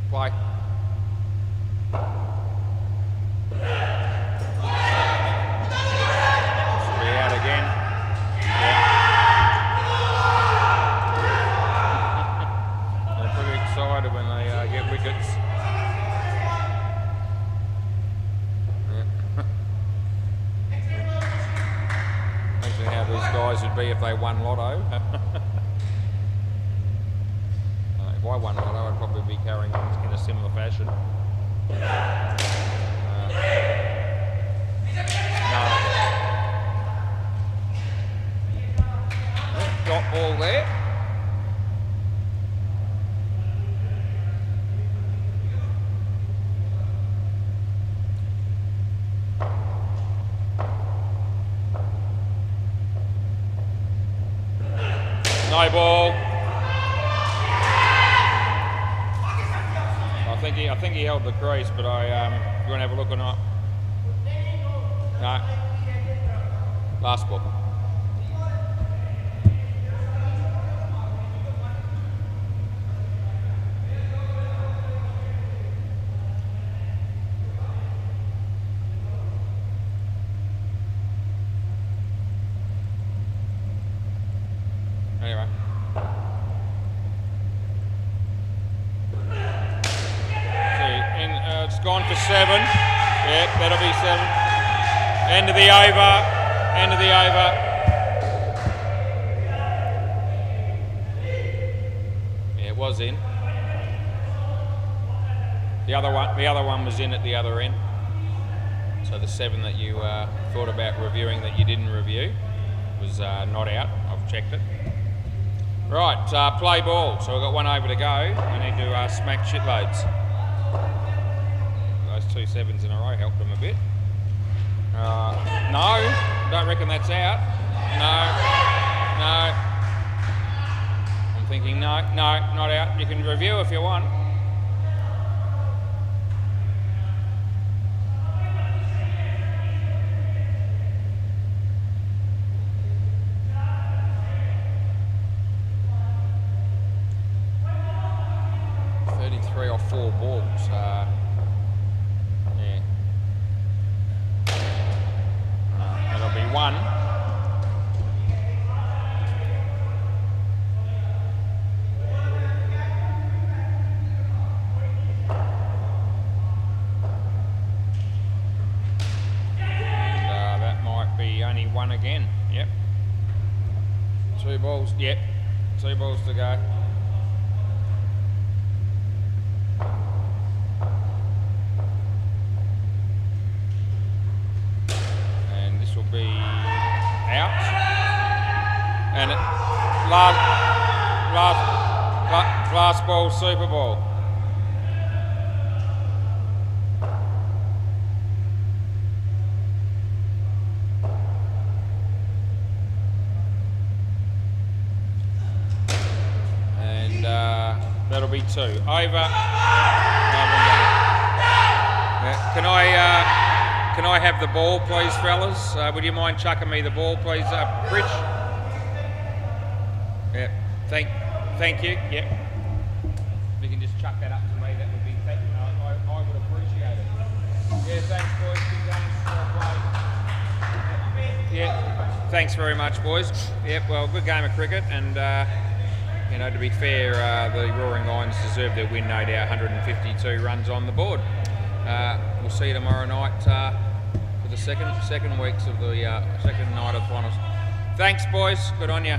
[SPEAKER 1] Play. Should be out again. Yeah. They're pretty excited when they get wickets. How these guys would be if they won lotto. If I won lotto, I'd probably be carrying on in a similar fashion. No. Dot ball there. No ball. I think he held the crease, but you want to have a look or not? No. Last ball. Anyway. It's gone for 7. Yep, that'll be 7. End of the over. End of the over. Yeah, it was in. The other one was in at the other end. So the 7 that you thought about reviewing that you didn't review was not out. I've checked it. Right, play ball. So we've got 1 over to go. We need to smack shitloads. Those 2 7s in a row helped them a bit. No, don't reckon that's out. No. I'm thinking no, not out. You can review if you want. Three or four balls. Yeah. That'll be one. And that might be only one again. Yep. 2 balls. Yep. 2 balls to go. Be out, and last ball, Super Ball. And that'll be 2 over. Can I have the ball, please, fellas? Would you mind chucking me the ball, please, Rich? Yeah. Thank you. Yeah. If you can just chuck that up to me, that would be. I would appreciate it. Yeah. Thanks, boys. Good game. Yeah. Thanks very much, boys. Yeah. Well, good game of cricket, and to be fair, the Roaring Lions deserve their win, no doubt. 152 runs on the board. We'll see you tomorrow night for the second weeks of the second night of finals. Thanks, boys. Good on you.